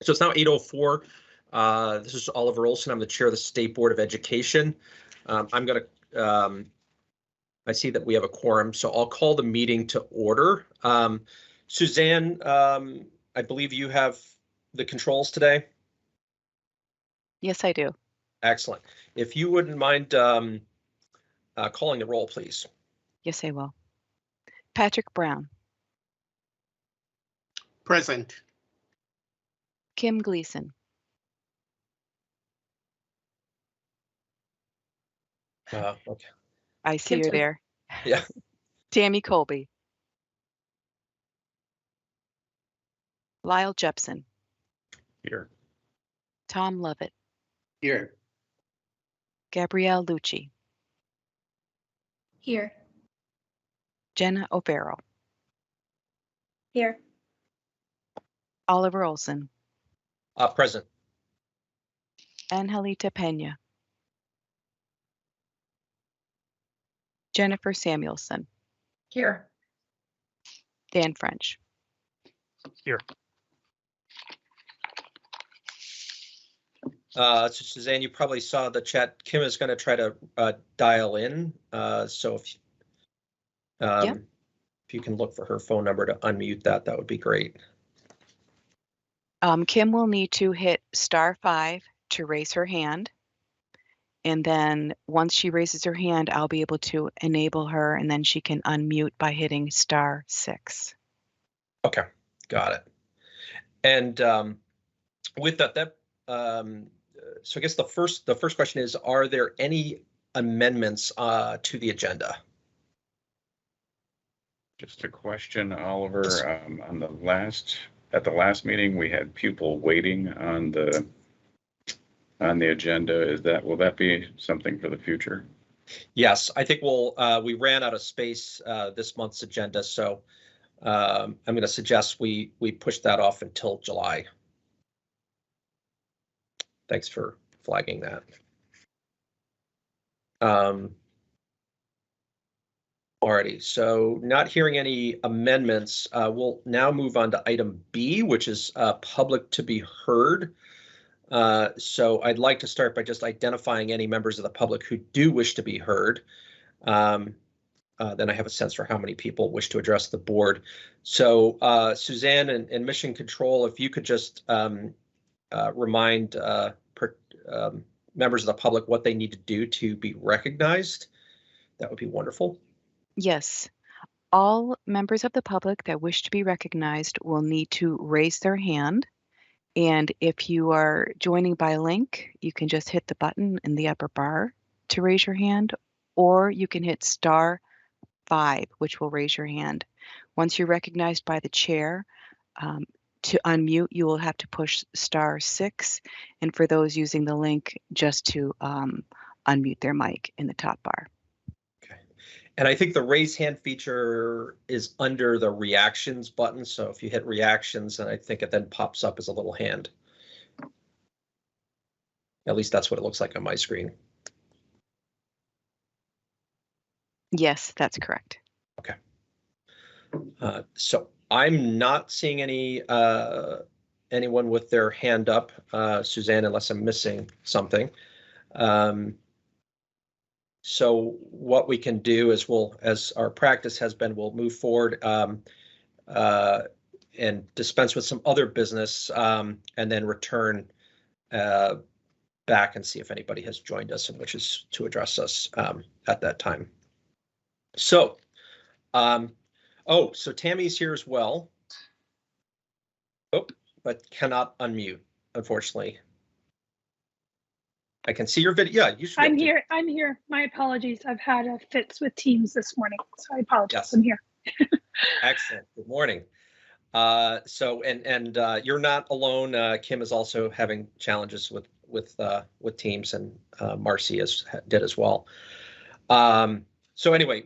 So it's now 8:04. This is Oliver Olson. I'm the chair of the State Board of Education. I see that we have a quorum, so I'll call the meeting to order. Suzanne, I believe you have the controls today. Yes, I do. Excellent. If you wouldn't mind calling the roll, please. Yes, I will. Patrick Brown. Present. Kim Gleason. Okay. I see you're there. Yeah. Tammy Colby. Lyle Jepson. Here. Tom Lovett. Here. Gabrielle Lucci. Here. Jenna O'Farrell. Here. Oliver Olson. Present. Angelita Pena. Jennifer Samuelson. Here. Dan French. Here. So Suzanne, you probably saw the chat. Kim is going to try to dial in. So if you can look for her phone number to unmute that, that would be great. Kim will need to hit *5 to raise her hand. And then once she raises her hand, I'll be able to enable her, and then she can unmute by hitting *6. Okay, got it. And with that, so I guess the first question is: are there any amendments to the agenda? Just a question, Oliver. At the last meeting, we had pupil waiting on the agenda. Will that be something for the future? Yes, I think we ran out of space this month's agenda, so I'm going to suggest we push that off until July. Thanks for flagging that. Alrighty, so not hearing any amendments, we'll now move on to item B, which is public to be heard. So I'd like to start by just identifying any members of the public who do wish to be heard. Then I have a sense for how many people wish to address the board. So Suzanne and Mission Control, if you could just remind members of the public what they need to do to be recognized, that would be wonderful. Yes. All members of the public that wish to be recognized will need to raise their hand. And if you are joining by link, you can just hit the button in the upper bar to raise your hand, or you can hit *5, which will raise your hand. Once you're recognized by the chair, to unmute, you will have to push *6. And for those using the link, just to unmute their mic in the top bar. Okay. And I think the raise hand feature is under the reactions button. So if you hit reactions, and I think it then pops up as a little hand. At least that's what it looks like on my screen. Yes, that's correct. Okay. So I'm not seeing anyone with their hand up, Suzanne, unless I'm missing something. So what we can do is as our practice has been, we'll move forward and dispense with some other business and then return back and see if anybody has joined us and wishes to address us at that time. So, so Tammy's here as well. Oh, but cannot unmute, unfortunately. I can see your video. Yeah, you should. I'm here. I'm here. My apologies. I've had a fits with Teams this morning, so I apologize. Yes. I'm here. Excellent. Good morning. So you're not alone. Kim is also having challenges with Teams, and Marcy did as well. So anyway,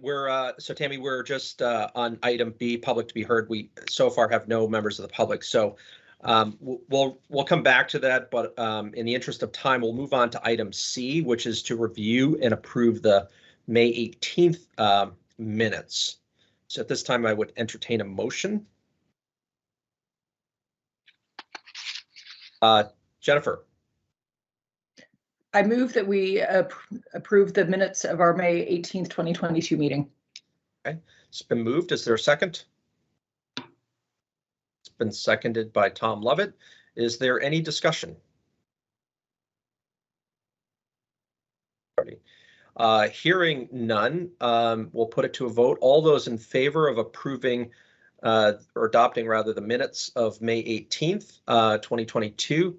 so Tammy, we're just on item B, public to be heard. We so far have no members of the public, so we'll come back to that. But in the interest of time, we'll move on to item C, which is to review and approve the May 18th minutes. So at this time, I would entertain a motion. Jennifer, I move that we approve the minutes of our May 18th, 2022 meeting. okay, it's been moved. Is there a second? It's been seconded by Tom Lovett. Is there any discussion? Hearing none, we'll put it to a vote. All those in favor of approving or adopting rather the minutes of May 18th, 2022,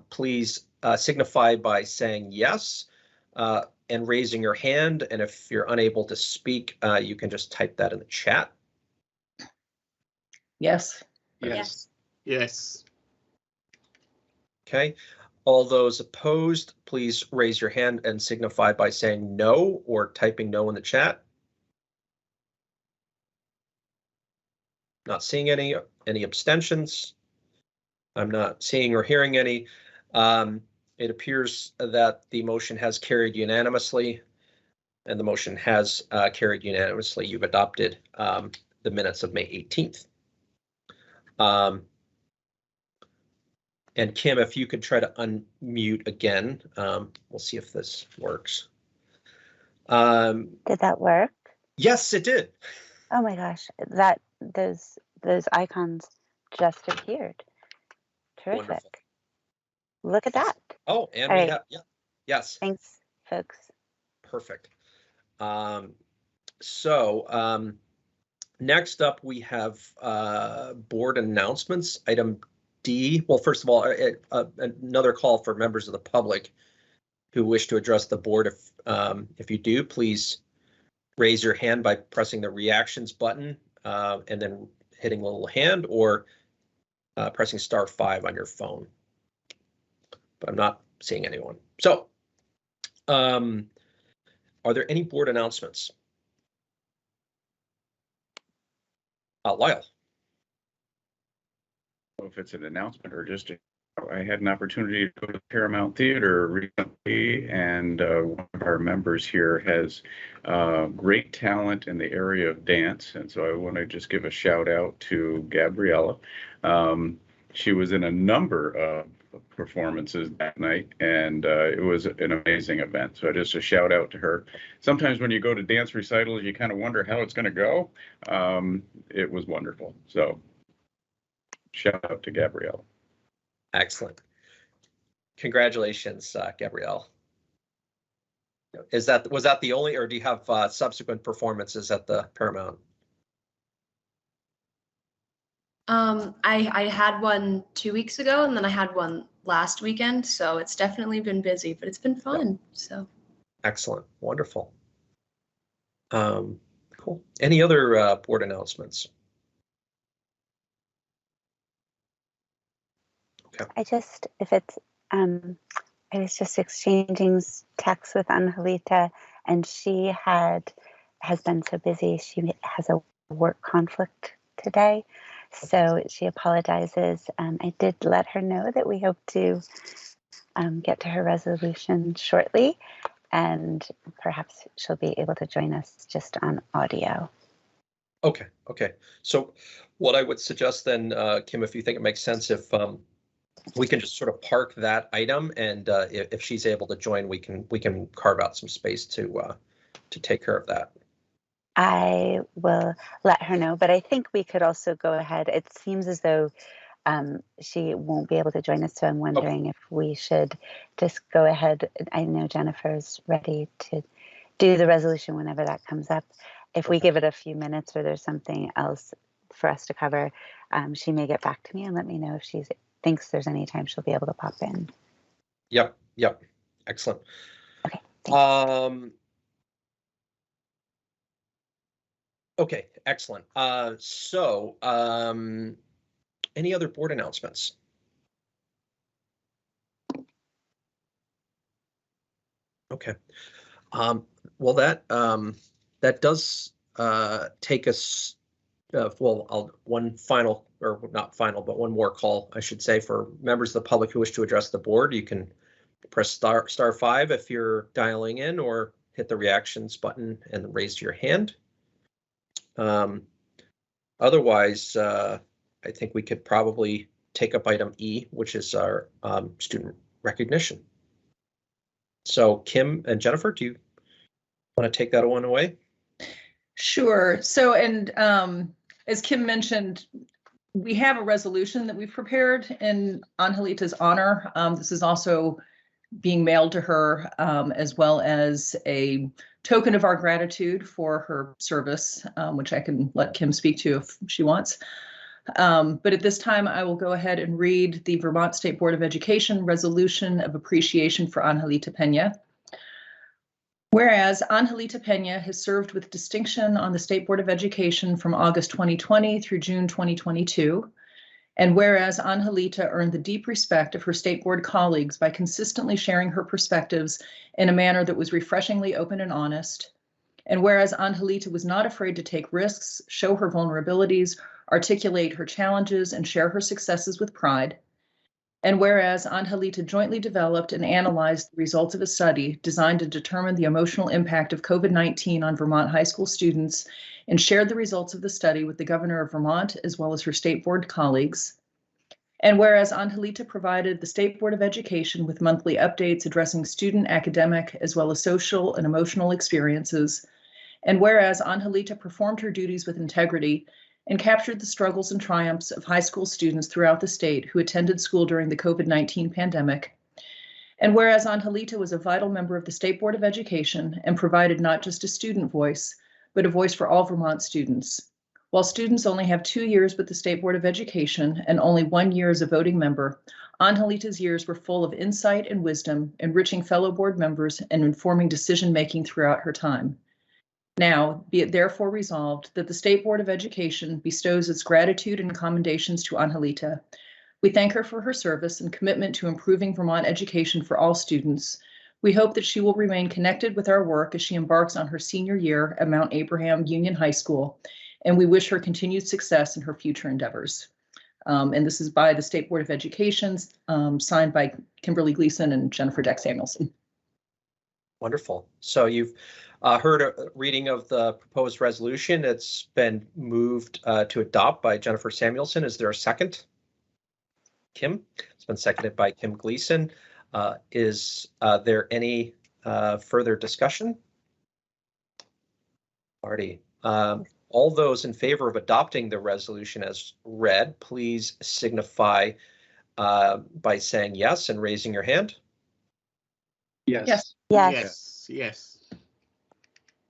please signify by saying yes and raising your hand. And if you're unable to speak, you can just type that in the chat. Yes. Yes. Yes. Okay. All those opposed, please raise your hand and signify by saying no or typing no in the chat. Not seeing any abstentions. I'm not seeing or hearing any. It appears that the motion has carried unanimously, and the motion has carried unanimously. You've adopted the minutes of May 18th. And Kim, if you could try to unmute again, we'll see if this works. Did that work? Yes, it did. Oh my gosh, those icons just appeared. Terrific. Wonderful. Look at that. Oh, and All we right. have, yeah, yes. Thanks, folks. Perfect. Next up, we have board announcements. Item D. Well, first of all, another call for members of the public who wish to address the board. If you do, please raise your hand by pressing the reactions button and then hitting the little hand, or pressing *5 on your phone. But I'm not seeing anyone. So, are there any board announcements? Lyle. If it's an announcement or just I had an opportunity to go to the Paramount Theater recently, and one of our members here has great talent in the area of dance, and so I want to just give a shout out to Gabriella. She was in a number of performances that night, and it was an amazing event. So just a shout out to her. Sometimes when you go to dance recitals, you kind of wonder how it's going to go. It was wonderful. So shout out to Gabrielle. Excellent. Congratulations, Gabrielle. Was that the only, or do you have subsequent performances at the Paramount? I had one 2 weeks ago, and then I had one last weekend. So it's definitely been busy, but it's been fun. Yep. So excellent, wonderful. Cool. Any other board announcements? Okay. I was just exchanging texts with Angelita, and she has been so busy. She has a work conflict today, so she apologizes. I did let her know that we hope to get to her resolution shortly, and perhaps she'll be able to join us just on audio. Okay. So what I would suggest then, Kim, if you think it makes sense, if we can just sort of park that item, and if she's able to join, we can carve out some space to take care of that. I will let her know, but I think we could also go ahead. It seems as though she won't be able to join us, so I'm wondering if we should just go ahead. I know Jennifer's ready to do the resolution whenever that comes up. If we give it a few minutes or there's something else for us to cover, she may get back to me and let me know if she thinks there's any time she'll be able to pop in. Yep. Excellent. Okay. Thanks. Okay, excellent. Any other board announcements? Okay. Well, that does take us. One final, or not final, but one more call, I should say, for members of the public who wish to address the board. You can press *5 if you're dialing in, or hit the reactions button and raise your hand. Otherwise, I think we could probably take up item E, which is our student recognition. So Kim and Jennifer, do you want to take that one away? Sure. So, and as Kim mentioned, we have a resolution that we've prepared in Angelita's honor. This is also being mailed to her, as well as a token of our gratitude for her service, which I can let Kim speak to if she wants. But at this time, I will go ahead and read the Vermont State Board of Education Resolution of Appreciation for Angelita Pena. Whereas Angelita Pena has served with distinction on the State Board of Education from August 2020 through June 2022, and whereas Angelita earned the deep respect of her State Board colleagues by consistently sharing her perspectives in a manner that was refreshingly open and honest, and whereas Angelita was not afraid to take risks, show her vulnerabilities, articulate her challenges, and share her successes with pride, and whereas Angelita jointly developed and analyzed the results of a study designed to determine the emotional impact of COVID-19 on Vermont high school students and shared the results of the study with the governor of Vermont as well as her State Board colleagues. And whereas Angelita provided the State Board of Education with monthly updates addressing student, academic, as well as social and emotional experiences. And whereas Angelita performed her duties with integrity and captured the struggles and triumphs of high school students throughout the state who attended school during the COVID-19 pandemic. And whereas Angelita was a vital member of the State Board of Education and provided not just a student voice, but a voice for all Vermont students. While students only have 2 years with the State Board of Education and only 1 year as a voting member, Angelita's years were full of insight and wisdom, enriching fellow board members and informing decision-making throughout her time. Now, be it therefore resolved that the State Board of Education bestows its gratitude and commendations to Angelita. We thank her for her service and commitment to improving Vermont education for all students. We hope that she will remain connected with our work as she embarks on her senior year at Mount Abraham Union High School, and we wish her continued success in her future endeavors. And this is by the State Board of Education, signed by Kimberly Gleason and Jennifer Deck-Samuelson. Wonderful. So you've heard a reading of the proposed resolution. It's been moved to adopt by Jennifer Samuelson. Is there a second? Kim? It's been seconded by Kim Gleason. Is there any further discussion? Marty, all those in favor of adopting the resolution as read, please signify by saying yes and raising your hand. Yes. Yes. Yes. Yes. Yes.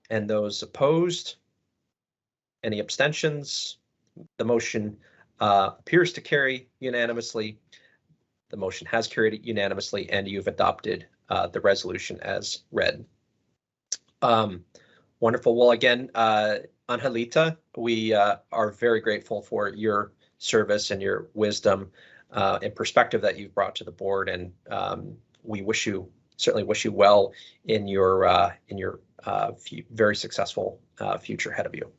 And those opposed? Any abstentions? The motion appears to carry unanimously. The motion has carried unanimously, and you've adopted the resolution as read. Wonderful. Well, again, Angelita, we are very grateful for your service and your wisdom and perspective that you've brought to the board, and we certainly wish you well in your very successful future ahead of you.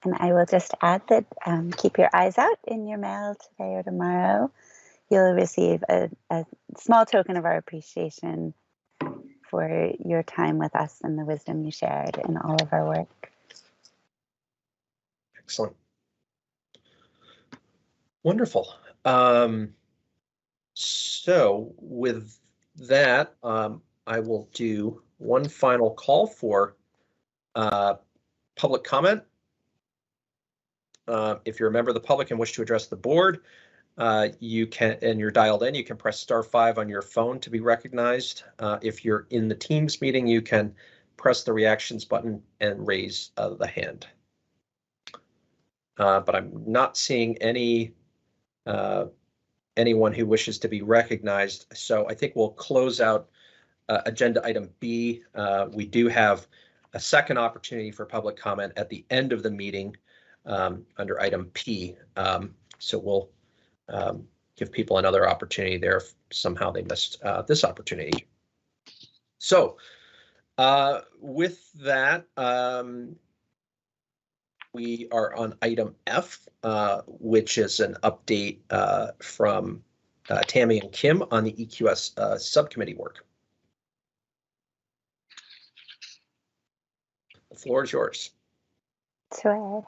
And I will just add that keep your eyes out in your mail today or tomorrow. You'll receive a small token of our appreciation for your time with us and the wisdom you shared in all of our work. Excellent. Wonderful. So with that, I will do one final call for public comment. If you're a member of the public and wish to address the board, you can, and you're dialed in, you can press *5 on your phone to be recognized. If you're in the Teams meeting, you can press the reactions button and raise the hand. But I'm not seeing anyone who wishes to be recognized. So I think we'll close out agenda item B. We do have a second opportunity for public comment at the end of the meeting under item P. So we'll give people another opportunity there if somehow they missed this opportunity. So with that, we are on item F, which is an update from Tammy and Kim on the EQS subcommittee work. The floor is yours. So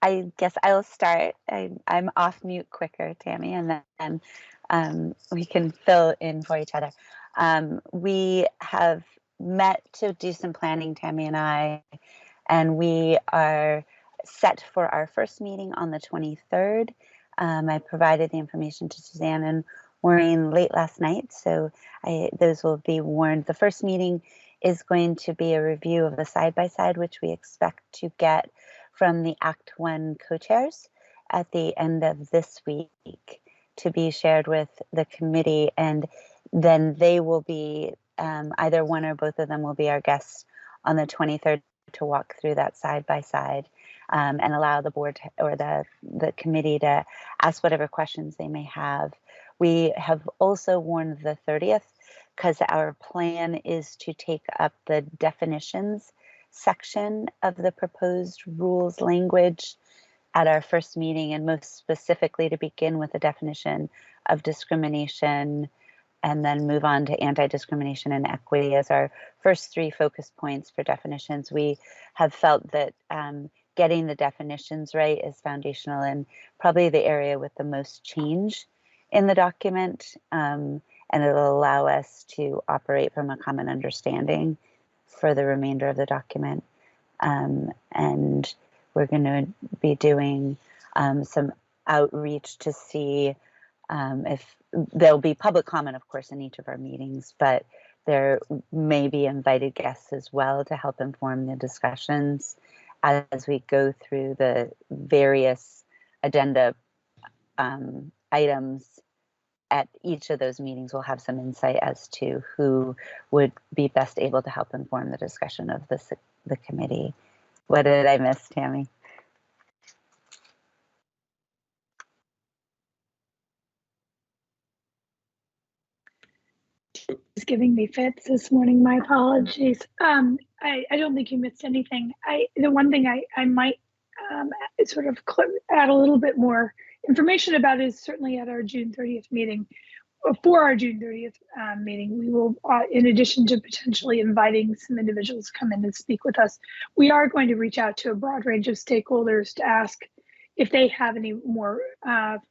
I guess I'll start. I'm off mute quicker, Tammy, and then we can fill in for each other. We have met to do some planning, Tammy and I, and we are set for our first meeting on the 23rd. I provided the information to Suzanne and Maureen late last night, so those will be warned. The first meeting is going to be a review of the side-by-side, which we expect to get from the Act 1 co-chairs at the end of this week to be shared with the committee, and then they will be, either one or both of them will be our guests on the 23rd to walk through that side-by-side and allow the board or the committee to ask whatever questions they may have. We have also warned the 30th because our plan is to take up the definitions section of the proposed rules language at our first meeting, and most specifically to begin with the definition of discrimination and then move on to anti-discrimination and equity as our first three focus points for definitions. We have felt that getting the definitions right is foundational and probably the area with the most change in the document, and it'll allow us to operate from a common understanding for the remainder of the document. And we're going to be doing some outreach to see if there'll be public comment, of course, in each of our meetings, but there may be invited guests as well to help inform the discussions as we go through the various agenda items. At each of those meetings, we'll have some insight as to who would be best able to help inform the discussion of the committee. What did I miss, Tammy? It's giving me fits this morning. My apologies. I don't think you missed anything. The one thing I might sort of add a little bit more information about is certainly at our June 30th meeting. For our June 30th meeting, we will, in addition to potentially inviting some individuals to come in and speak with us, we are going to reach out to a broad range of stakeholders to ask if they have any more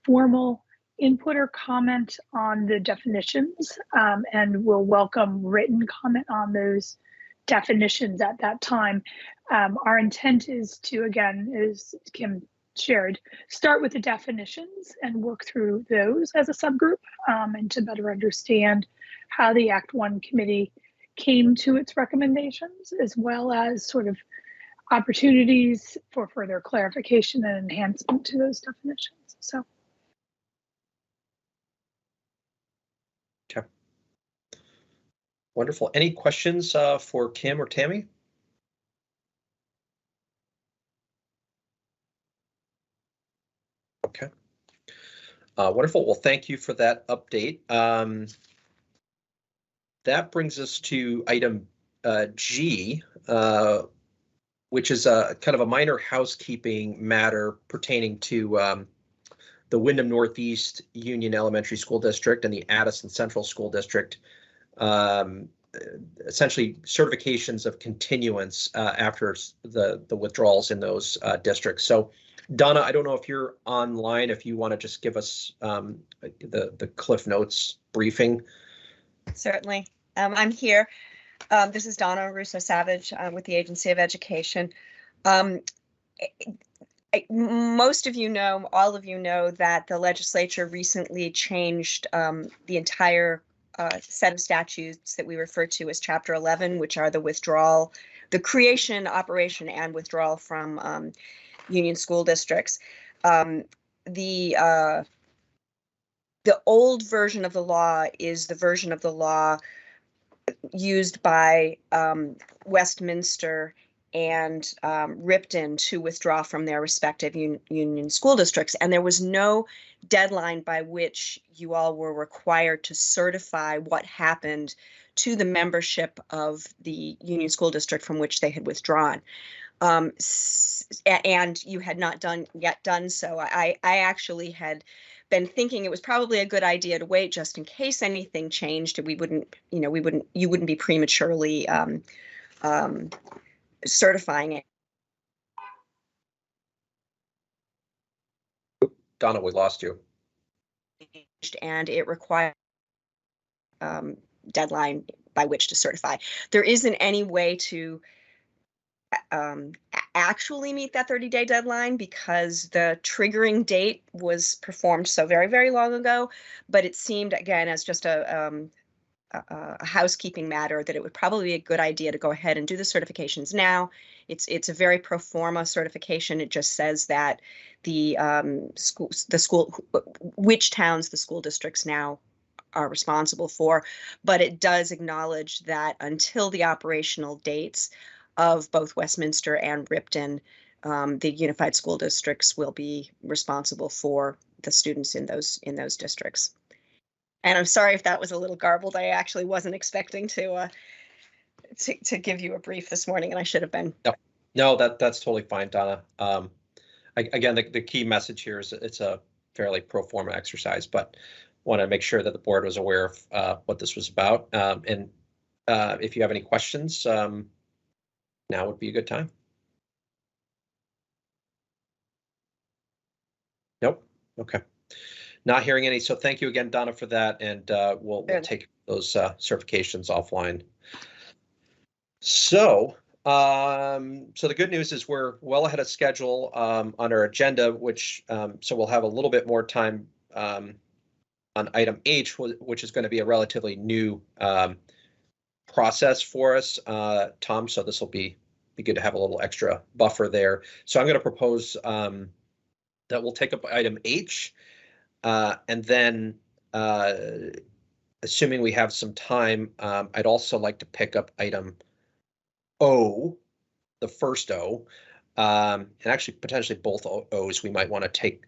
formal input or comment on the definitions, and we'll welcome written comment on those definitions at that time. Our intent is to, again, as Kim shared, start with the definitions and work through those as a subgroup, and to better understand how the Act 1 committee came to its recommendations, as well as sort of opportunities for further clarification and enhancement to those definitions. So. Okay. Wonderful. Any questions for Kim or Tammy? Okay. Wonderful. Well, thank you for that update. That brings us to item G, which is a kind of a minor housekeeping matter pertaining to the Windham Northeast Union Elementary School District and the Addison Central School District. Essentially certifications of continuance after the withdrawals in those districts. So Donna, I don't know if you're online, if you want to just give us the Cliff Notes briefing. Certainly. I'm here. This is Donna Russo-Savage with the Agency of Education. Most of you know, all of you know that the legislature recently changed the entire set of statutes that we refer to as Chapter 11, which are the withdrawal, the creation, operation, and withdrawal from union school districts. The old version of the law is the version of the law used by Westminster and Ripton to withdraw from their respective union school districts. And there was no deadline by which you all were required to certify what happened to the membership of the union school district from which they had withdrawn. And you had not yet done so. I actually had been thinking it was probably a good idea to wait just in case anything changed, and you wouldn't be prematurely certifying it. Donna, we lost you. And it requires deadline by which to certify. There isn't any way to actually meet that 30-day deadline because the triggering date was performed so very, very long ago. But it seemed, again, as just a housekeeping matter, that it would probably be a good idea to go ahead and do the certifications now. It's a very pro forma certification. It just says that which towns the school districts now are responsible for, but it does acknowledge that until the operational dates of both Westminster and Ripton, the Unified School Districts will be responsible for the students in those districts. And I'm sorry if that was a little garbled. I actually wasn't expecting to give you a brief this morning, and I should have been. No, that's totally fine, Donna. Again, the key message here is it's a fairly pro forma exercise, but want to make sure that the board was aware of what this was about. And if you have any questions, now would be a good time. Nope. Okay. Not hearing any. So thank you again, Donna, for that. And we'll take those certifications offline. So the good news is we're well ahead of schedule on our agenda, which so we'll have a little bit more time on item H, which is going to be a relatively new process for us, Tom. So this will be good to have a little extra buffer there. So I'm going to propose that we'll take up item H, and then assuming we have some time, I'd also like to pick up item O, the first O, and actually potentially both O's. We might want to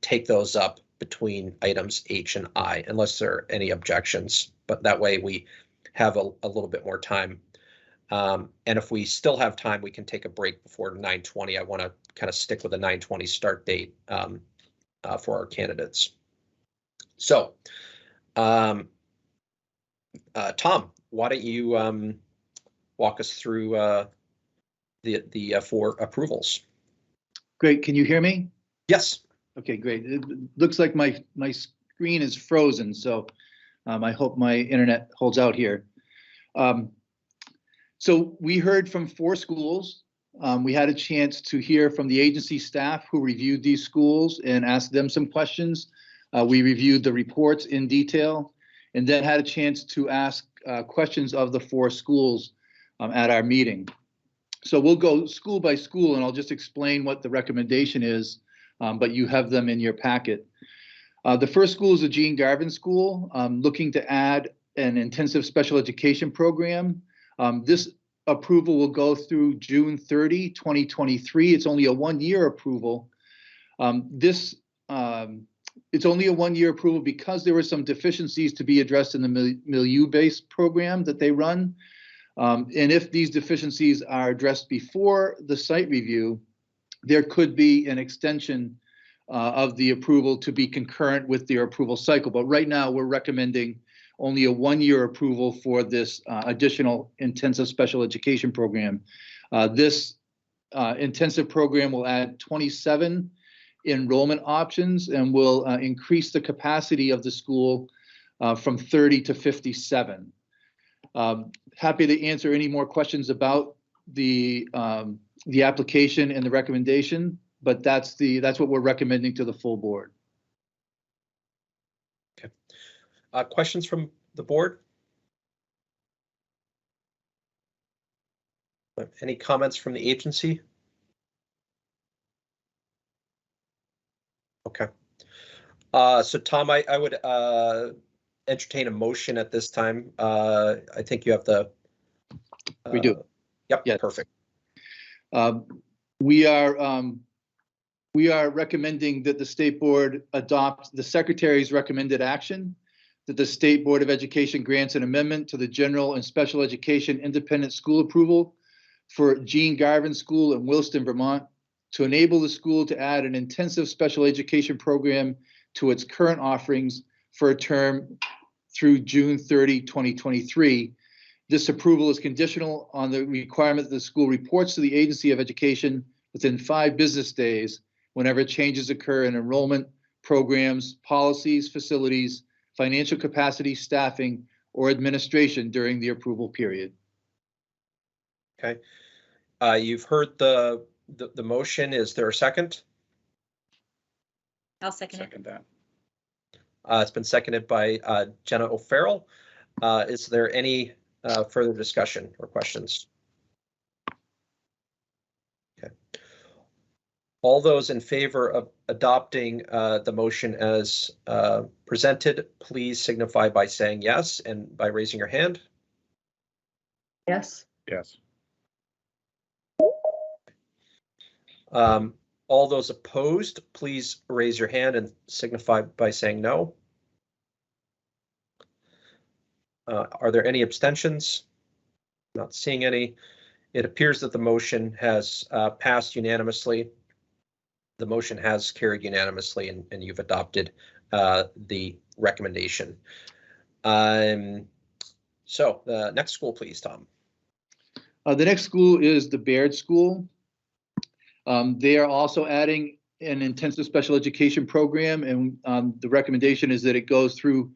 take those up between items H and I, unless there are any objections. But that way we have a little bit more time. And if we still have time, we can take a break before 9:20. I want to kind of stick with a 9:20 start date for our candidates. So, Tom, why don't you walk us through the 4 approvals? Great. Can you hear me? Yes. Okay, great. It looks like my screen is frozen, so I hope my internet holds out here. So we heard from 4 schools. We had a chance to hear from the agency staff who reviewed these schools and asked them some questions. We reviewed the reports in detail and then had a chance to ask questions of the 4 schools at our meeting. So we'll go school by school and I'll just explain what the recommendation is, but you have them in your packet. The first school is the Garvin School, looking to add an intensive special education program. This approval will go through June 30, 2023. It's only a 1-year approval. It's only a 1-year approval because there were some deficiencies to be addressed in the milieu-based program that they run. And if these deficiencies are addressed before the site review, there could be an extension of the approval to be concurrent with their approval cycle. But right now, we're recommending only a 1-year approval for this additional intensive special education program. This intensive program will add 27 enrollment options and will increase the capacity of the school from 30 to 57. Happy to answer any more questions about the application and the recommendation, but that's what we're recommending to the full board. Okay. Questions from the board? Any comments from the agency? Okay. So Tom, I would entertain a motion at this time. I think you have the. We do. Yep. Yeah. Perfect. We are recommending that the state board adopt the secretary's recommended action, that the State Board of Education grants an amendment to the general and special education independent school approval for Garvin School in Williston, Vermont, to enable the school to add an intensive special education program to its current offerings for a term through June 30, 2023. This approval is conditional on the requirement that the school reports to the Agency of Education within 5 business days whenever changes occur in enrollment, programs, policies, facilities, financial capacity, staffing, or administration during the approval period. Okay. You've heard the motion. Is there a second? I'll second it. Second that. It's been seconded by Jenna O'Farrell. Is there any further discussion or questions? Okay. All those in favor of adopting the motion as presented, please signify by saying yes and by raising your hand. Yes. Yes. All those opposed, please raise your hand and signify by saying no. Are there any abstentions? Not seeing any. It appears that the motion has passed unanimously. The motion has carried unanimously, and you've adopted the recommendation. So the next school, please, Tom. The next school is the Baird School. They are also adding an intensive special education program, and the recommendation is that it goes through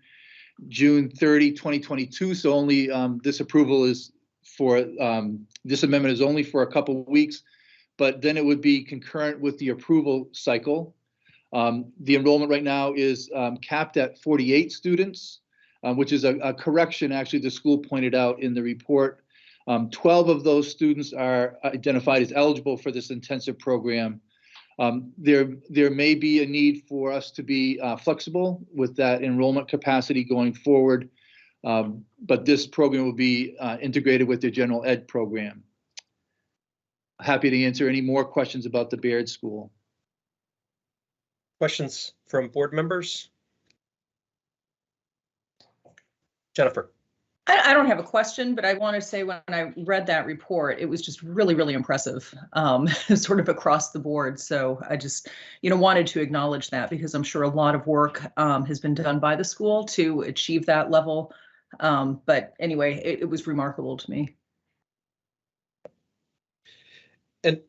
June 30, 2022. So only this approval is for, this amendment is only for a couple of weeks, but then it would be concurrent with the approval cycle. The enrollment right now is capped at 48 students, which is a correction, actually, the school pointed out in the report. 12 of those students are identified as eligible for this intensive program. There may be a need for us to be flexible with that enrollment capacity going forward, but this program will be integrated with the general ed program. Happy to answer any more questions about the Baird School. Questions from board members? Jennifer. I don't have a question, but I want to say when I read that report, it was just really, really impressive, sort of across the board. So I just, wanted to acknowledge that because I'm sure a lot of work has been done by the school to achieve that level. But anyway, it was remarkable to me. And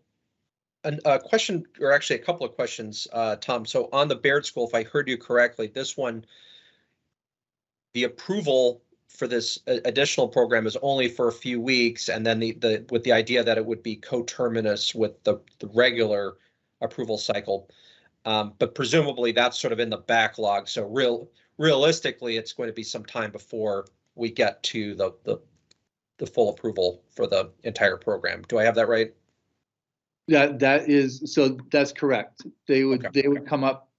a question, or actually a couple of questions, Tom. So on the Baird School, if I heard you correctly, this one, the approval for this additional program is only for a few weeks, and then with the idea that it would be coterminous with the regular approval cycle. But presumably that's sort of in the backlog. So realistically, it's going to be some time before we get to the full approval for the entire program. Do I have that right? That is, so that's correct. They would come up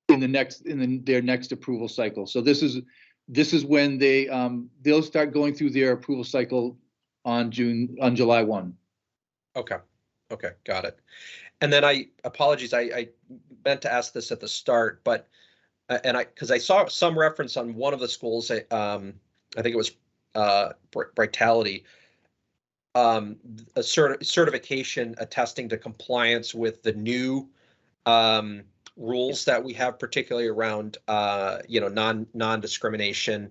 in their next approval cycle. So this is when they'll start going through their approval cycle on July 1. Okay, got it. And then I meant to ask this at the start, but because I saw some reference on one of the schools, I think it was BRIGHTality, a certification attesting to compliance with the new rules that we have, particularly around non-discrimination,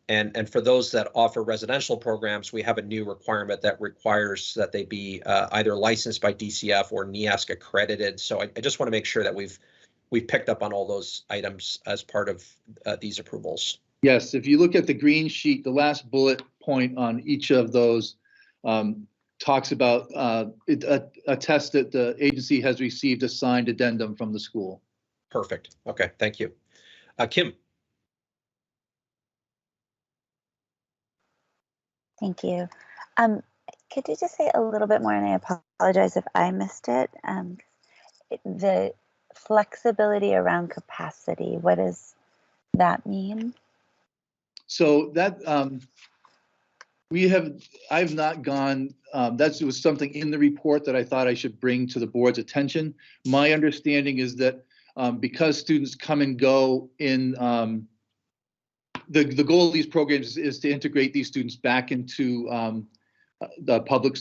and for those that offer residential programs, we have a new requirement that requires that they be either licensed by DCF or NEASC accredited. So I just want to make sure that we've picked up on all those items as part of these approvals. Yes, if you look at the green sheet, the last bullet point on each of those talks about a test that the agency has received a signed addendum from the school. Perfect. Okay, thank you. Kim. Thank you. Could you just say a little bit more, and I apologize if I missed it, the flexibility around capacity, what does that mean? So that I've not gone, that was something in the report that I thought I should bring to the board's attention. My understanding is that because students come and go in, the goal of these programs is to integrate these students back into their public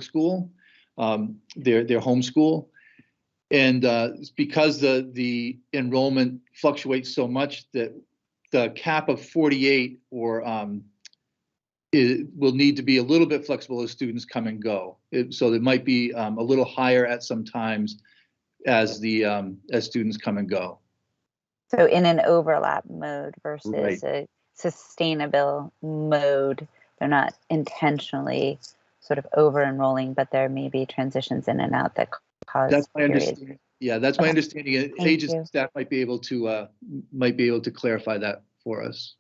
school, their home school. And because the enrollment fluctuates so much, that the cap of 48 or it will need to be a little bit flexible as students come and go. So it might be a little higher at some times as students come and go. So in an overlap mode versus Right. a sustainable mode, they're not intentionally sort of over enrolling, but there may be transitions in and out that cause That's my periods. understanding. Yeah, that's my Okay. understanding. Thank Agency you. staff might be able to clarify that for us.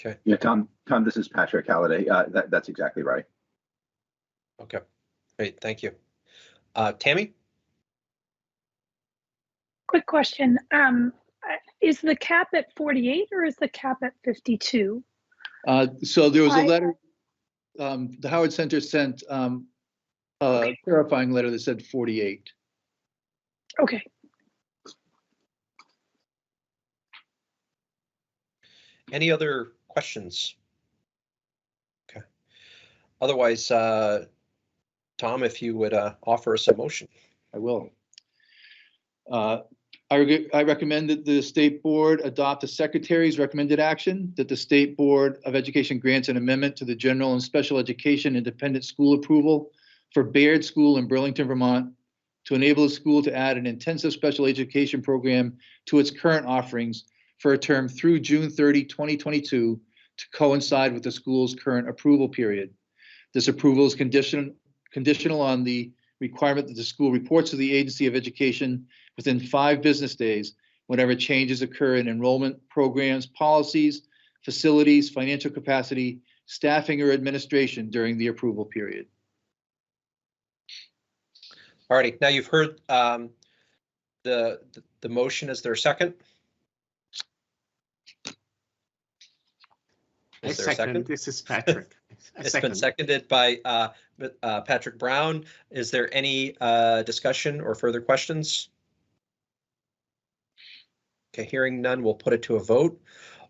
Okay. Yeah, Tom, this is Patrick Halliday. That's exactly right. Okay. Great. Thank you. Tammy? Quick question. Is the cap at 48 or is the cap at 52? So there was a letter, the Howard Center sent a clarifying letter that said 48. Okay. Any other questions? Okay. Otherwise, Tom, if you would offer us a motion. I will. I recommend that the state board adopt the secretary's recommended action, that the State Board of Education grants an amendment to the general and special education independent school approval for Baird School in Burlington, Vermont, to enable the school to add an intensive special education program to its current offerings for a term through June 30, 2022, to coincide with the school's current approval period. This approval is conditional on the requirement that the school reports to the Agency of Education within 5 business days whenever changes occur in enrollment programs, policies, facilities, financial capacity, staffing, or administration during the approval period. All righty. Now you've heard the motion. Is there a second? I second. This is Patrick. It's been seconded by Patrick Brown. Is there any discussion or further questions? Okay, hearing none, we'll put it to a vote.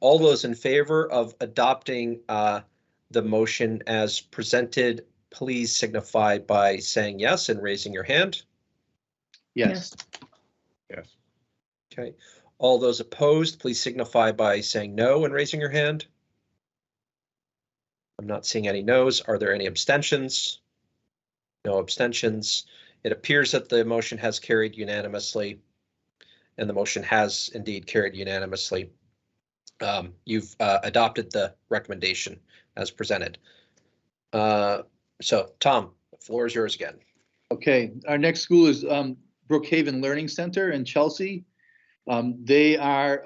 All those in favor of adopting the motion as presented, please signify by saying yes and raising your hand. Yes. Yes. Okay. All those opposed, please signify by saying no and raising your hand. I'm not seeing any no's. Are there any abstentions? No abstentions. It appears that the motion has carried unanimously, and the motion has indeed carried unanimously. You've adopted the recommendation as presented. So, Tom, the floor is yours again. Okay, our next school is Brookhaven Learning Center in Chelsea. They are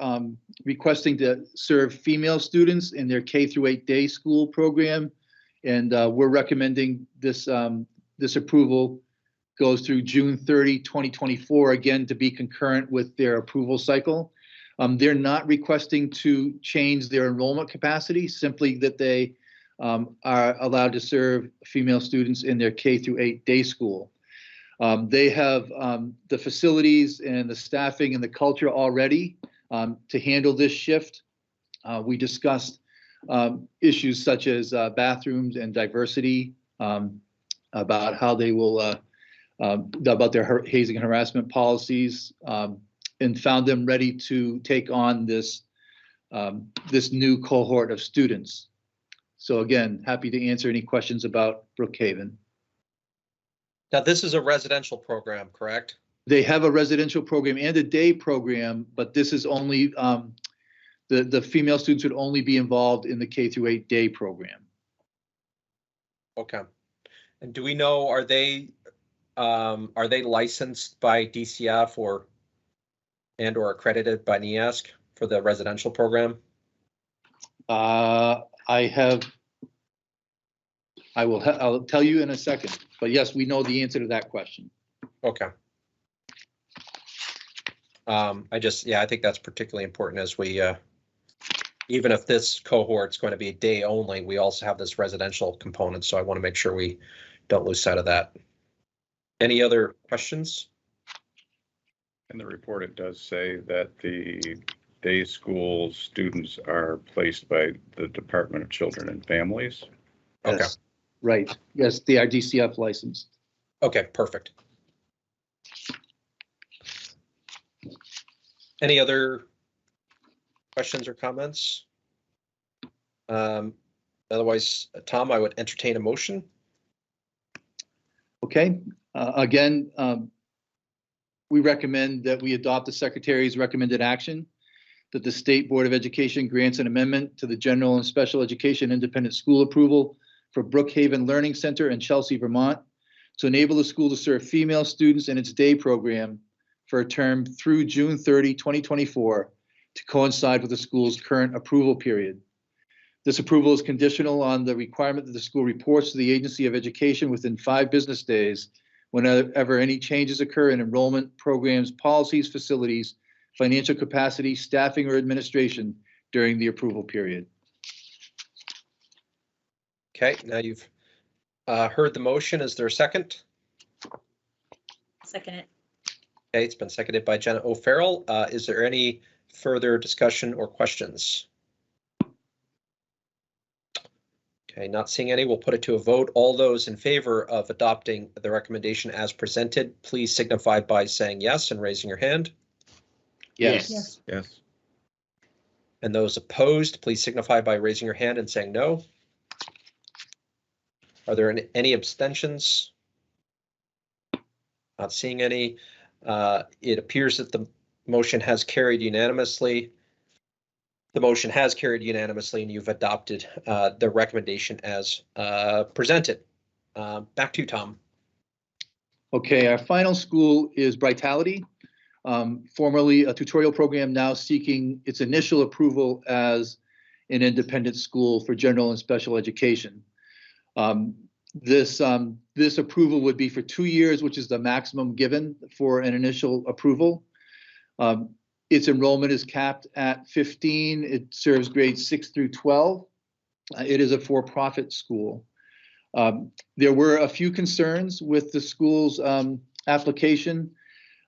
requesting to serve female students in their K-8 day school program, and we're recommending this approval goes through June 30, 2024, again to be concurrent with their approval cycle. They're not requesting to change their enrollment capacity, simply that they are allowed to serve female students in their K-8 day school. They have the facilities and the staffing and the culture already to handle this shift. We discussed issues such as bathrooms and diversity, about how they will, about their hazing and harassment policies, and found them ready to take on this new cohort of students. So again, happy to answer any questions about Brookhaven. Now, this is a residential program, correct? They have a residential program and a day program, but this is only, the female students would only be involved in the K-8 day program. Okay. And do we know, are they licensed by DCF or accredited by NEASC for the residential program? I'll tell you in a second, but yes, we know the answer to that question. Okay. I think that's particularly important as we, even if this cohort's going to be a day only, we also have this residential component. So I want to make sure we don't lose sight of that. Any other questions? In the report, it does say that the day school students are placed by the Department of Children and Families. Okay. Yes. Right. Yes, they are DCF licensed. Okay, perfect. Any other questions or comments? Otherwise, Tom, I would entertain a motion. Okay, again, we recommend that we adopt the Secretary's recommended action, that the State Board of Education grants an amendment to the General and Special Education Independent School Approval for Brookhaven Learning Center in Chelsea, Vermont, to enable the school to serve female students in its day program for a term through June 30, 2024, to coincide with the school's current approval period. This approval is conditional on the requirement that the school reports to the Agency of Education within 5 business days whenever any changes occur in enrollment, programs, policies, facilities, financial capacity, staffing, or administration during the approval period. Okay, now you've heard the motion. Is there a second? Second it. Okay, it's been seconded by Jenna O'Farrell. Is there any further discussion or questions? Okay, not seeing any, we'll put it to a vote. All those in favor of adopting the recommendation as presented, please signify by saying yes and raising your hand. Yes. Yes. And those opposed, please signify by raising your hand and saying no. Are there any abstentions? Not seeing any. It appears that the motion has carried unanimously. The motion has carried unanimously, and you've adopted the recommendation as presented. Back to you, Tom. Okay, our final school is BRIGHTality, formerly a tutorial program, now seeking its initial approval as an independent school for general and special education. This approval would be for 2 years, which is the maximum given for an initial approval. Its enrollment is capped at 15. It serves grades 6 through 12. It is a for-profit school. There were a few concerns with the school's application.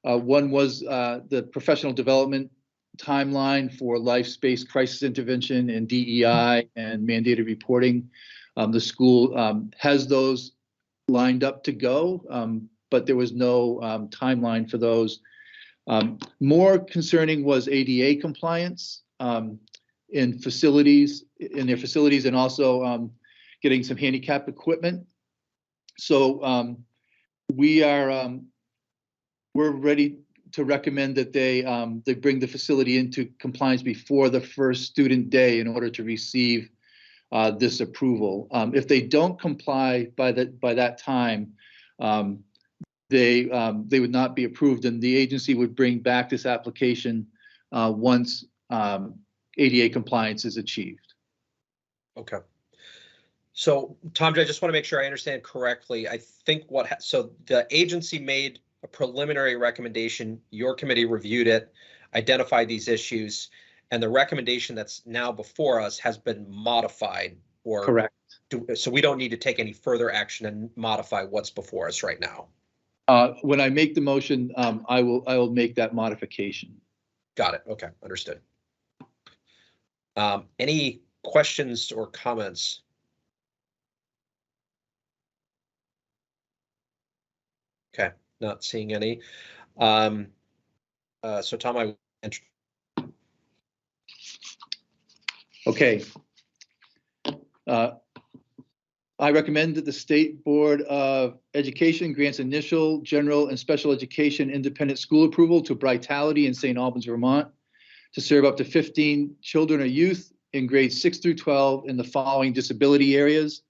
One was the professional development timeline for life space crisis intervention and DEI and mandated reporting. The school has those lined up to go, but there was no timeline for those. More concerning was ADA compliance in their facilities, and also getting some handicap equipment. So we're ready to recommend that they bring the facility into compliance before the first student day in order to receive this approval. If they don't comply by that time, they would not be approved, and the agency would bring back this application once ADA compliance is achieved. Okay. So, Tom, I just want to make sure I understand correctly. I think so the agency made a preliminary recommendation, your committee reviewed it, identified these issues, and the recommendation that's now before us has been modified, or correct. So we don't need to take any further action and modify what's before us right now. When I make the motion, I will make that modification. Got it. Okay, understood. Any questions or comments? Okay, not seeing any. So Tom, Okay. I recommend that the State Board of Education grants initial general and special education independent school approval to BRIGHTality in St. Albans, Vermont, to serve up to 15 children or youth in grades 6 through 12 in the following disability areas: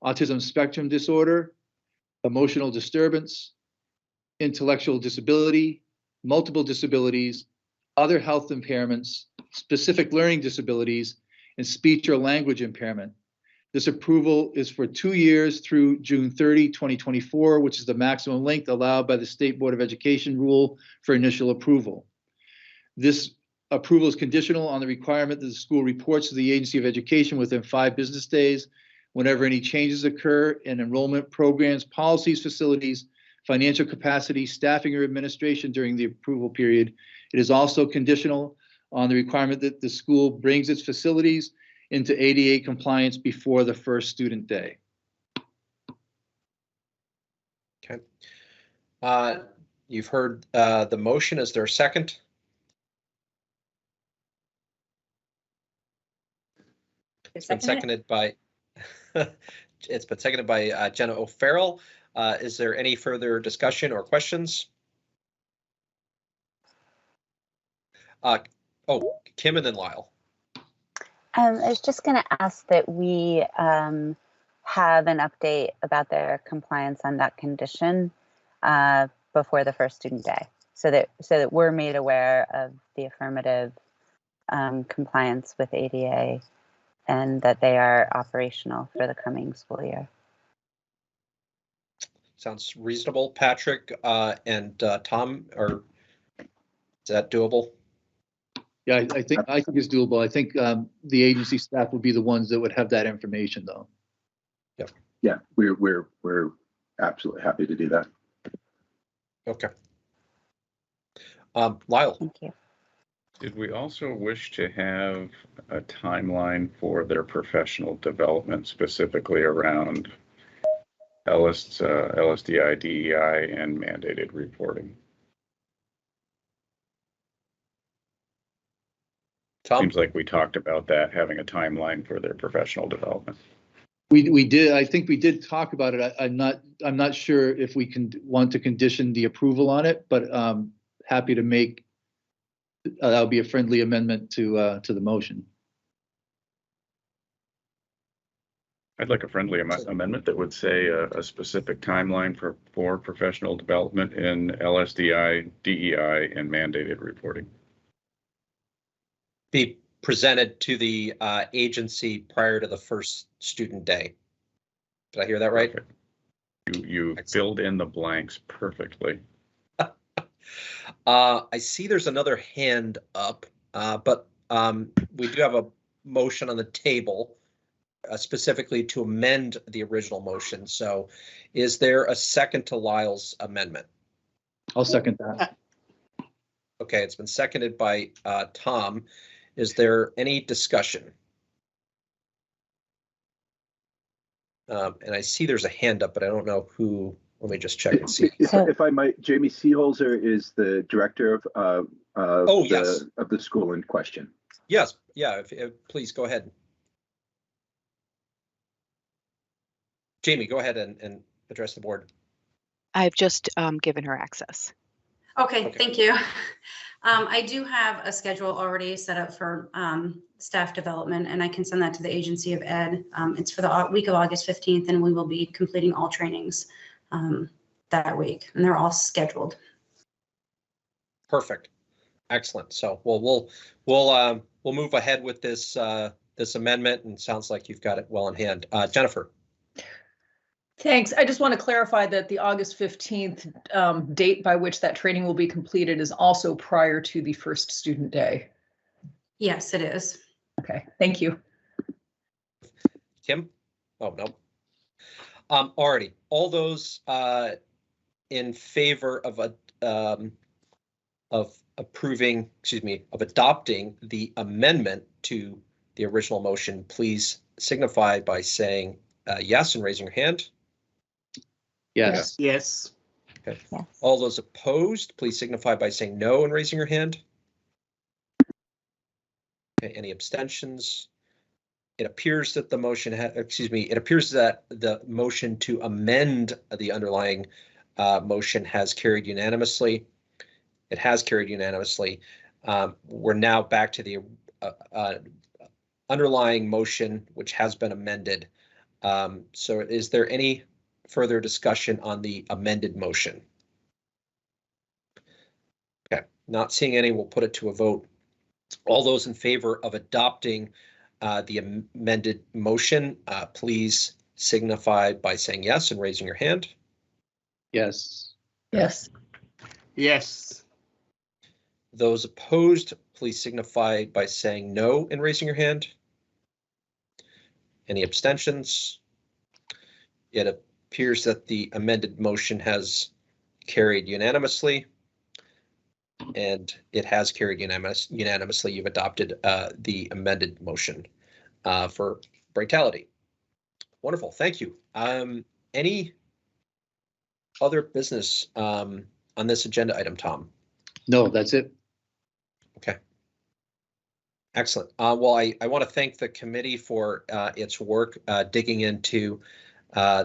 autism spectrum disorder, emotional disturbance, intellectual disability, multiple disabilities, other health impairments, specific learning disabilities, and speech or language impairment. This approval is for 2 years through June 30, 2024, which is the maximum length allowed by the State Board of Education rule for initial approval. This approval is conditional on the requirement that the school reports to the Agency of Education within 5 business days whenever any changes occur in enrollment, programs, policies, facilities, financial capacity, staffing, or administration during the approval period. It is also conditional on the requirement that the school brings its facilities into ADA compliance before the first student day. Okay. You've heard the motion. Is there a second? It's been seconded by It's been seconded by Jenna O'Farrell. Is there any further discussion or questions? Kim and then Lyle. I was just going to ask that we have an update about their compliance on that condition before the first student day, so that we're made aware of the affirmative compliance with ADA and that they are operational for the coming school year. Sounds reasonable. Patrick and Tom, is that doable? Yeah, I think it's doable. I think the agency staff would be the ones that would have that information, though. Yep. Yeah, we're absolutely happy to do that. Okay. Lyle. Thank you. Did we also wish to have a timeline for their professional development, specifically around LSDI, DEI, and mandated reporting? Tom? Seems like we talked about that, having a timeline for their professional development. We did. I think we did talk about it. I'm not sure if we want to condition the approval on it, but happy to make that'll be a friendly amendment to the motion. I'd like a friendly amendment that would say a specific timeline for professional development in LSDI, DEI, and mandated reporting. Be presented to the agency prior to the first student day. Did I hear that right? Perfect. You filled in the blanks perfectly. I see there's another hand up, but we do have a motion on the table specifically to amend the original motion. So is there a second to Lyle's amendment? I'll second that. Okay, it's been seconded by Tom. Is there any discussion? And I see there's a hand up, but I don't know who. Let me just check and see. If I might, Jamie Seeholzer is the director of the school in question. Yes, yeah. If please go ahead. Jamie, go ahead and address the board. I've just given her access. Okay, thank you. I do have a schedule already set up for staff development, and I can send that to the Agency of Ed. It's for the week of August 15th, and we will be completing all trainings that week, and they're all scheduled. Perfect, excellent. So we'll move ahead with this this amendment, and sounds like you've got it well in hand. Jennifer. Thanks. I just want to clarify that the August 15th date by which that training will be completed is also prior to the first student day. Yes, it is. Okay, thank you. Kim? Oh, no. Alrighty, all those in favor of adopting the amendment to the original motion, please signify by saying yes and raising your hand. Yes. Yes. Okay. Yes. All those opposed, please signify by saying no and raising your hand. Okay, any abstentions? It appears that the motion it appears that the motion to amend the underlying motion has carried unanimously. It has carried unanimously. We're now back to the underlying motion, which has been amended. So is there any further discussion on the amended motion? Okay, not seeing any, we'll put it to a vote. All those in favor of adopting the amended motion, please signify by saying yes and raising your hand. Yes. Yes. Yes. Those opposed, please signify by saying no and raising your hand. Any abstentions? It appears that the amended motion has carried unanimously, and it has carried unanimously. You've adopted the amended motion for BRIGHTality. Wonderful, thank you. Any other business on this agenda item, Tom? No, that's it. Okay. Excellent. Well, I want to thank the committee for its work digging into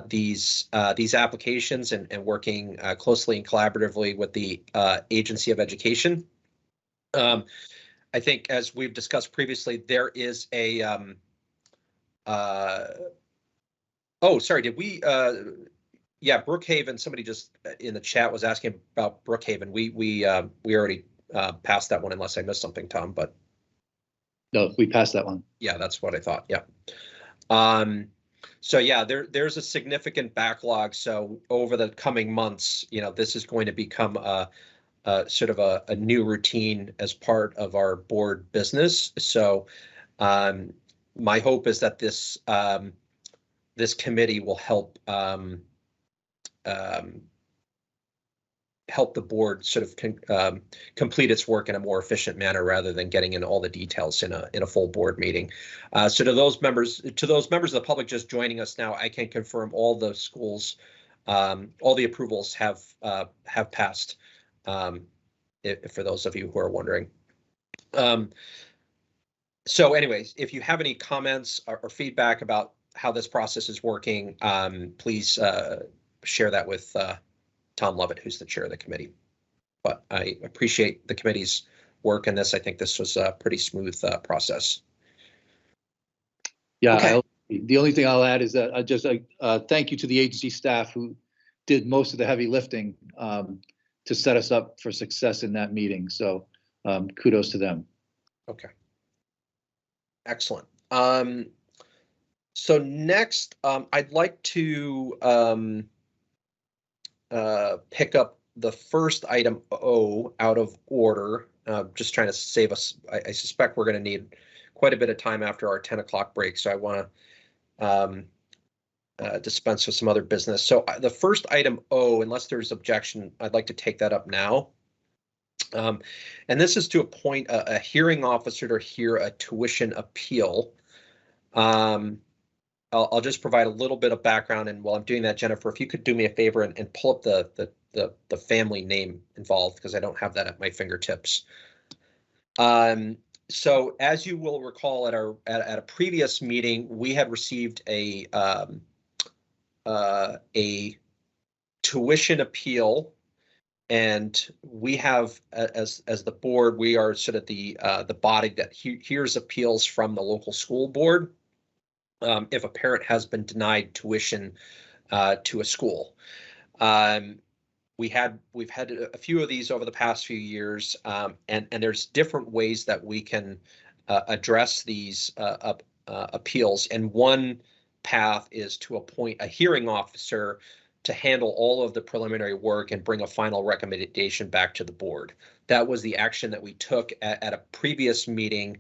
these applications and working closely and collaboratively with the Agency of Education. I think, as we've discussed previously, there is a oh, sorry, did we yeah, Brookhaven, somebody just in the chat was asking about Brookhaven. We already passed that one, unless I missed something, Tom, but no, we passed that one. Yeah, that's what I thought. Yeah. So yeah, there's a significant backlog. So over the coming months, this is going to become a sort of a new routine as part of our board business. So my hope is that this this committee will help help the board sort of complete its work in a more efficient manner rather than getting in all the details in a full board meeting. So to those members of the public just joining us now, I can confirm all the schools, all the approvals have passed. For those of you who are wondering. So anyways, if you have any comments or feedback about how this process is working, please share that with Tom Lovett, who's the chair of the committee. But I appreciate the committee's work in this. I think this was a pretty smooth process. Yeah, Okay. The only thing I'll add is that I just thank you to the agency staff who did most of the heavy lifting to set us up for success in that meeting. So kudos to them. Okay. Excellent. So next, I'd like to pick up the first item O out of order. Just trying to save us. I suspect we're going to need quite a bit of time after our 10 o'clock break. So I want to dispense with some other business. So the first item O, unless there's objection, I'd like to take that up now. And this is to appoint a hearing officer to hear a tuition appeal. I'll just provide a little bit of background, and while I'm doing that, Jennifer, if you could do me a favor and pull up the family name involved, because I don't have that at my fingertips. So as you will recall, at a previous meeting, we had received a tuition appeal, and we have, as the board, we are sort of the body that hears appeals from the local school board. If a parent has been denied tuition to a school. We've had a few of these over the past few years, and there's different ways that we can address these appeals. And one path is to appoint a hearing officer to handle all of the preliminary work and bring a final recommendation back to the board. That was the action that we took at a previous meeting.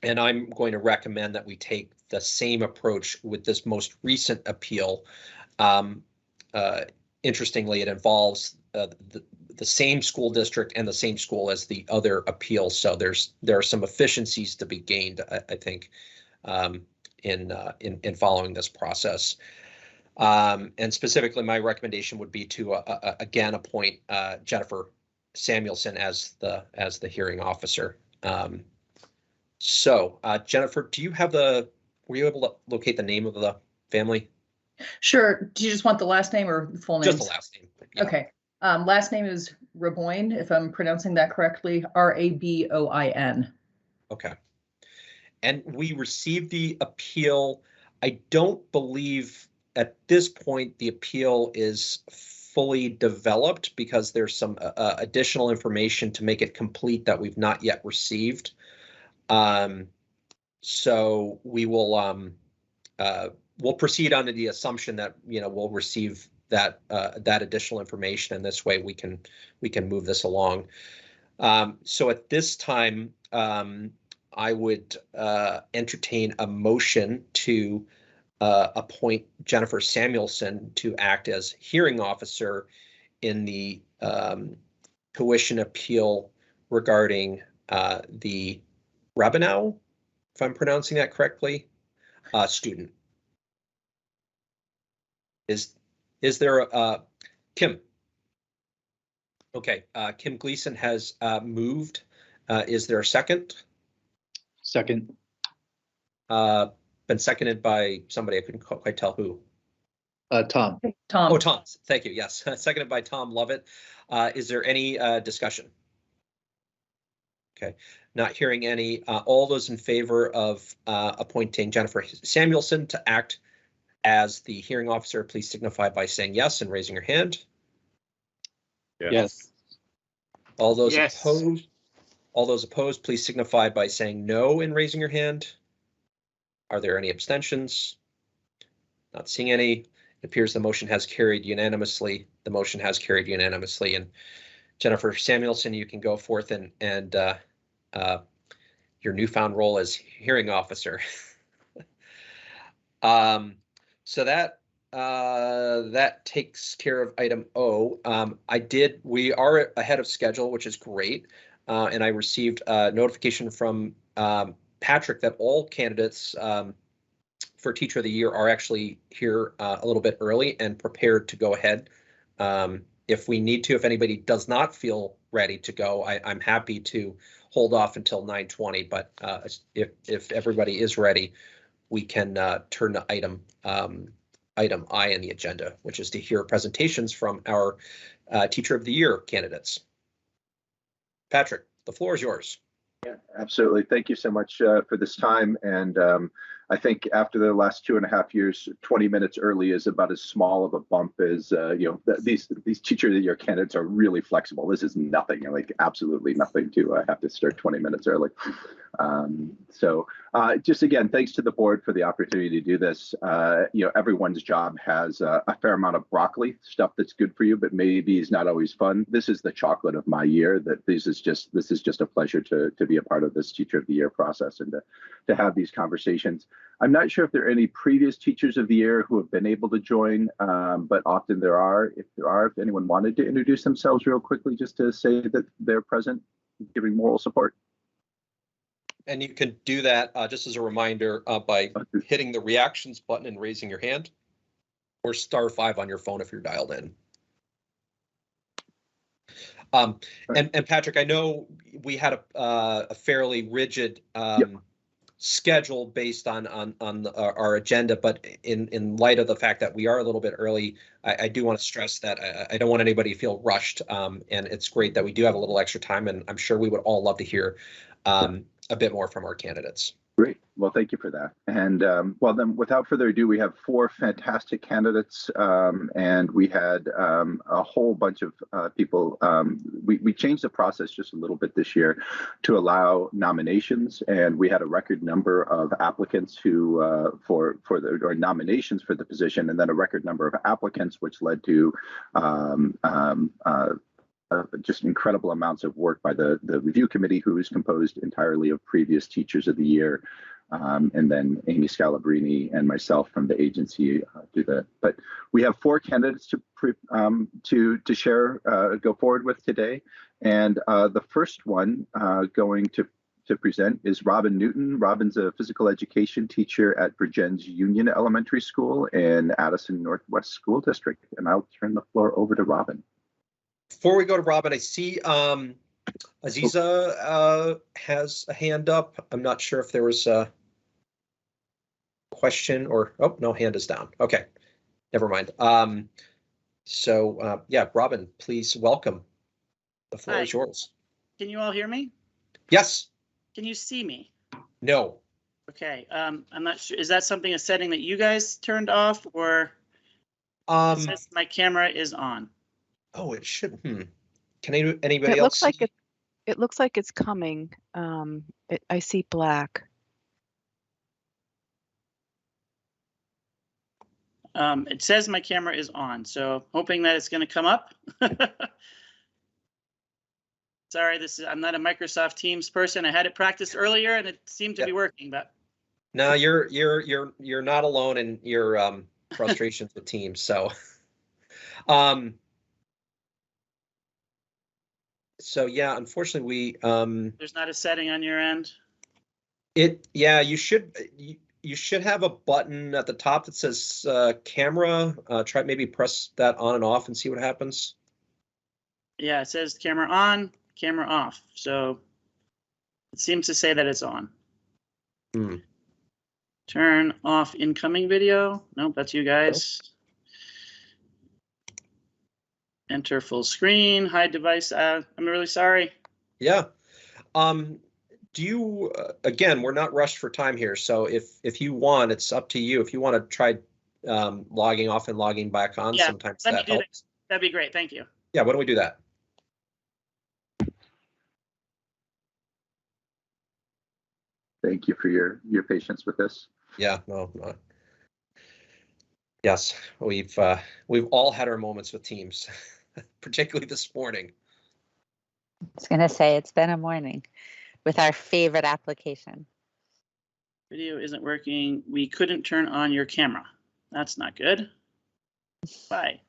And I'm going to recommend that we take the same approach with this most recent appeal. Interestingly, it involves the same school district and the same school as the other appeal. So there are some efficiencies to be gained, I think, in following this process. And specifically, my recommendation would be to again appoint Jennifer Samuelson as the hearing officer. So, Jennifer, were you able to locate the name of the family? Sure. Do you just want the last name or the full name? Just the last name. Yeah. Okay. Last name is Raboin, if I'm pronouncing that correctly, Raboin. Okay. And we received the appeal. I don't believe at this point the appeal is fully developed because there's some additional information to make it complete that we've not yet received. So we will we'll proceed under the assumption that we'll receive that additional information, and this way we can move this along. So at this time, I would entertain a motion to appoint Jennifer Samuelson to act as hearing officer in the tuition appeal regarding the Rabinow, if I'm pronouncing that correctly, student. Is there a Kim? Okay, Kim Gleason has moved Is there a second? Second. Been seconded by somebody. I couldn't quite tell who. Tom. Tom. Oh, Tom. Thank you. Yes, seconded by Tom Lovett. Is there any discussion? Okay, not hearing any. All those in favor of appointing Jennifer Samuelson to act as the hearing officer, please signify by saying yes and raising your hand. Yes. All those Yes. opposed, please signify by saying no and raising your hand. Are there any abstentions? Not seeing any. It appears the motion has carried unanimously. The motion has carried unanimously. And Jennifer Samuelson, you can go forth and your newfound role as hearing officer. So that takes care of item O. We are ahead of schedule, which is great. And I received a notification from Patrick that all candidates for Teacher of the Year are actually here a little bit early and prepared to go ahead. If we need to, if anybody does not feel ready to go, I'm happy to hold off until 9:20. But if everybody is ready, we can turn to item I in the agenda, which is to hear presentations from our Teacher of the Year candidates. Patrick, the floor is yours. Yeah, absolutely. Thank you so much for this time. And I think after the last 2.5 years, 20 minutes early is about as small of a bump as, these Teacher of the Year candidates are really flexible. This is nothing, like absolutely nothing to have to start 20 minutes early. Just again, thanks to the board for the opportunity to do this. Everyone's job has a fair amount of broccoli, stuff that's good for you, but maybe is not always fun. This is the chocolate of my year. That this is just a pleasure to be a part of this Teacher of the Year process and to have these conversations. I'm not sure if there are any previous Teachers of the Year who have been able to join, but often there are. If anyone wanted to introduce themselves real quickly, just to say that they're present, giving moral support. And you can do that just as a reminder by hitting the reactions button and raising your hand, or *5 on your phone if you're dialed in. And Patrick, I know we had a fairly rigid schedule based on our agenda, but in light of the fact that we are a little bit early, I do want to stress that I don't want anybody to feel rushed. And it's great that we do have a little extra time, and I'm sure we would all love to hear a bit more from our candidates. Great. Well, thank you for that. And well, then without further ado, we have 4 fantastic candidates, and we had a whole bunch of people. We changed the process just a little bit this year to allow nominations, and we had a record number of applicants who for the nominations for the position, and then a record number of applicants, which led to just incredible amounts of work by the review committee, who is composed entirely of previous Teachers of the Year, and then Amy Scalabrini and myself from the agency do that. But we have 4 candidates to share, go forward with today, and the first one going to present is Robin Newton. Robin's a physical education teacher at Virgin's Union Elementary School in Addison Northwest School District, and I'll turn the floor over to Robin. Before we go to Robin, I see Aziza has a hand up. I'm not sure if there was a question or, oh, no, hand is down. Okay, never mind. Yeah, Robin, please welcome. The floor is yours. Can you all hear me? Yes. Can you see me? No. Okay, I'm not sure. Is that a setting that you guys turned off, or it says my camera is on? Oh, it should. Can anybody else? It looks like it's coming. I see black. It says my camera is on, so hoping that it's going to come up. Sorry, I'm not a Microsoft Teams person. I had it practiced earlier, and it seemed to be working, but. No, you're not alone in your frustrations with Teams. So, So yeah, unfortunately, we there's not a setting on your end. Yeah, you should have a button at the top that says camera. Try maybe press that on and off and see what happens. Yeah, it says camera on, camera off. So It seems to say that it's on. Hmm. Turn off incoming video. Nope, that's you guys. Enter full screen, hide device. I'm really sorry. Yeah. Do you, again, we're not rushed for time here. So if you want, it's up to you. If you want to try logging off and logging back on, Yeah, sometimes let me that do helps. That'd be great. Thank you. Yeah, why don't we do that? Thank you for your patience with this. Yeah, no. Yes, we've all had our moments with Teams, particularly this morning. I was going to say it's been a morning with our favorite application. Video isn't working. We couldn't turn on your camera. That's not good. Bye.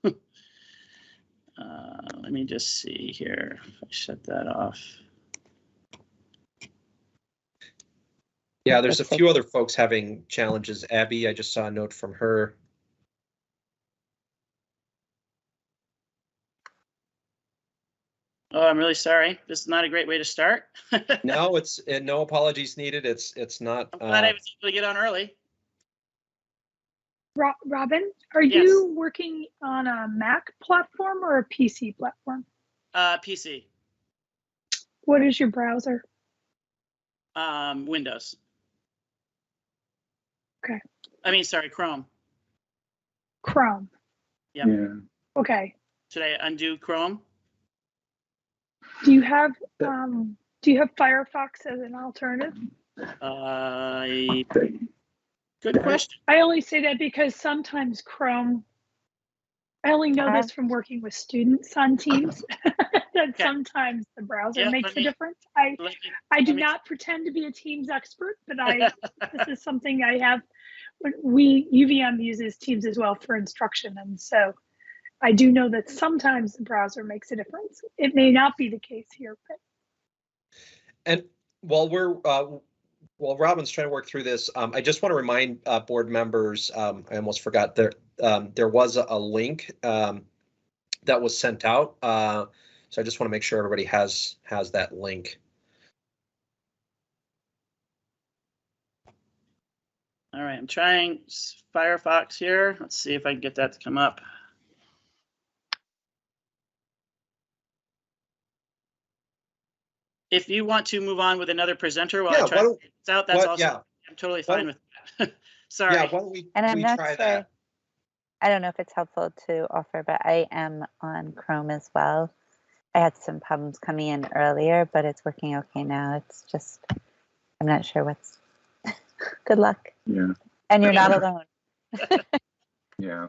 Let me just see here. If I shut that off. Yeah, there's a few other folks having challenges. Abby, I just saw a note from her. Oh, I'm really sorry. This is not a great way to start. No, it's no apologies needed. It's not. I'm glad I was able to get on early. Robin, are Yes. you working on a Mac platform or a PC platform? PC. What is your browser? Windows. Okay. I mean, sorry, Chrome. Chrome. Yep. Yeah. Okay. Should I undo Chrome? Do you have Firefox as an alternative? Good question. I only say that because sometimes Chrome, I only know this from working with students on Teams, that sometimes the browser makes a difference. I do not pretend to be a Teams expert, but this is something I have. UVM uses Teams as well for instruction, and so I do know that sometimes the browser makes a difference. It may not be the case here, but. And while while Robin's trying to work through this, I just want to remind board members, I almost forgot, there was a link that was sent out. So I just want to make sure everybody has that link. All right, I'm trying Firefox here. Let's see if I can get that to come up. If you want to move on with another presenter while I try this out, that's also, yeah. I'm totally fine with that. Sorry. Yeah, why don't we, And I'm not try sure. that? I don't know if it's helpful to offer, but I am on Chrome as well. I had some problems coming in earlier, but it's working okay now. It's just, I'm not sure what's, good luck. Yeah. And you're not alone. Yeah.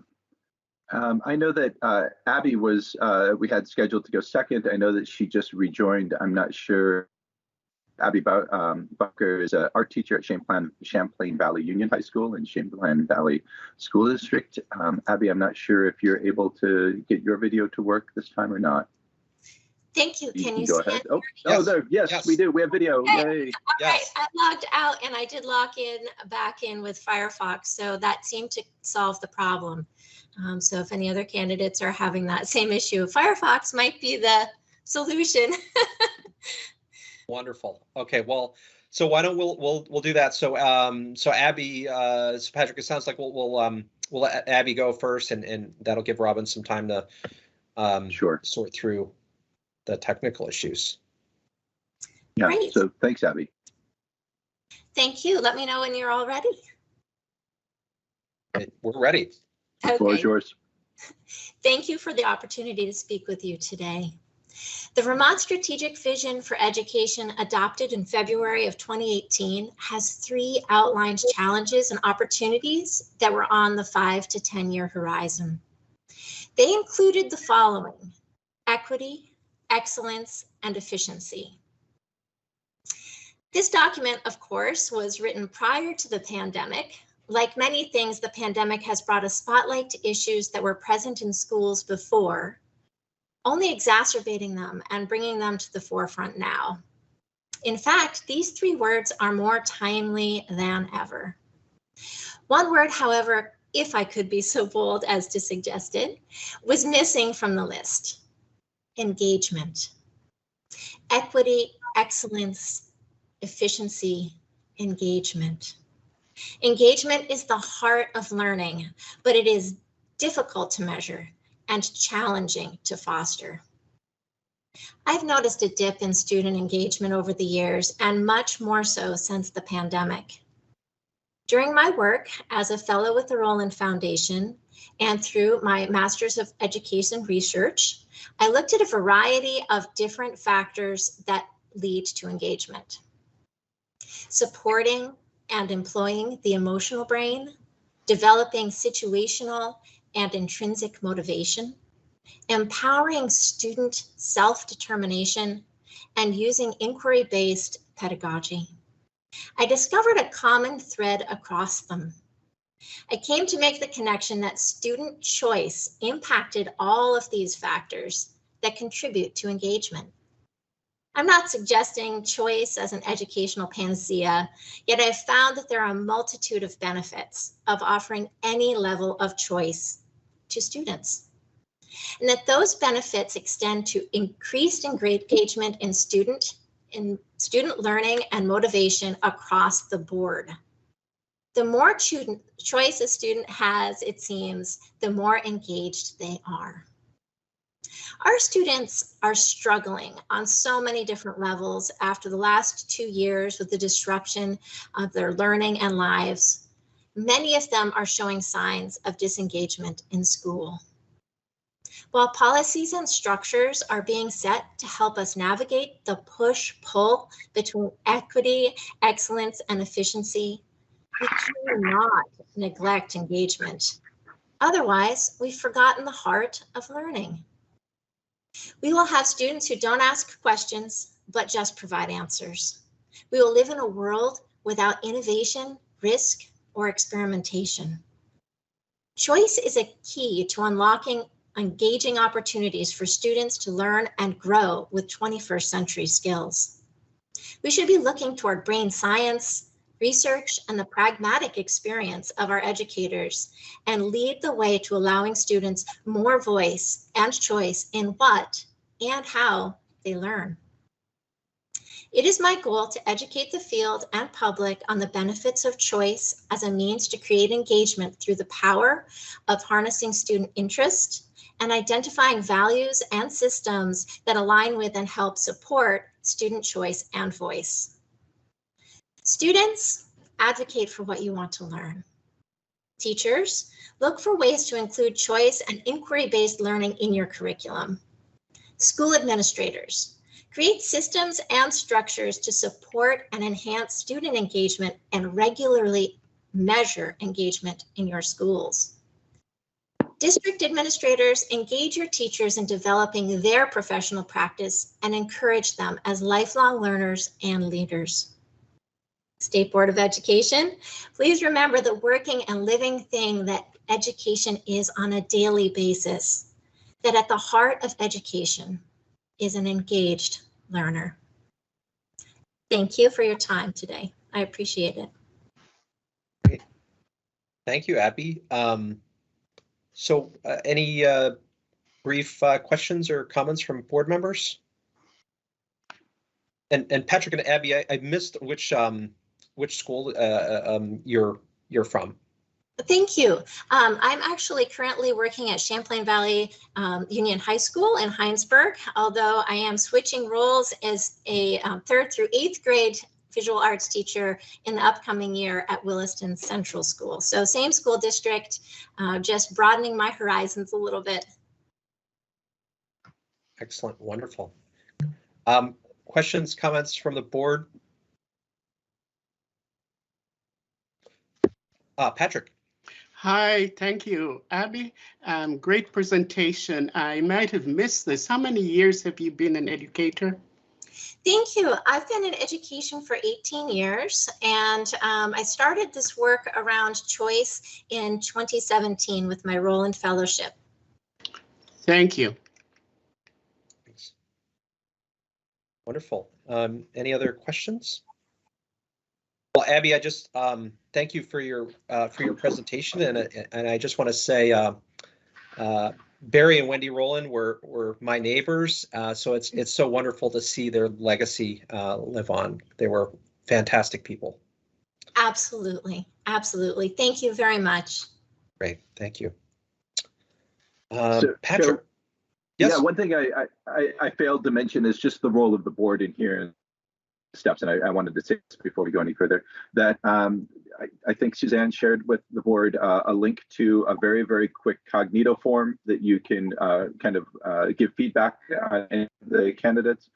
I know that Abby was, we had scheduled to go second. I know that she just rejoined. I'm not sure. Abby Bucker is an art teacher at Champlain Valley Union High School and Champlain Valley School District. Abby, I'm not sure if you're able to get your video to work this time or not. Thank you. Can you go see ahead? it? Oh, there. Yes, we do. We have video. Okay. Yay. All right. I logged out and I did log back in with Firefox. So that seemed to solve the problem. So if any other candidates are having that same issue, Firefox might be the solution. Wonderful. Okay, well, so why don't we'll do that. So so Abby, so Patrick, it sounds like we'll let Abby go first, and that'll give Robin some time to sort through the technical issues. Yeah. Great. So thanks, Abby. Thank you. Let me know when you're all ready. We're ready. The floor is yours. Thank you for the opportunity to speak with you today. The Vermont Strategic Vision for Education, adopted in February of 2018, has 3 outlined challenges and opportunities that were on the 5 to 10-year horizon. They included the following: equity, excellence, and efficiency. This document, of course, was written prior to the pandemic. Like many things, the pandemic has brought a spotlight to issues that were present in schools before, only exacerbating them and bringing them to the forefront now. In fact, these 3 words are more timely than ever. One word, however, if I could be so bold as to suggest it, was missing from the list: engagement. Equity excellence, efficiency, engagement. Engagement is the heart of learning, but it is difficult to measure and challenging to foster. I've noticed a dip in student engagement over the years, and much more so since the pandemic. During my work as a fellow with the Rowland Foundation and through my Master's of Education Research, I looked at a variety of different factors that lead to engagement. Supporting and employing the emotional brain, developing situational and intrinsic motivation, empowering student self-determination, and using inquiry-based pedagogy. I discovered a common thread across them. I came to make the connection that student choice impacted all of these factors that contribute to engagement. I'm not suggesting choice as an educational panacea, yet I've found that there are a multitude of benefits of offering any level of choice to students, and that those benefits extend to increased engagement in student learning and motivation across the board. The more choice a student has, it seems, the more engaged they are. Our students are struggling on so many different levels after the last 2 years with the disruption of their learning and lives. Many of them are showing signs of disengagement in school. While policies and structures are being set to help us navigate the push-pull between equity, excellence, and efficiency, we cannot neglect engagement. Otherwise, we've forgotten the heart of learning. We will have students who don't ask questions, but just provide answers. We will live in a world without innovation, risk, or experimentation. Choice is a key to unlocking engaging opportunities for students to learn and grow with 21st century skills. We should be looking toward brain science, research, and the pragmatic experience of our educators, and lead the way to allowing students more voice and choice in what and how they learn. It is my goal to educate the field and public on the benefits of choice as a means to create engagement through the power of harnessing student interest and identifying values and systems that align with and help support student choice and voice. Students, advocate for what you want to learn. Teachers, look for ways to include choice and inquiry-based learning in your curriculum. School administrators, create systems and structures to support and enhance student engagement and regularly measure engagement in your schools. District administrators, engage your teachers in developing their professional practice and encourage them as lifelong learners and leaders. State Board of Education, please remember the working and living thing that education is on a daily basis, that at the heart of education is an engaged learner. Thank you for your time today. I appreciate it. Great. Thank you, Abby. Any brief questions or comments from board members? And Patrick and Abby, I missed which school you're from. Thank you. I'm actually currently working at Champlain Valley Union High School in Heinsberg, although I am switching roles as a 3rd through 8th grade visual arts teacher in the upcoming year at Williston Central School. So same school district, just broadening my horizons a little bit. Excellent, wonderful. Questions, comments from the board? Patrick. Hi, thank you, Abby. Great presentation. I might have missed this. How many years have you been an educator? Thank you. I've been in education for 18 years, and I started this work around choice in 2017 with my Rowland Fellowship. Thank you. Thanks. Wonderful. Any other questions? Well, Abby, I just thank you for your presentation, and I just want to say Barry and Wendy Rowland were my neighbors, so it's so wonderful to see their legacy live on. They were fantastic people. Absolutely, absolutely. Thank you very much. Great, thank you. So, Patrick. So, yes. Yeah, one thing I failed to mention is just the role of the board in here. Steps, and I wanted to say this before we go any further, that I think Suzanne shared with the board a link to a very, very quick Cognito form that you can kind of give feedback on the candidates.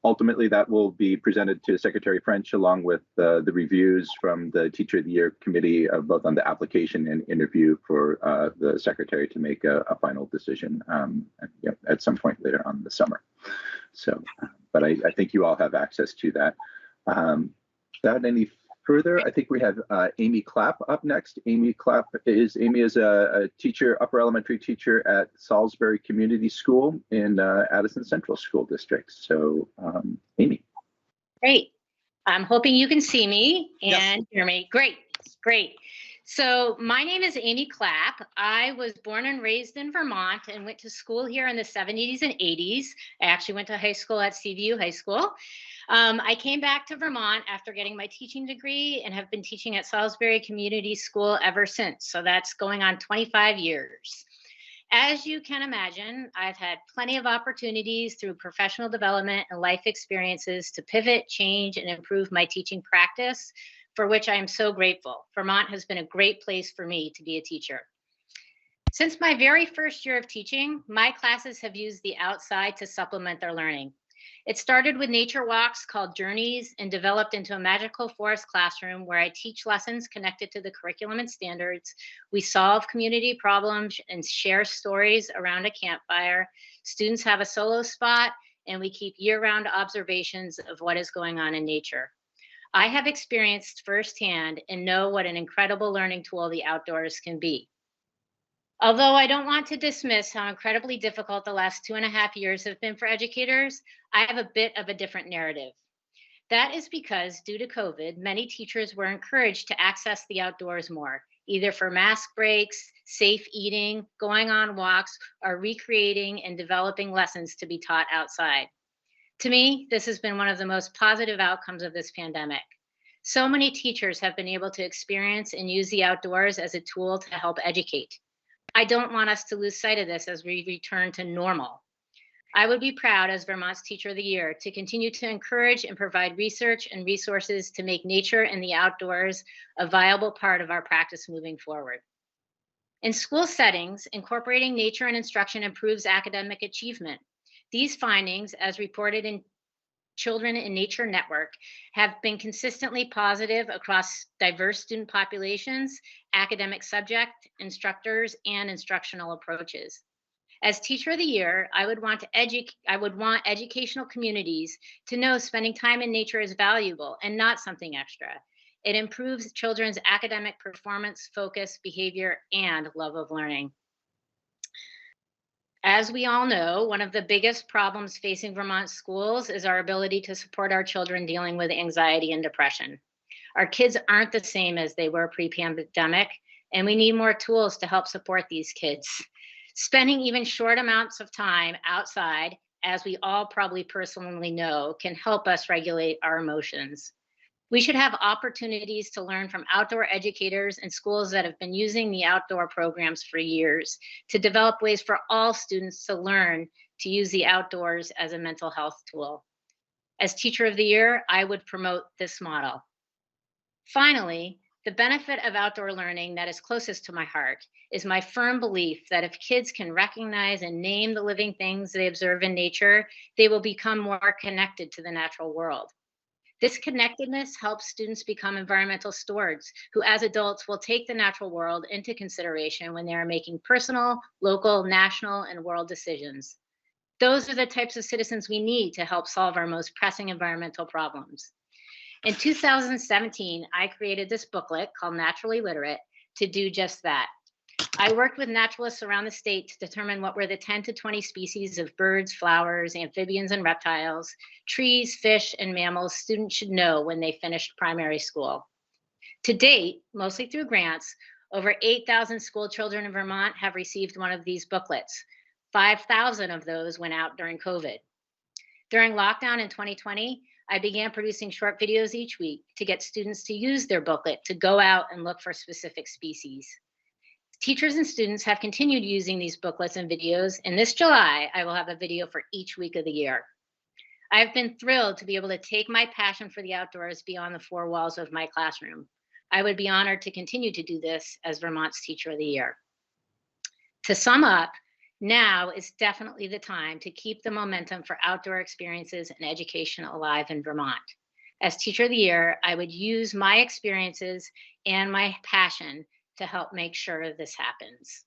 Ultimately, that will be presented to Secretary French along with the reviews from the Teacher of the Year committee, both on the application and interview for the secretary to make a final decision at some point later on in the summer. So, but I think you all have access to that. Without any further, I think we have Amy Clapp up next. Amy is a teacher, upper elementary teacher at Salisbury Community School in Addison Central School District. So, Amy. Great. I'm hoping you can see me and hear me. Great, great. So my name is Amy Clapp. I was born and raised in Vermont and went to school here in the 70s and 80s. I actually went to high school at CVU High School. I came back to Vermont after getting my teaching degree and have been teaching at Salisbury Community School ever since. So that's going on 25 years. As you can imagine, I've had plenty of opportunities through professional development and life experiences to pivot, change, and improve my teaching practice, for which I am so grateful. Vermont has been a great place for me to be a teacher. Since my very first year of teaching, my classes have used the outside to supplement their learning. It started with nature walks called Journeys and developed into a magical forest classroom where I teach lessons connected to the curriculum and standards. We solve community problems and share stories around a campfire. Students have a solo spot, and we keep year-round observations of what is going on in nature. I have experienced firsthand and know what an incredible learning tool the outdoors can be. Although I don't want to dismiss how incredibly difficult the last 2.5 years have been for educators, I have a bit of a different narrative. That is because due to COVID, many teachers were encouraged to access the outdoors more, either for mask breaks, safe eating, going on walks, or recreating and developing lessons to be taught outside. To me, this has been one of the most positive outcomes of this pandemic. So many teachers have been able to experience and use the outdoors as a tool to help educate. I don't want us to lose sight of this as we return to normal. I would be proud as Vermont's Teacher of the Year to continue to encourage and provide research and resources to make nature and the outdoors a viable part of our practice moving forward. In school settings, incorporating nature and instruction improves academic achievement. These findings, as reported in Children in Nature Network, have been consistently positive across diverse student populations, academic subject, instructors, and instructional approaches. As Teacher of the Year, I would want educational communities to know spending time in nature is valuable and not something extra. It improves children's academic performance, focus, behavior, and love of learning. As we all know, one of the biggest problems facing Vermont schools is our ability to support our children dealing with anxiety and depression. Our kids aren't the same as they were pre-pandemic, and we need more tools to help support these kids. Spending even short amounts of time outside, as we all probably personally know, can help us regulate our emotions. We should have opportunities to learn from outdoor educators and schools that have been using the outdoor programs for years to develop ways for all students to learn to use the outdoors as a mental health tool. As Teacher of the Year, I would promote this model. Finally, the benefit of outdoor learning that is closest to my heart is my firm belief that if kids can recognize and name the living things they observe in nature, they will become more connected to the natural world. This connectedness helps students become environmental stewards who, as adults, will take the natural world into consideration when they are making personal, local, national, and world decisions. Those are the types of citizens we need to help solve our most pressing environmental problems. In 2017, I created this booklet called Naturally Literate to do just that. I worked with naturalists around the state to determine what were the 10 to 20 species of birds, flowers, amphibians, and reptiles, trees, fish, and mammals students should know when they finished primary school. To date, mostly through grants, over 8,000 school children in Vermont have received one of these booklets. 5,000 of those went out during COVID. During lockdown in 2020, I began producing short videos each week to get students to use their booklet to go out and look for specific species. Teachers and students have continued using these booklets and videos, and this July, I will have a video for each week of the year. I have been thrilled to be able to take my passion for the outdoors beyond the four walls of my classroom. I would be honored to continue to do this as Vermont's Teacher of the Year. To sum up, now is definitely the time to keep the momentum for outdoor experiences and education alive in Vermont. As Teacher of the Year, I would use my experiences and my passion to help make sure this happens.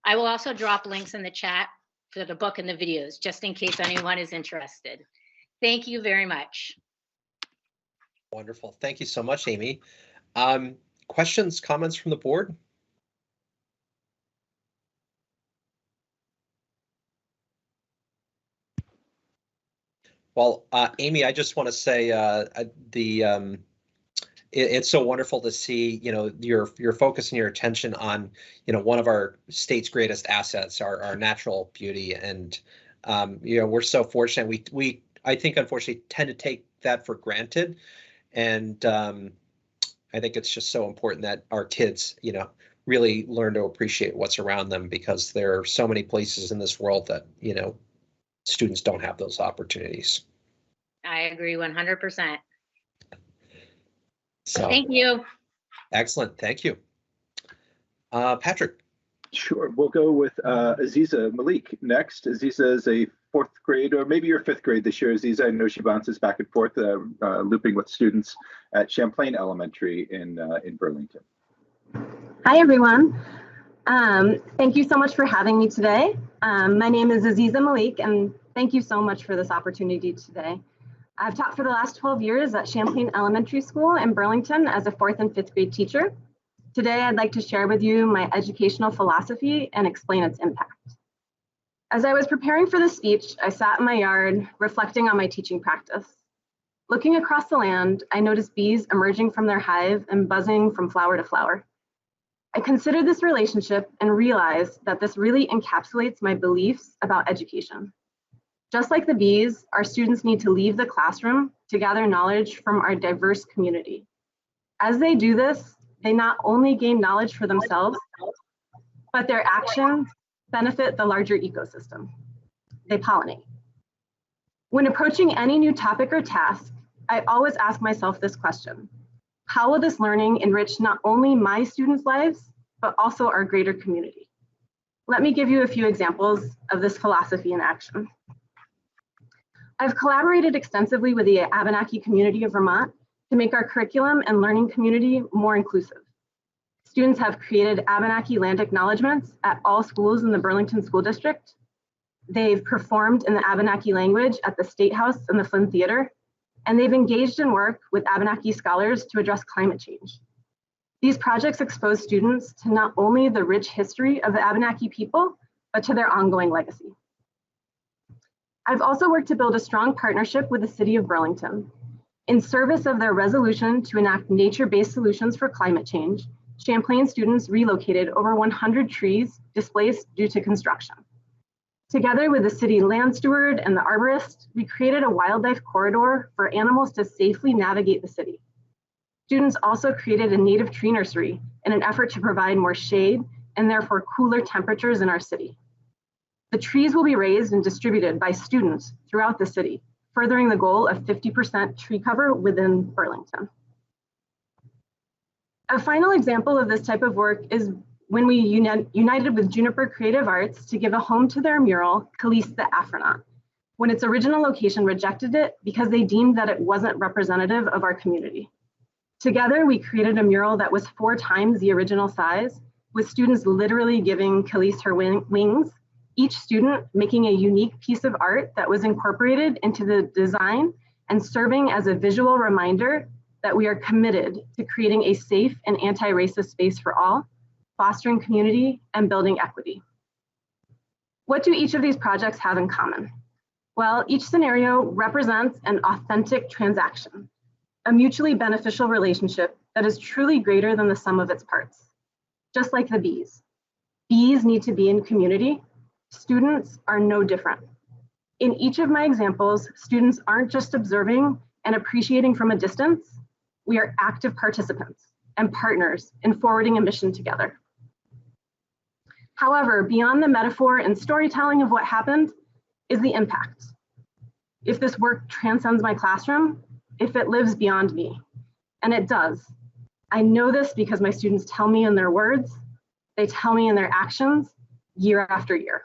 I will also drop links in the chat for the book and the videos, just in case anyone is interested. Thank you very much. Wonderful. Thank you so much, Amy. Questions, comments from the board? Well, Amy, I just want to say it's so wonderful to see, your focus and your attention on, one of our state's greatest assets, our natural beauty. And, we're so fortunate. We I think, unfortunately, tend to take that for granted. And I think it's just so important that our kids, really learn to appreciate what's around them, because there are so many places in this world that, students don't have those opportunities. I agree 100%. So, thank you. Excellent. Thank you. Patrick. Sure. We'll go with Aziza Malik next. Aziza is a 4th grade, or maybe you're 5th grade this year, Aziza. I know she bounces back and forth, looping with students at Champlain Elementary in Burlington. Hi, everyone. Thank you so much for having me today. My name is Aziza Malik, and thank you so much for this opportunity today. I've taught for the last 12 years at Champlain Elementary School in Burlington as a 4th and 5th grade teacher. Today, I'd like to share with you my educational philosophy and explain its impact. As I was preparing for this speech, I sat in my yard reflecting on my teaching practice. Looking across the land, I noticed bees emerging from their hive and buzzing from flower to flower. I considered this relationship and realized that this really encapsulates my beliefs about education. Just like the bees, our students need to leave the classroom to gather knowledge from our diverse community. As they do this, they not only gain knowledge for themselves, but their actions benefit the larger ecosystem. They pollinate. When approaching any new topic or task, I always ask myself this question: how will this learning enrich not only my students' lives, but also our greater community? Let me give you a few examples of this philosophy in action. I've collaborated extensively with the Abenaki community of Vermont to make our curriculum and learning community more inclusive. Students have created Abenaki land acknowledgements at all schools in the Burlington School District. They've performed in the Abenaki language at the State House and the Flynn Theater, and they've engaged in work with Abenaki scholars to address climate change. These projects expose students to not only the rich history of the Abenaki people, but to their ongoing legacy. I've also worked to build a strong partnership with the City of Burlington. In service of their resolution to enact nature-based solutions for climate change, Champlain students relocated over 100 trees displaced due to construction. Together with the city land steward and the arborist, we created a wildlife corridor for animals to safely navigate the city. Students also created a native tree nursery in an effort to provide more shade and therefore cooler temperatures in our city. The trees will be raised and distributed by students throughout the city, furthering the goal of 50% tree cover within Burlington. A final example of this type of work is when we united with Juniper Creative Arts to give a home to their mural, Khalees the Astronaut, when its original location rejected it because they deemed that it wasn't representative of our community. Together, we created a mural that was 4 times the original size, with students literally giving Khalees her wings, each student making a unique piece of art that was incorporated into the design and serving as a visual reminder that we are committed to creating a safe and anti-racist space for all, fostering community, and building equity. What do each of these projects have in common? Well, each scenario represents an authentic transaction, a mutually beneficial relationship that is truly greater than the sum of its parts. Just like the bees. Bees need to be in community Students are no different. In each of my examples, students aren't just observing and appreciating from a distance. We are active participants and partners in forwarding a mission together. However, beyond the metaphor and storytelling of what happened is the impact. If this work transcends my classroom, if it lives beyond me, and it does. I know this because my students tell me in their words, they tell me in their actions, year after year.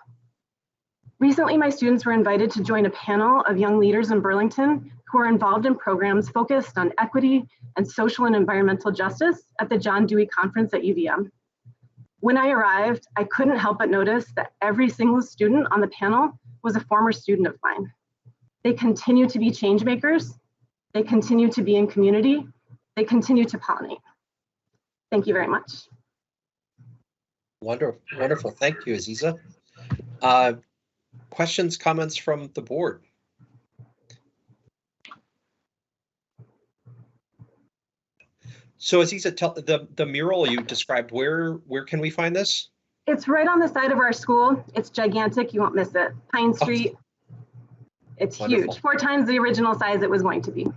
Recently, my students were invited to join a panel of young leaders in Burlington who are involved in programs focused on equity and social and environmental justice at the John Dewey Conference at UVM. When I arrived, I couldn't help but notice that every single student on the panel was a former student of mine. They continue to be change makers. They continue to be in community. They continue to pollinate. Thank you very much. Wonderful, wonderful. Thank you, Aziza. Questions, comments from the board? So Aziza, tell the mural you described, where can we find this? It's right on the side of our school. It's gigantic, you won't miss it. Pine Street. It's Wonderful. Huge, 4 times the original size it was going to be.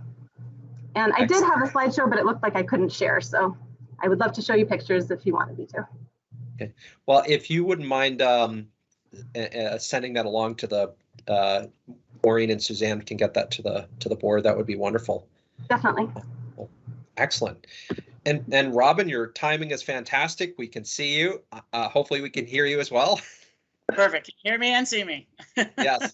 And I did have a slideshow, but it looked like I couldn't share. So I would love to show you pictures if you wanted me to. Okay. Well, if you wouldn't mind sending that along to the Maureen and Suzanne can get that to the board, that would be wonderful. Definitely. Excellent. And Robin, your timing is fantastic. We can see you. Hopefully we can hear you as well. Perfect. Hear me and see me. Yes.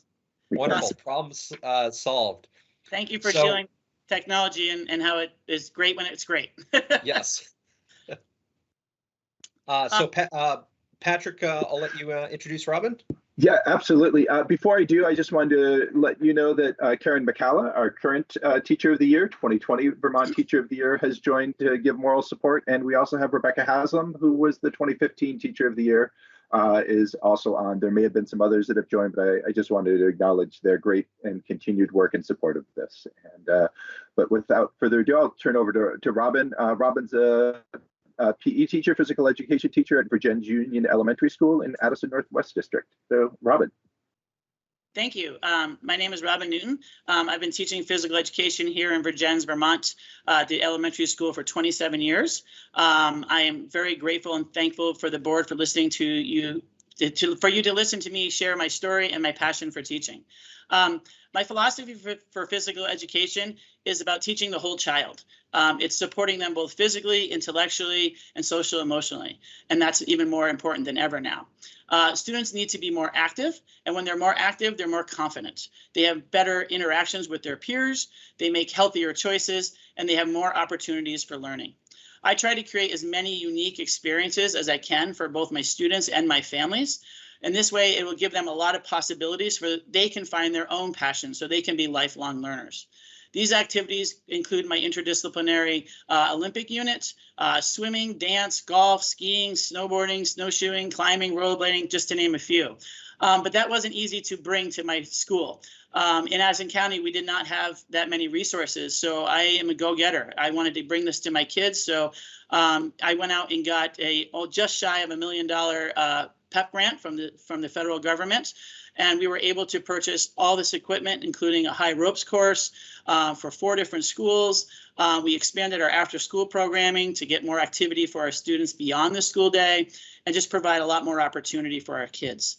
Wonderful. Problems solved. Thank you for showing technology and how it is great when it's great. Yes. Patrick, I'll let you introduce Robin. Yeah, absolutely. Before I do, I just wanted to let you know that Karen McCalla, our current Teacher of the Year, 2020 Vermont Teacher of the Year, has joined to give moral support. And we also have Rebecca Haslam, who was the 2015 Teacher of the Year, is also on. There may have been some others that have joined, but I just wanted to acknowledge their great and continued work in support of this. And but without further ado, I'll turn over to Robin. Robin's a PE teacher, physical education teacher at Virgins Union Elementary School in Addison Northwest District. So, Robin. Thank you. My name is Robin Newton. I've been teaching physical education here in Virgins, Vermont, the elementary school for 27 years. I am very grateful and thankful for the board for listening to you, for you to listen to me share my story and my passion for teaching. My philosophy for physical education is about teaching the whole child. It's supporting them both physically, intellectually, and social emotionally. And that's even more important than ever now. Students need to be more active. And when they're more active, they're more confident. They have better interactions with their peers. They make healthier choices, and they have more opportunities for learning. I try to create as many unique experiences as I can for both my students and my families. And this way, it will give them a lot of possibilities for they can find their own passion so they can be lifelong learners. These activities include my interdisciplinary Olympic unit, swimming, dance, golf, skiing, snowboarding, snowshoeing, climbing, rollerblading, just to name a few. But that wasn't easy to bring to my school. In Addison County, we did not have that many resources, so I am a go-getter. I wanted to bring this to my kids, so I went out and got just shy of $1 million PEP grant from the federal government. And we were able to purchase all this equipment, including a high ropes course for 4 different schools. We expanded our after-school programming to get more activity for our students beyond the school day and just provide a lot more opportunity for our kids.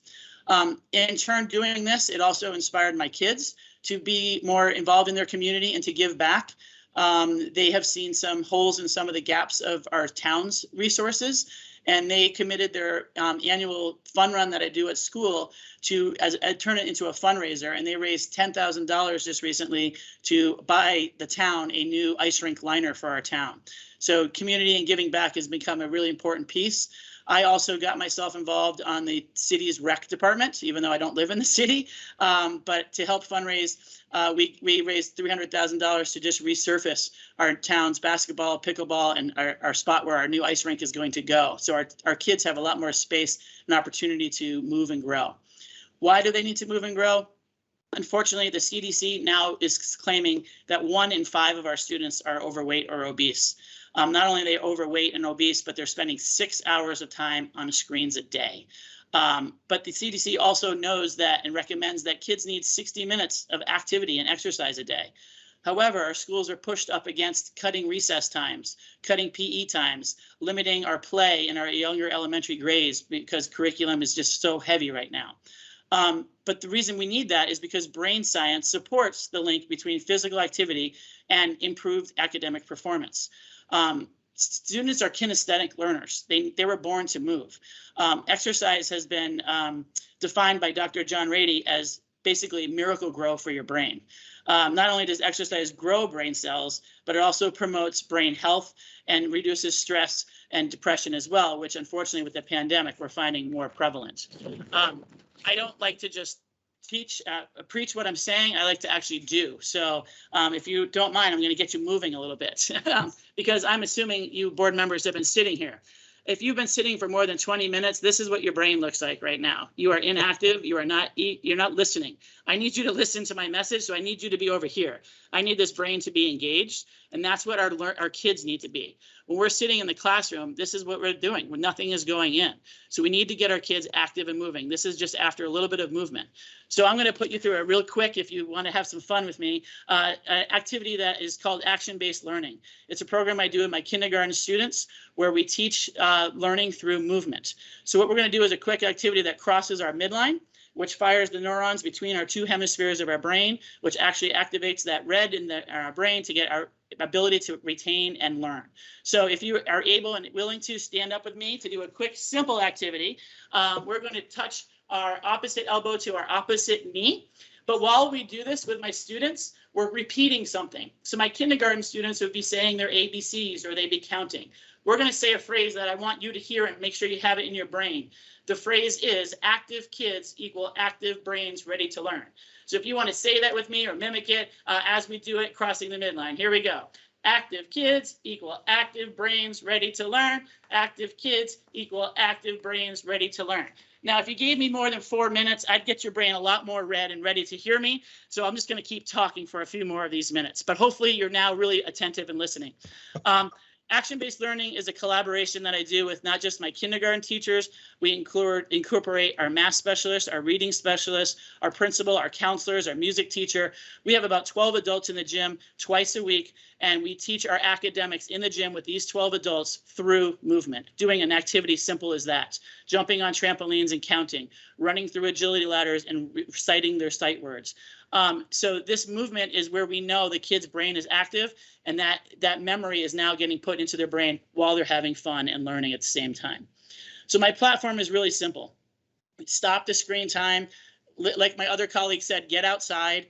In turn, doing this, it also inspired my kids to be more involved in their community and to give back. They have seen some holes in some of the gaps of our town's resources, and they committed their annual fun run that I do at school to turn it into a fundraiser. And they raised $10,000 just recently to buy the town a new ice rink liner for our town. So community and giving back has become a really important piece. I also got myself involved on the city's rec department, even though I don't live in the city. But to help fundraise, we raised $300,000 to just resurface our town's basketball, pickleball, and our spot where our new ice rink is going to go. So our kids have a lot more space and opportunity to move and grow. Why do they need to move and grow? Unfortunately, the CDC now is claiming that 1 in 5 of our students are overweight or obese. Not only are they overweight and obese, but they're spending 6 hours of time on screens a day. But the CDC also knows that and recommends that kids need 60 minutes of activity and exercise a day. However, our schools are pushed up against cutting recess times, cutting PE times, limiting our play in our younger elementary grades because curriculum is just so heavy right now. But the reason we need that is because brain science supports the link between physical activity and improved academic performance. Students are kinesthetic learners. They were born to move. Exercise has been defined by Dr. John Rady as basically miracle grow for your brain. Not only does exercise grow brain cells, but it also promotes brain health and reduces stress and depression as well, which unfortunately with the pandemic, we're finding more prevalent. I don't like to just preach what I'm saying. I like to actually do. So if you don't mind, I'm going to get you moving a little bit because I'm assuming you board members have been sitting here. If you've been sitting for more than 20 minutes, this is what your brain looks like right now. You are inactive. You're not listening. I need you to listen to my message. So I need you to be over here. I need this brain to be engaged. And that's what our kids need to be. When we're sitting in the classroom, this is what we're doing when nothing is going in. So we need to get our kids active and moving. This is just after a little bit of movement. So I'm going to put you through a real quick, if you want to have some fun with me, an activity that is called action-based learning. It's a program I do with my kindergarten students where we teach learning through movement. So what we're going to do is a quick activity that crosses our midline, which fires the neurons between our two hemispheres of our brain, which actually activates that red in our brain to get our ability to retain and learn. So if you are able and willing to stand up with me to do a quick, simple activity, we're going to touch our opposite elbow to our opposite knee. But while we do this with my students, we're repeating something. So my kindergarten students would be saying their ABCs or they'd be counting. We're going to say a phrase that I want you to hear and make sure you have it in your brain. The phrase is active kids equal active brains ready to learn. So if you want to say that with me or mimic it as we do it, crossing the midline, here we go. Active kids equal active brains ready to learn. Active kids equal active brains ready to learn. Now, if you gave me more than 4 minutes, I'd get your brain a lot more red and ready to hear me. So I'm just going to keep talking for a few more of these minutes. But hopefully you're now really attentive and listening. Action-based learning is a collaboration that I do with not just my kindergarten teachers. We incorporate our math specialists, our reading specialists, our principal, our counselors, our music teacher. We have about 12 adults in the gym twice a week, and we teach our academics in the gym with these 12 adults through movement, doing an activity simple as that, jumping on trampolines and counting, running through agility ladders and reciting their sight words. So this movement is where we know the kid's brain is active and that memory is now getting put into their brain while they're having fun and learning at the same time. So my platform is really simple. Stop the screen time. Like my other colleague said, get outside.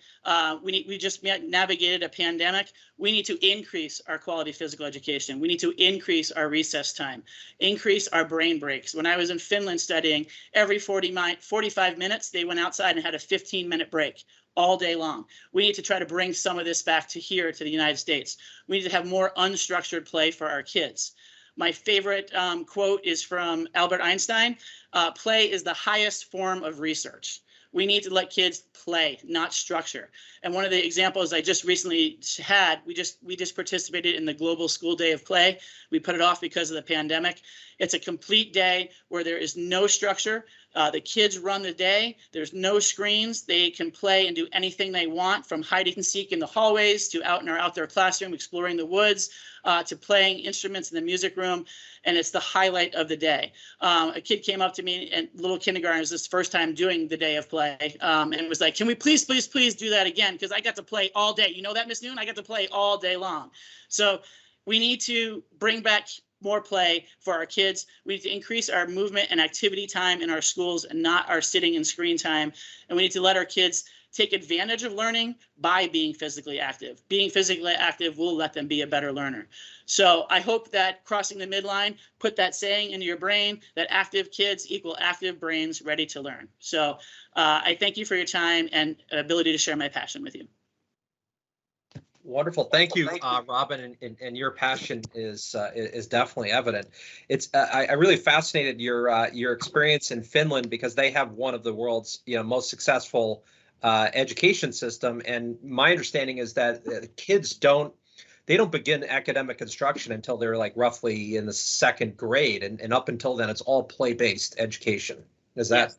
We just navigated a pandemic. We need to increase our quality physical education. We need to increase our recess time, increase our brain breaks. When I was in Finland studying, every 45 minutes, they went outside and had a 15-minute break all day long. We need to try to bring some of this back to here to the United States. We need to have more unstructured play for our kids. My favorite quote is from Albert Einstein. Play is the highest form of research. We need to let kids play, not structure. And one of the examples I just recently had, we just participated in the Global School Day of Play. We put it off because of the pandemic. It's a complete day where there is no structure. The kids run the day. There's no screens. They can play and do anything they want, from hide and seek in the hallways to out in our outdoor classroom, exploring the woods, to playing instruments in the music room. And it's the highlight of the day. A kid came up to me, and little kindergarten, was his first time doing the day of play, and was like, can we please do that again? Because I got to play all day. You know that, Miss Noon? I got to play all day long. So we need to bring back more play for our kids. We need to increase our movement and activity time in our schools and not our sitting and screen time. And we need to let our kids take advantage of learning by being physically active. Being physically active will let them be a better learner. So I hope that crossing the midline put that saying into your brain that active kids equal active brains ready to learn. So I thank you for your time and ability to share my passion with you. Wonderful. Thank you, Robin, and your passion is definitely evident. It's I really fascinated your experience in Finland, because they have one of the world's most successful education system, and my understanding is that kids don't begin academic instruction until they're like roughly in the 2nd grade, and up until then it's all play-based education. Is that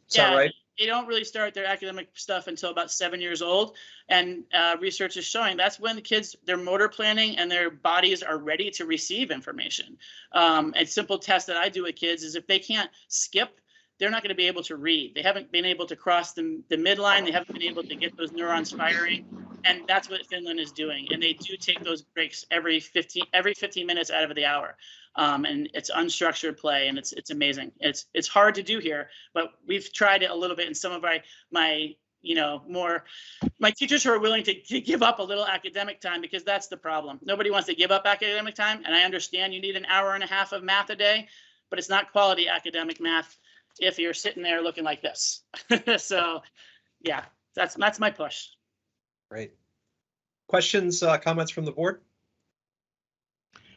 Yeah, right? they don't really start their academic stuff until about 7 years old. And research is showing that's when the kids, their motor planning and their bodies are ready to receive information. A simple test that I do with kids is if they can't skip, they're not going to be able to read. They haven't been able to cross the midline. They haven't been able to get those neurons firing. And that's what Finland is doing. And they do take those breaks every 15 minutes out of the hour. And it's unstructured play, and it's amazing. It's hard to do here, but we've tried it a little bit. And some of my teachers who are willing to give up a little academic time, because that's the problem. Nobody wants to give up academic time. And I understand you need an hour and a half of math a day, but it's not quality academic math if you're sitting there looking like this. So yeah, that's my push. Great. Questions, comments from the board?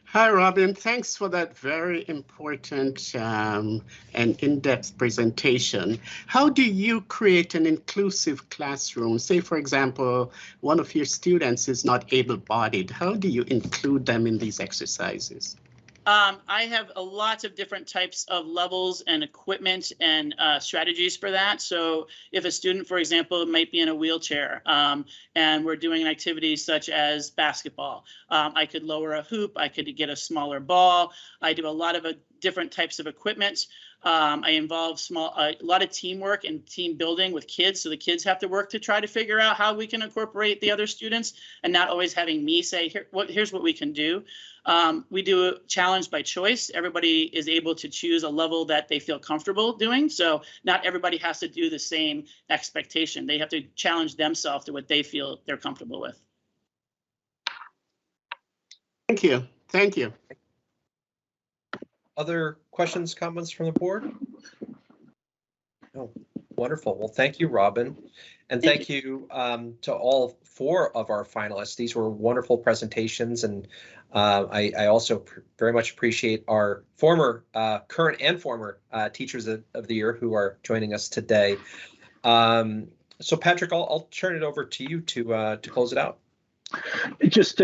Hi, Robin. Thanks for that very important and in-depth presentation. How do you create an inclusive classroom? Say, for example, one of your students is not able-bodied. How do you include them in these exercises? I have lots of different types of levels and equipment and strategies for that. So if a student, for example, might be in a wheelchair and we're doing activities such as basketball, I could lower a hoop, I could get a smaller ball. I do a lot of different types of equipment. I involve a lot of teamwork and team building with kids. So the kids have to work to try to figure out how we can incorporate the other students and not always having me say, here's what we can do. We do a challenge by choice. Everybody is able to choose a level that they feel comfortable doing. So not everybody has to do the same expectation. They have to challenge themselves to what they feel they're comfortable with. Thank you. Thank you. Other questions, comments from the board? Oh, wonderful. Well, thank you, Robin. And thank you to all 4 of our finalists. These were wonderful presentations, and I also very much appreciate our current and former teachers of the year who are joining us today. So Patrick, I'll turn it over to you to close it out. Just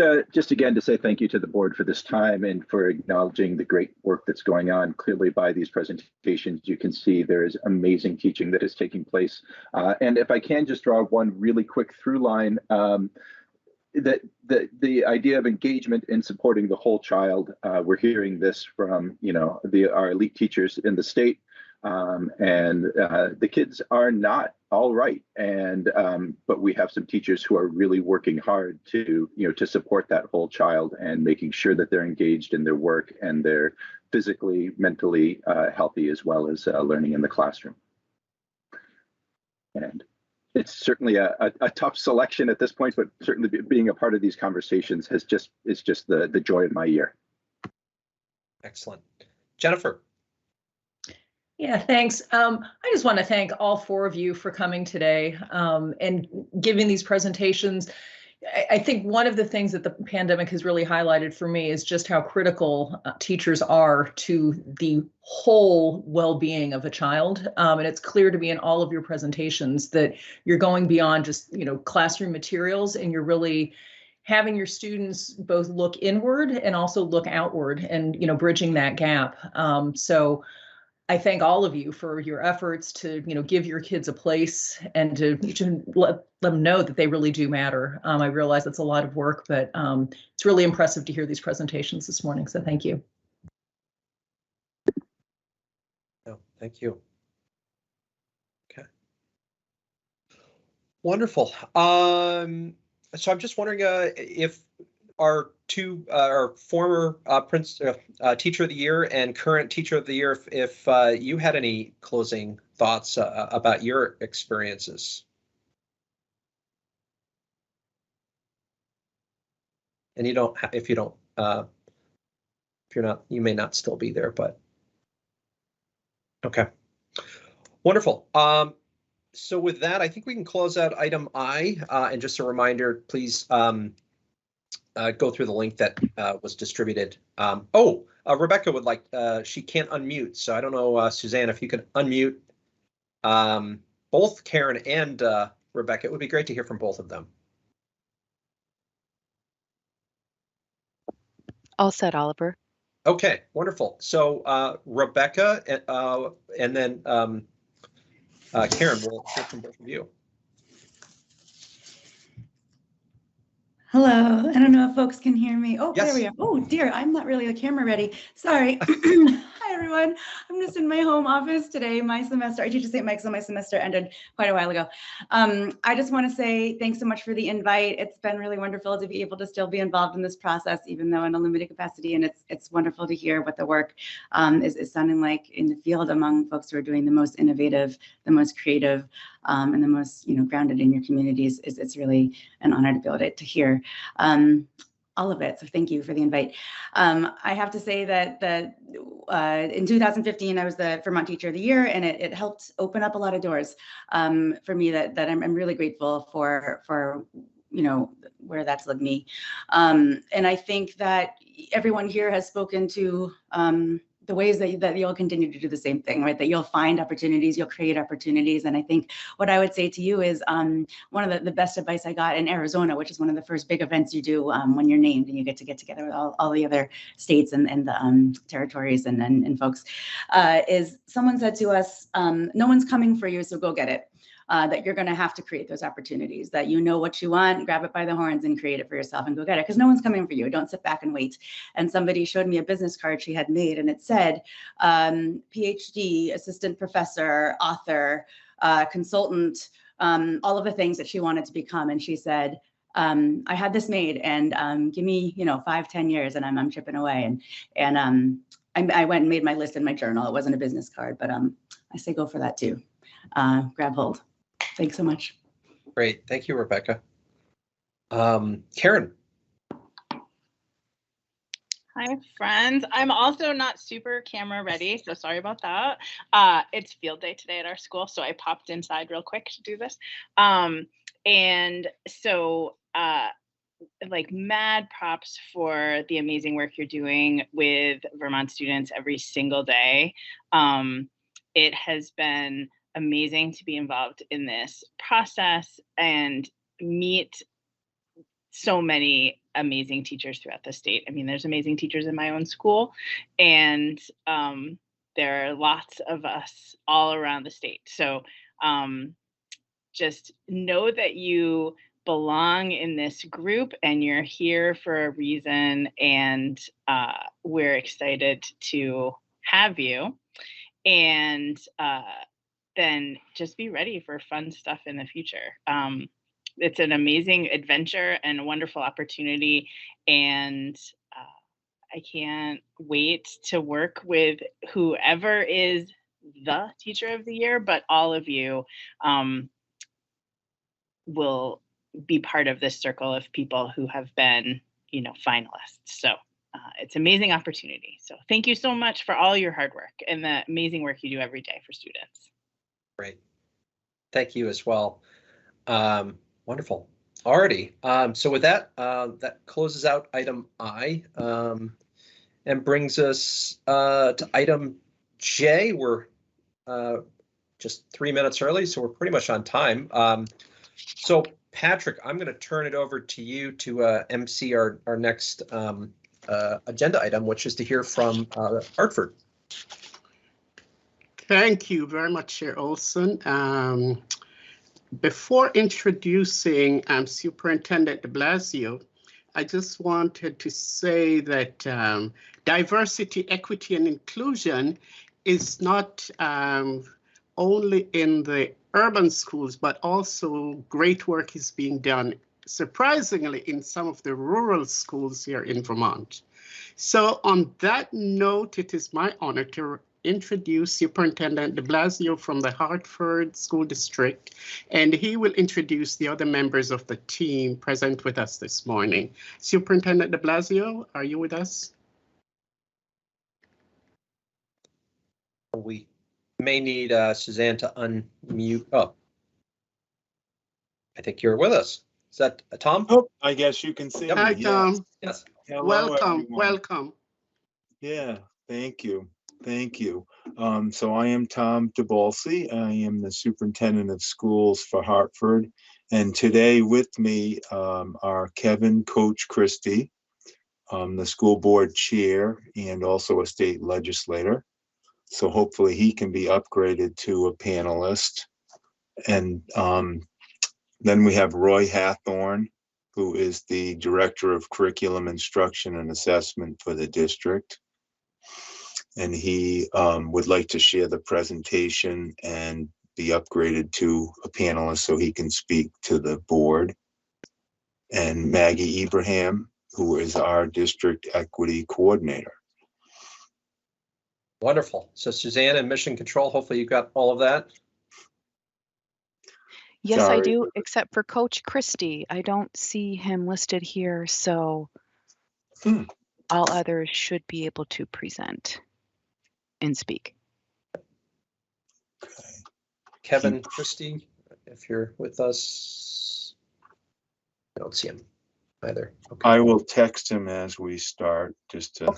again to say thank you to the board for this time and for acknowledging the great work that's going on. Clearly by these presentations, you can see there is amazing teaching that is taking place. And if I can just draw one really quick through line, that the idea of engagement in supporting the whole child, we're hearing this from our elite teachers in the state, and the kids are not all right, and but we have some teachers who are really working hard to to support that whole child and making sure that they're engaged in their work and they're physically, mentally healthy, as well as learning in the classroom. And it's certainly a tough selection at this point, but certainly being a part of these conversations is just the joy of my year. Excellent. Jennifer. Yeah, thanks. I just want to thank all 4 of you for coming today and giving these presentations. I think one of the things that the pandemic has really highlighted for me is just how critical teachers are to the whole well-being of a child. And it's clear to me in all of your presentations that you're going beyond just, classroom materials, and you're really having your students both look inward and also look outward and, bridging that gap. So I thank all of you for your efforts to, give your kids a place and to let them know that they really do matter. I realize that's a lot of work, but it's really impressive to hear these presentations this morning. So thank you. Oh, thank you. Okay. Wonderful. So I'm just wondering if our former teacher of the year and current teacher of the year, if you had any closing thoughts about your experiences. And if you're not, you may not still be there, but okay. Wonderful. So with that, I think we can close out item I, and just a reminder, please go through the link that was distributed. Rebecca would like, she can't unmute. So I don't know, Suzanne, if you could unmute both Karen and Rebecca, it would be great to hear from both of them. All set, Oliver. Okay, wonderful. So Rebecca, and then Karen, we'll hear from both of you. Hello, I don't know if folks can hear me. Oh, Yes. There we are. Oh dear, I'm not really camera ready. Sorry. Hi, everyone. I'm just in my home office today. My semester, I teach at St. Mike's, so my semester ended quite a while ago. I just want to say thanks so much for the invite. It's been really wonderful to be able to still be involved in this process, even though in a limited capacity. And it's wonderful to hear what the work is sounding like in the field among folks who are doing the most innovative, the most creative, and the most grounded in your communities. It's really an honor to be able to hear all of it. So thank you for the invite. I have to say that in 2015, I was the Vermont Teacher of the Year, and it helped open up a lot of doors for me that I'm really grateful for where that's led me. And I think that everyone here has spoken to the ways that you'll continue to do the same thing, right? That you'll find opportunities, you'll create opportunities. And I think what I would say to you is one of the best advice I got in Arizona, which is one of the first big events you do when you're named and you get together with all the other states and the territories and folks, is someone said to us, no one's coming for you, so go get it. That you're going to have to create those opportunities, that you know what you want, grab it by the horns and create it for yourself and go get it, because no one's coming for you. Don't sit back and wait. And somebody showed me a business card she had made, and it said PhD, assistant professor, author, consultant, all of the things that she wanted to become. And she said, I had this made, and give me 5-10 years and I'm chipping away. And I went and made my list in my journal. It wasn't a business card, but I say go for that too. Grab hold. Thanks so much. Great. Thank you, Rebecca. Karen. Hi, friends. I'm also not super camera ready, so sorry about that. It's field day today at our school, so I popped inside real quick to do this. And so like mad props for the amazing work you're doing with Vermont students every single day. It has been amazing to be involved in this process and meet so many amazing teachers throughout the state. I mean, there's amazing teachers in my own school, and there are lots of us all around the state. So just know that you belong in this group and you're here for a reason, and we're excited to have you. And then just be ready for fun stuff in the future. It's an amazing adventure and a wonderful opportunity. And I can't wait to work with whoever is the Teacher of the Year, but all of you will be part of this circle of people who have been, finalists. So it's an amazing opportunity. So thank you so much for all your hard work and the amazing work you do every day for students. Great. Thank you as well. Wonderful. Alrighty. So with that, that closes out item I and brings us to item J. We're just 3 minutes early, so we're pretty much on time. So Patrick, I'm going to turn it over to you to MC our next agenda item, which is to hear from Hartford. Thank you very much, Chair Olson. Before introducing Superintendent de Blasio, I just wanted to say that diversity, equity, and inclusion is not only in the urban schools, but also great work is being done, surprisingly, in some of the rural schools here in Vermont. So on that note, it is my honor to introduce Superintendent de Blasio from the Hartford School District, and he will introduce the other members of the team present with us this morning. Superintendent de Blasio, are you with us? We may need Suzanne to unmute. Oh, I think you're with us. Is that Tom? Oh, I guess you can see me. Hi, Tom. Yes. Hello, welcome, everyone. welcome. Yeah, thank you. Thank you. So I am Tom DeBolsi. I am the Superintendent of Schools for Hartford. And today with me are Kevin, Coach Christie, the school board chair, and also a state legislator. So hopefully he can be upgraded to a panelist. And then we have Roy Hathorn, who is the Director of Curriculum Instruction and Assessment for the district. And he would like to share the presentation and be upgraded to a panelist so he can speak to the board. And Maggie Ibrahim, who is our district equity coordinator. Wonderful. So Suzanne and Mission Control, hopefully you got all of that. Yes, Sorry. I do, except for Coach Christie. I don't see him listed here, so all others should be able to present and speak. Kevin Christie, if you're with us. I don't see him either. Okay. I will text him as we start, just to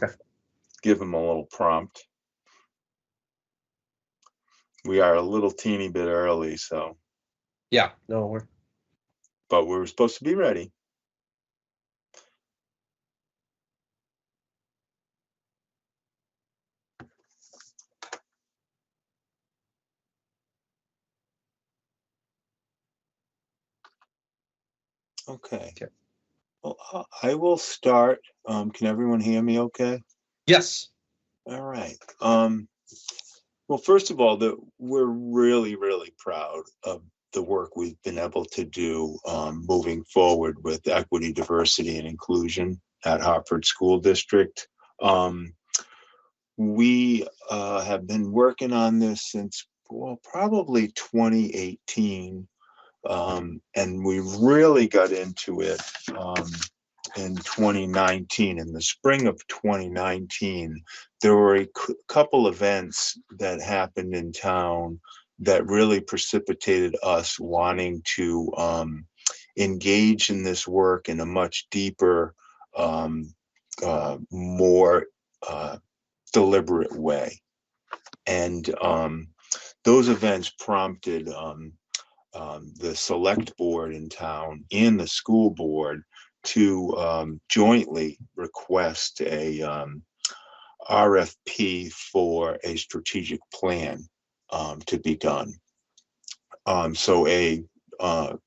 give him a little prompt. We are a little teeny bit early, so. Yeah, no, but we're supposed to be ready. Okay. Well, I will start. Can everyone hear me okay? Yes. All right. Well, first of all, we're really, really proud of the work we've been able to do moving forward with equity, diversity, and inclusion at Hartford School District. We have been working on this since, well, probably 2018. And we really got into it in 2019. In the spring of 2019, there were a couple events that happened in town that really precipitated us wanting to engage in this work in a much deeper, more deliberate way. And those events prompted the select board in town and the school board to jointly request a RFP for a strategic plan to be done. So a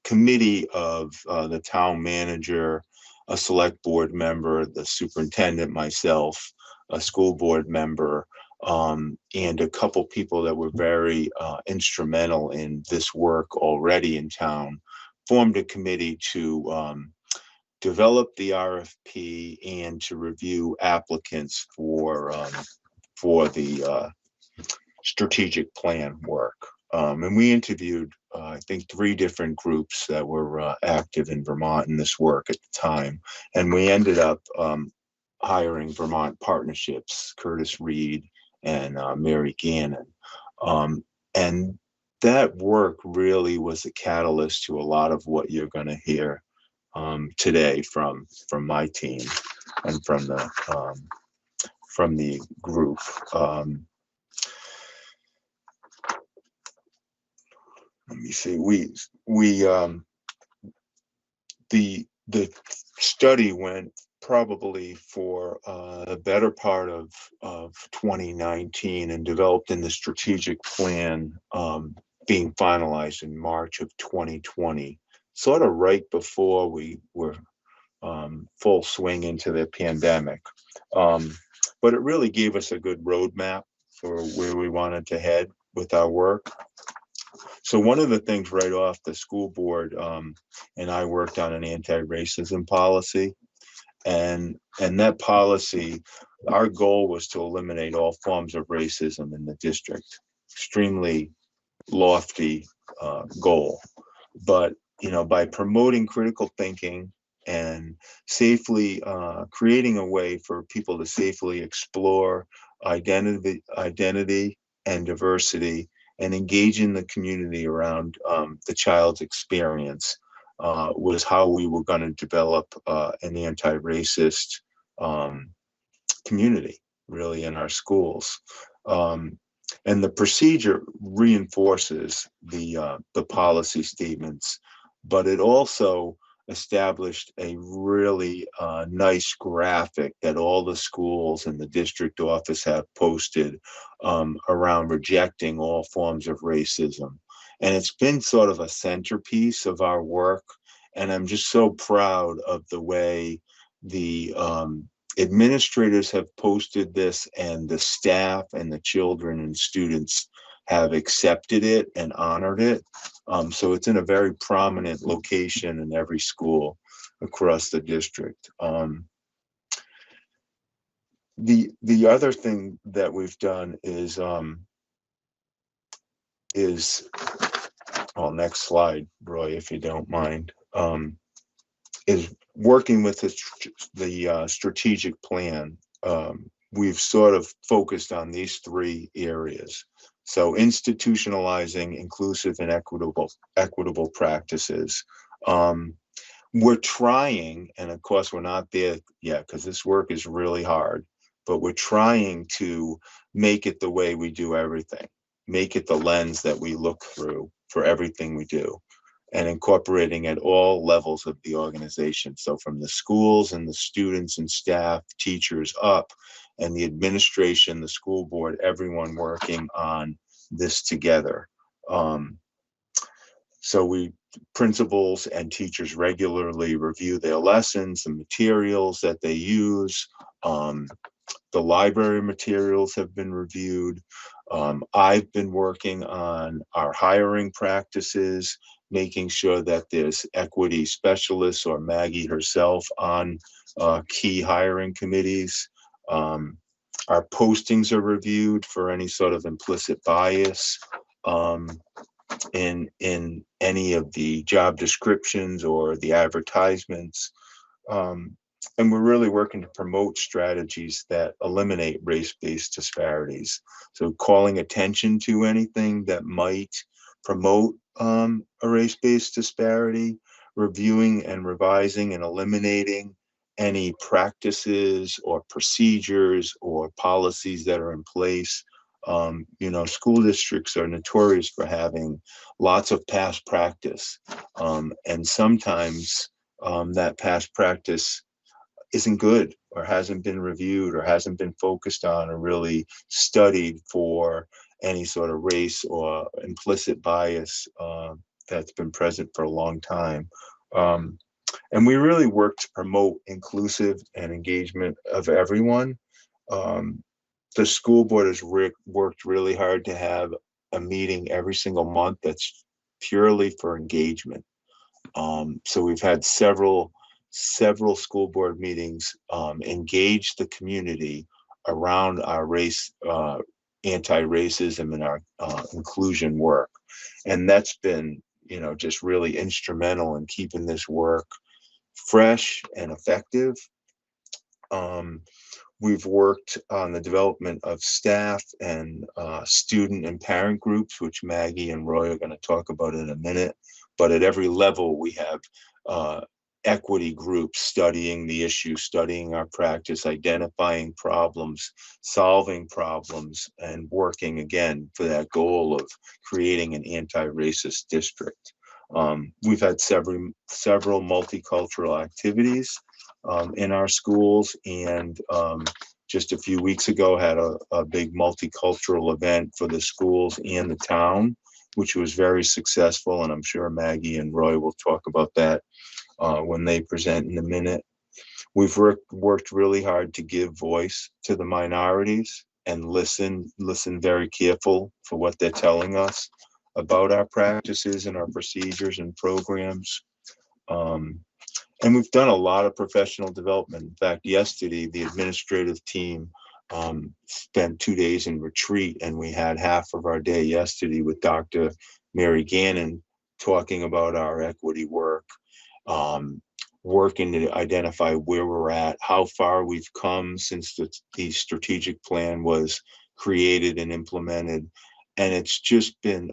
committee of the town manager, a select board member, the superintendent, myself, a school board member, and a couple people that were very instrumental in this work already in town, formed a committee to develop the RFP and to review applicants for the strategic plan work. And we interviewed, I think, 3 different groups that were active in Vermont in this work at the time. And we ended up hiring Vermont Partnerships, Curtis Reed and Mary Gannon. And that work really was a catalyst to a lot of what you're going to hear today from my team and from the group. Let me see. The study went probably for the better part of 2019 and developed in the strategic plan being finalized in March of 2020, sort of right before we were full swing into the pandemic. But it really gave us a good roadmap for where we wanted to head with our work. So one of the things right off, the school board and I worked on an anti-racism policy. And that policy, our goal was to eliminate all forms of racism in the district. Extremely lofty goal. But, by promoting critical thinking and safely creating a way for people to safely explore identity and diversity and engage in the community around the child's experience, was how we were going to develop an anti-racist community, really, in our schools. And the procedure reinforces the policy statements, but it also established a really nice graphic that all the schools and the district office have posted around rejecting all forms of racism. And it's been sort of a centerpiece of our work. And I'm just so proud of the way the administrators have posted this, and the staff and the children and students have accepted it and honored it. So it's in a very prominent location in every school across the district. The other thing that we've done is well, next slide, Roy, if you don't mind, is working with the strategic plan. We've sort of focused on these three areas. So institutionalizing inclusive and equitable practices. We're trying, and of course we're not there yet because this work is really hard, but we're trying to make it the way we do everything, make it the lens that we look through for everything we do, and incorporating at all levels of the organization. So from the schools and the students and staff, teachers up, and the administration, the school board, everyone working on this together. So principals and teachers regularly review their lessons, the materials that they use. The library materials have been reviewed. I've been working on our hiring practices, making sure that there's equity specialists or Maggie herself on key hiring committees. Our postings are reviewed for any sort of implicit bias in any of the job descriptions or the advertisements. And we're really working to promote strategies that eliminate race-based disparities. So calling attention to anything that might promote a race-based disparity, reviewing and revising and eliminating any practices or procedures or policies that are in place. School districts are notorious for having lots of past practice. And sometimes that past practice isn't good or hasn't been reviewed or hasn't been focused on or really studied for any sort of race or implicit bias that's been present for a long time. And we really work to promote inclusive and engagement of everyone. The school board has worked really hard to have a meeting every single month that's purely for engagement. So we've had several school board meetings engage the community around our race, anti-racism and our inclusion work. And that's been, just really instrumental in keeping this work fresh and effective. We've worked on the development of staff and student and parent groups, which Maggie and Roy are going to talk about in a minute. But at every level, we have equity groups studying the issue, studying our practice, identifying problems, solving problems, and working again for that goal of creating an anti-racist district. We've had several multicultural activities in our schools, and just a few weeks ago had a big multicultural event for the schools and the town, which was very successful, and I'm sure Maggie and Roy will talk about that when they present in a minute. We've worked really hard to give voice to the minorities and listen very careful for what they're telling us about our practices and our procedures and programs. And we've done a lot of professional development. In fact, yesterday, the administrative team spent 2 days in retreat, and we had half of our day yesterday with Dr. Mary Gannon talking about our equity work, working to identify where we're at, how far we've come since the strategic plan was created and implemented. And it's just been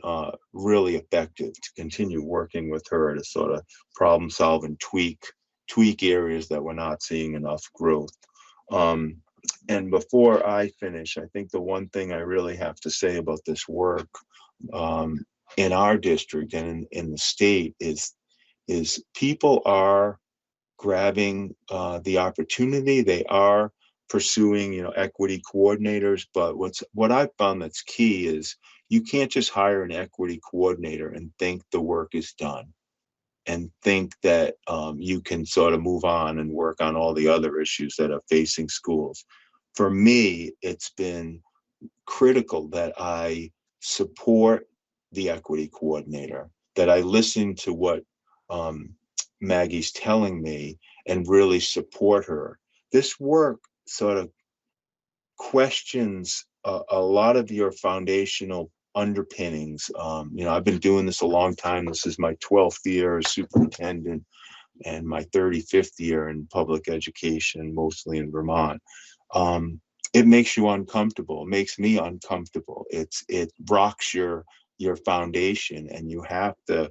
really effective to continue working with her to sort of problem solve and tweak areas that we're not seeing enough growth. And before I finish, I think the one thing I really have to say about this work in our district and in the state is people are grabbing the opportunity. They are pursuing, equity coordinators. But what I've found that's key is you can't just hire an equity coordinator and think the work is done and think that you can sort of move on and work on all the other issues that are facing schools. For me, it's been critical that I support the equity coordinator, that I listen to what Maggie's telling me and really support her. This work sort of questions a lot of your foundational underpinnings. I've been doing this a long time. This is my 12th year as superintendent and my 35th year in public education, mostly in Vermont. It makes you uncomfortable. It makes me uncomfortable. It rocks your foundation, and you have to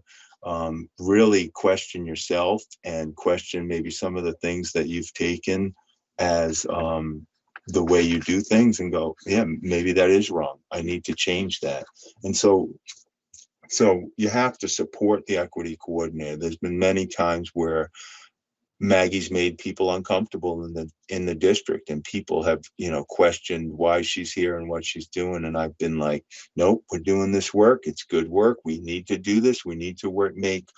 really question yourself and question maybe some of the things that you've taken as the way you do things and go, yeah, maybe that is wrong. I need to change that. And so you have to support the equity coordinator. There's been many times where Maggie's made people uncomfortable in the district, and people have, questioned why she's here and what she's doing. And I've been like, nope, we're doing this work. It's good work. We need to do this. We need to make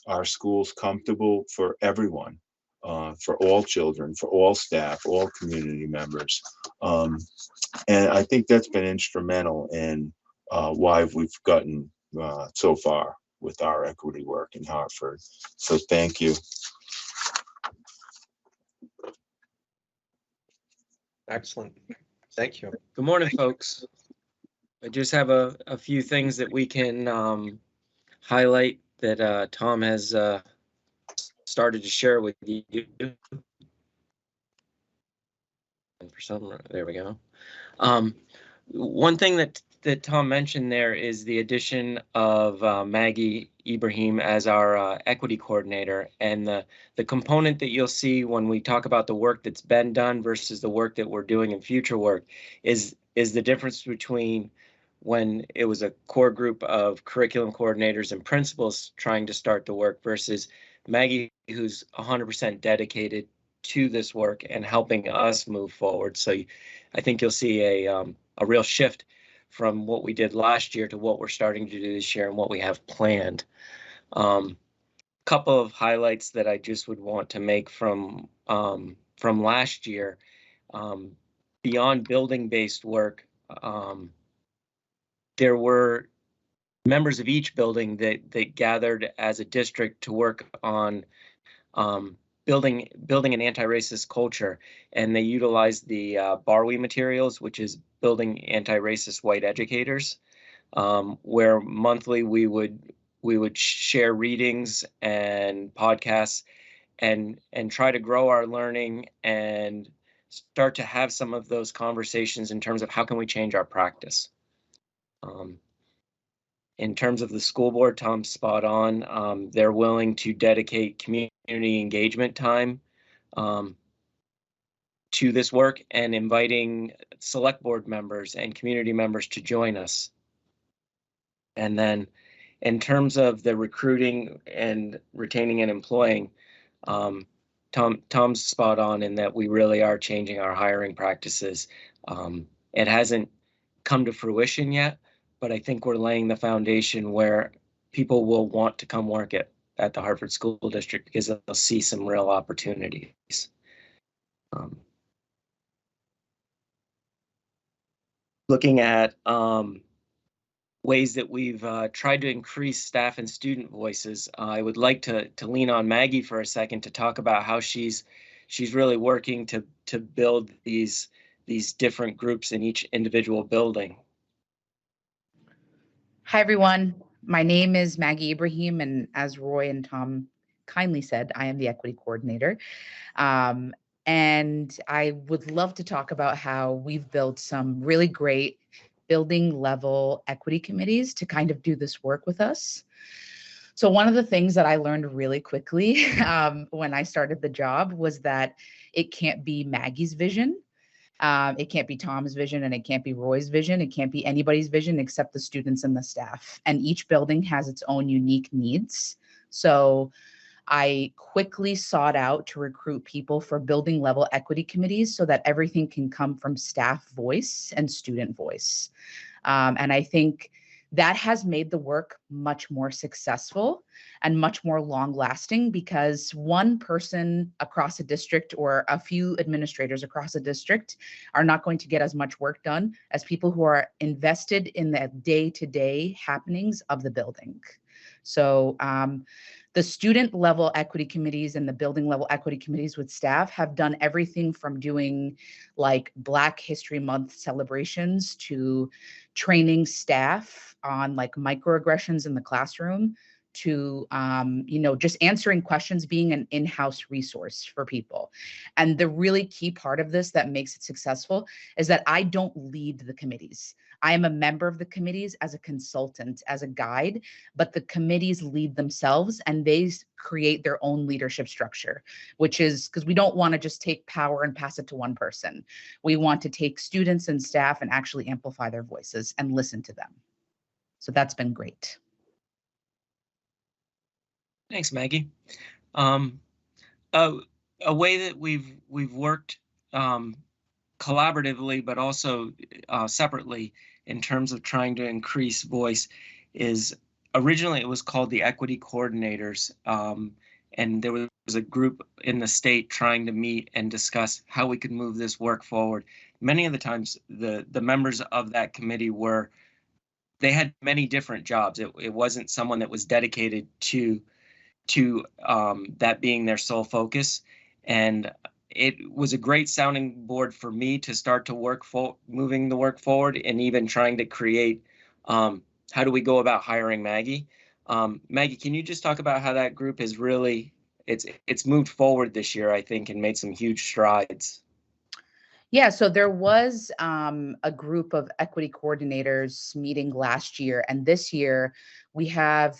our schools comfortable for everyone, for all children, for all staff, all community members. And I think that's been instrumental in why we've gotten so far with our equity work in Hartford. So thank you. Excellent. Thank you. Good morning, folks. I just have a few things that we can highlight that Tom has started to share with you. And for some, there we go. One thing that Tom mentioned there is the addition of Maggie Ibrahim as our equity coordinator, and the component that you'll see when we talk about the work that's been done versus the work that we're doing in future work is the difference between when it was a core group of curriculum coordinators and principals trying to start the work versus Maggie, who's 100% dedicated to this work and helping us move forward. So I think you'll see a real shift from what we did last year to what we're starting to do this year and what we have planned. Couple of highlights that I just would want to make from last year, beyond building-based work, there were members of each building that gathered as a district to work on building an anti-racist culture, and they utilized the BARWE materials, which is Building Anti-Racist White Educators, where monthly we would share readings and podcasts and try to grow our learning and start to have some of those conversations in terms of how can we change our practice. In terms of the school board, Tom's spot on. They're willing to dedicate community engagement time to this work and inviting select board members and community members to join us. And then in terms of the recruiting and retaining and employing, Tom's spot on in that we really are changing our hiring practices. It hasn't come to fruition yet, but I think we're laying the foundation where people will want to come work at the Hartford School District because they'll see some real opportunities. Looking at ways that we've tried to increase staff and student voices, I would like to lean on Maggie for a second to talk about how she's really working to build these different groups in each individual building. Hi, everyone. My name is Maggie Ibrahim, and as Roy and Tom kindly said, I am the equity coordinator. And I would love to talk about how we've built some really great building level equity committees to kind of do this work with us. So one of the things that I learned really quickly when I started the job was that it can't be Maggie's vision. It can't be Tom's vision, and it can't be Roy's vision. It can't be anybody's vision except the students and the staff. And each building has its own unique needs. So I quickly sought out to recruit people for building level equity committees so that everything can come from staff voice and student voice. And I think That has made the work much more successful and much more long lasting, because one person across a district or a few administrators across a district are not going to get as much work done as people who are invested in the day-to-day happenings of the building. So the student level equity committees and the building level equity committees with staff have done everything from doing like Black History Month celebrations to training staff on like microaggressions in the classroom to, just answering questions, being an in-house resource for people. And the really key part of this that makes it successful is that I don't lead the committees. I am a member of the committees as a consultant, as a guide, but the committees lead themselves and they create their own leadership structure, which is because we don't want to just take power and pass it to one person. We want to take students and staff and actually amplify their voices and listen to them. So that's been great. Thanks, Maggie. A way that we've worked collaboratively, but also separately in terms of trying to increase voice is originally it was called the Equity Coordinators, and there was a group in the state trying to meet and discuss how we could move this work forward. Many of the times, the members of that committee they had many different jobs. It wasn't someone that was dedicated to that being their sole focus. And it was a great sounding board for me to start to moving the work forward, and even trying to create, how do we go about hiring Maggie? Maggie, can you just talk about how that group is really, it's moved forward this year, I think, and made some huge strides? Yeah, so there was a group of equity coordinators meeting last year, and this year we have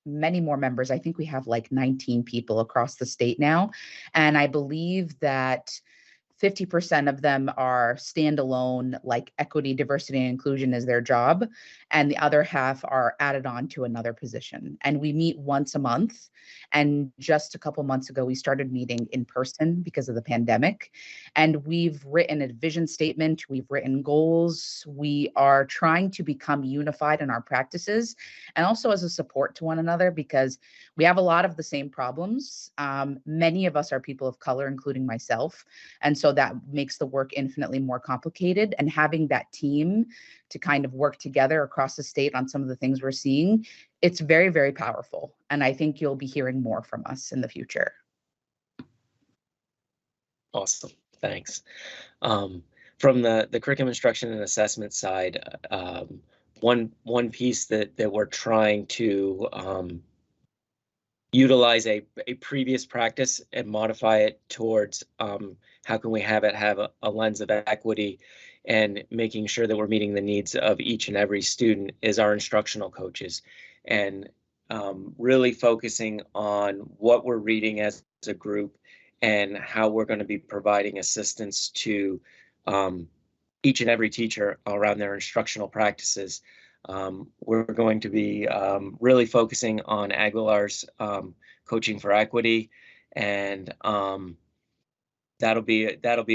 many more members. I think we have like 19 people across the state now. And I believe that 50% of them are standalone, like equity, diversity, and inclusion is their job. And the other half are added on to another position. And we meet once a month. And just a couple months ago, we started meeting in person because of the pandemic. And we've written a vision statement. We've written goals. We are trying to become unified in our practices and also as a support to one another, because we have a lot of the same problems. Many of us are people of color, including myself. And so that makes the work infinitely more complicated. And having that team to kind of work together across the state on some of the things we're seeing, it's very, very powerful. And I think you'll be hearing more from us in the future. Awesome, thanks. From the curriculum instruction and assessment side, one piece that we're trying to utilize a previous practice and modify it towards how can we have it have a lens of equity and making sure that we're meeting the needs of each and every student is our instructional coaches, and really focusing on what we're reading as a group and how we're going to be providing assistance to each and every teacher around their instructional practices. We're going to be really focusing on Aguilar's Coaching for Equity, and that'll be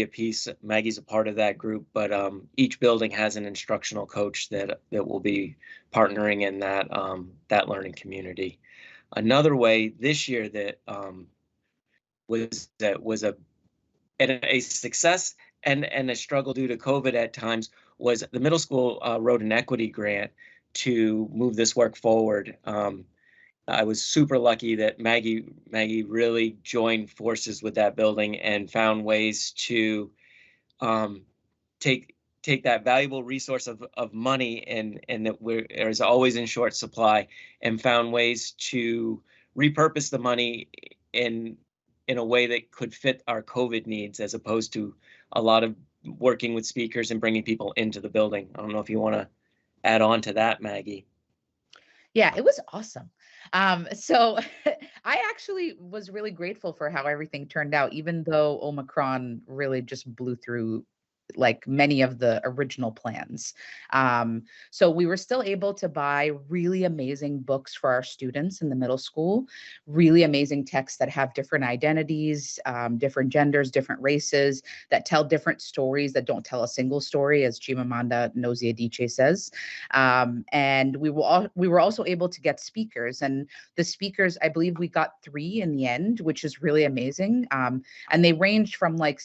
a piece. Maggie's a part of that group, but each building has an instructional coach that will be partnering in that learning community. Another way this year that was a success and a struggle due to COVID at times was the middle school wrote an equity grant to move this work forward. I was super lucky that Maggie really joined forces with that building and found ways to take that valuable resource of money and that is always in short supply, and found ways to repurpose the money in a way that could fit our COVID needs, as opposed to a lot of working with speakers and bringing people into the building. I don't know if you want to add on to that, Maggie. Yeah, it was awesome. So I actually was really grateful for how everything turned out, even though Omicron really just blew through like many of the original plans. So we were still able to buy really amazing books for our students in the middle school, really amazing texts that have different identities, different genders, different races, that tell different stories that don't tell a single story, as Chimamanda Ngozi Adichie says. And we were also able to get speakers, and the speakers, I believe we got 3 in the end, which is really amazing. And they ranged from like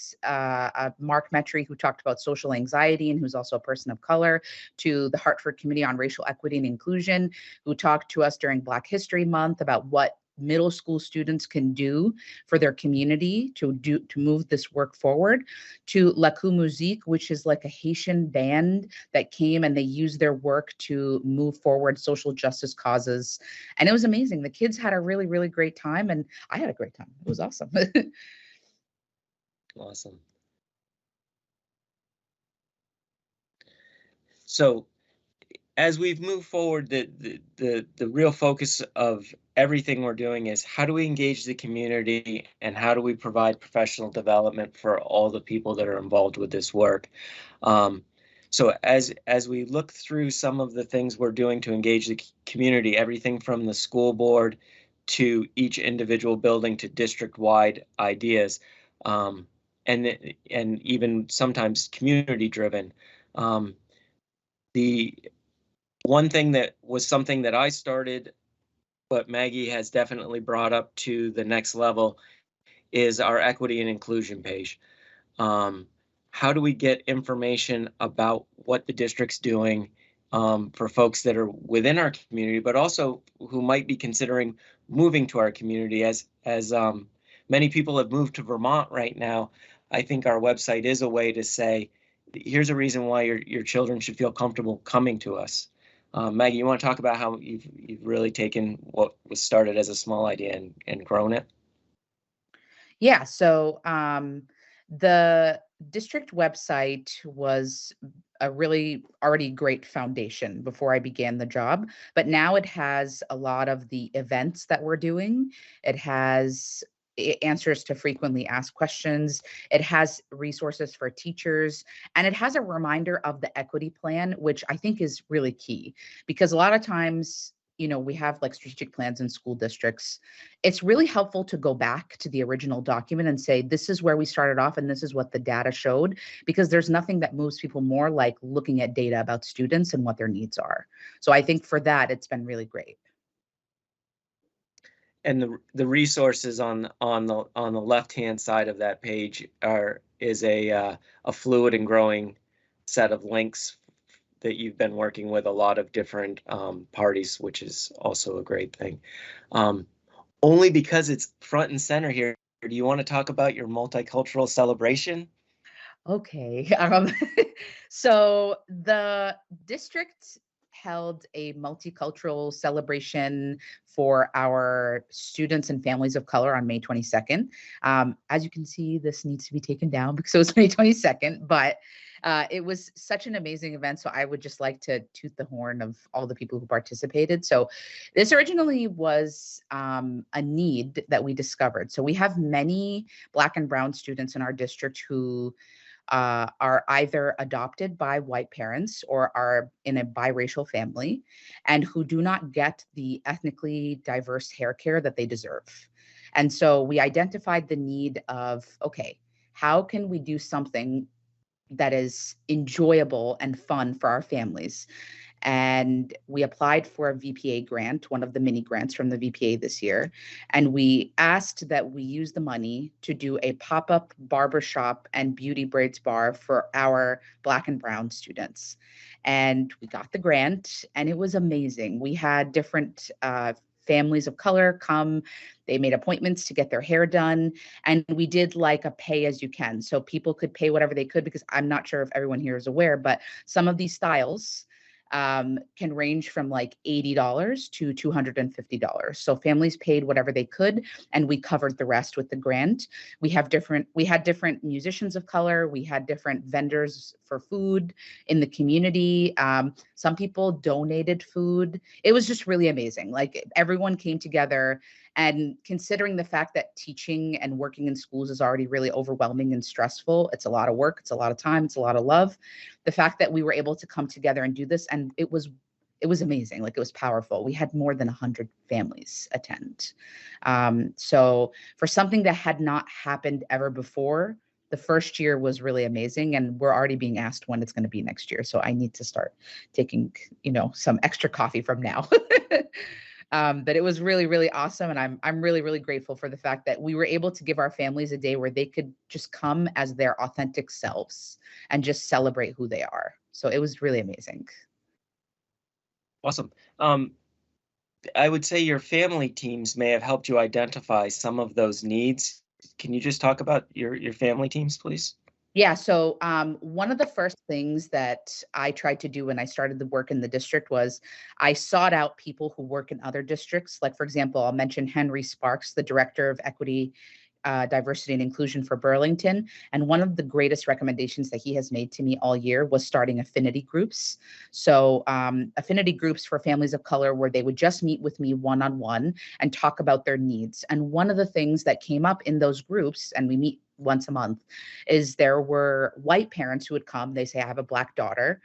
Mark Metry, who talked about social anxiety and who's also a person of color, to the Hartford Committee on Racial Equity and Inclusion, who talked to us during Black History Month about what middle school students can do for their community to move this work forward, to La Coup Musique, which is like a Haitian band that came and they used their work to move forward social justice causes. And it was amazing. The kids had a really, really great time, and I had a great time. It was awesome. Awesome. So as we've moved forward, the real focus of everything we're doing is how do we engage the community and how do we provide professional development for all the people that are involved with this work. So as we look through some of the things we're doing to engage the community, everything from the school board to each individual building to district-wide ideas, and even sometimes community-driven. The one thing that was something that I started, but Maggie has definitely brought up to the next level, is our equity and inclusion page. How do we get information about what the district's doing for folks that are within our community, but also who might be considering moving to our community? As many people have moved to Vermont right now, I think our website is a way to say, here's a reason why your children should feel comfortable coming to us. Maggie, you want to talk about how you've really taken what was started as a small idea and grown it? Yeah, so the district website was a really already great foundation before I began the job, but now it has a lot of the events that we're doing. It has answers to frequently asked questions. It has resources for teachers, and it has a reminder of the equity plan, which I think is really key, because a lot of times, you know, we have like strategic plans in school districts. It's really helpful to go back to the original document and say, this is where we started off and this is what the data showed, because there's nothing that moves people more like looking at data about students and what their needs are. So I think for that, it's been really great. And the resources on the left-hand side of that page is a fluid and growing set of links that you've been working with a lot of different parties, which is also a great thing. Only because it's front and center here, do you want to talk about your multicultural celebration? Okay. So the district held a multicultural celebration for our students and families of color on May 22nd. As you can see, this needs to be taken down because it was May 22nd, but it was such an amazing event. So I would just like to toot the horn of all the people who participated. So this originally was a need that we discovered. So we have many Black and Brown students in our district who are either adopted by white parents or are in a biracial family and who do not get the ethnically diverse hair care that they deserve. And so we identified the need of, okay, how can we do something that is enjoyable and fun for our families? And we applied for a VPA grant, one of the mini grants from the VPA this year. And we asked that we use the money to do a pop-up barbershop and beauty braids bar for our Black and Brown students. And we got the grant and it was amazing. We had different families of color come. They made appointments to get their hair done. And we did like a pay as you can. So people could pay whatever they could, because I'm not sure if everyone here is aware, but some of these styles can range from like $80 to $250. So families paid whatever they could, and we covered the rest with the grant. We had different musicians of color. We had different vendors for food in the community. Some people donated food. It was just really amazing. Like everyone came together And considering the fact that teaching and working in schools is already really overwhelming and stressful, it's a lot of work, it's a lot of time, it's a lot of love. The fact that we were able to come together and do this, and it was amazing. Like, it was powerful. We had more than 100 families attend. So for something that had not happened ever before, the first year was really amazing, and we're already being asked when it's going to be next year. So I need to start taking, some extra coffee from now. But it was really, really awesome. And I'm really, really grateful for the fact that we were able to give our families a day where they could just come as their authentic selves and just celebrate who they are. So it was really amazing. Awesome. I would say your family teams may have helped you identify some of those needs. Can you just talk about your family teams, please? Yeah, so one of the first things that I tried to do when I started the work in the district was I sought out people who work in other districts. Like, for example, I'll mention Henry Sparks, the Director of Equity, Diversity and Inclusion for Burlington. And one of the greatest recommendations that he has made to me all year was starting affinity groups. So affinity groups for families of color, where they would just meet with me one-on-one and talk about their needs. And one of the things that came up in those groups, and we meet once a month, is there were white parents who would come. They say, I have a Black daughter.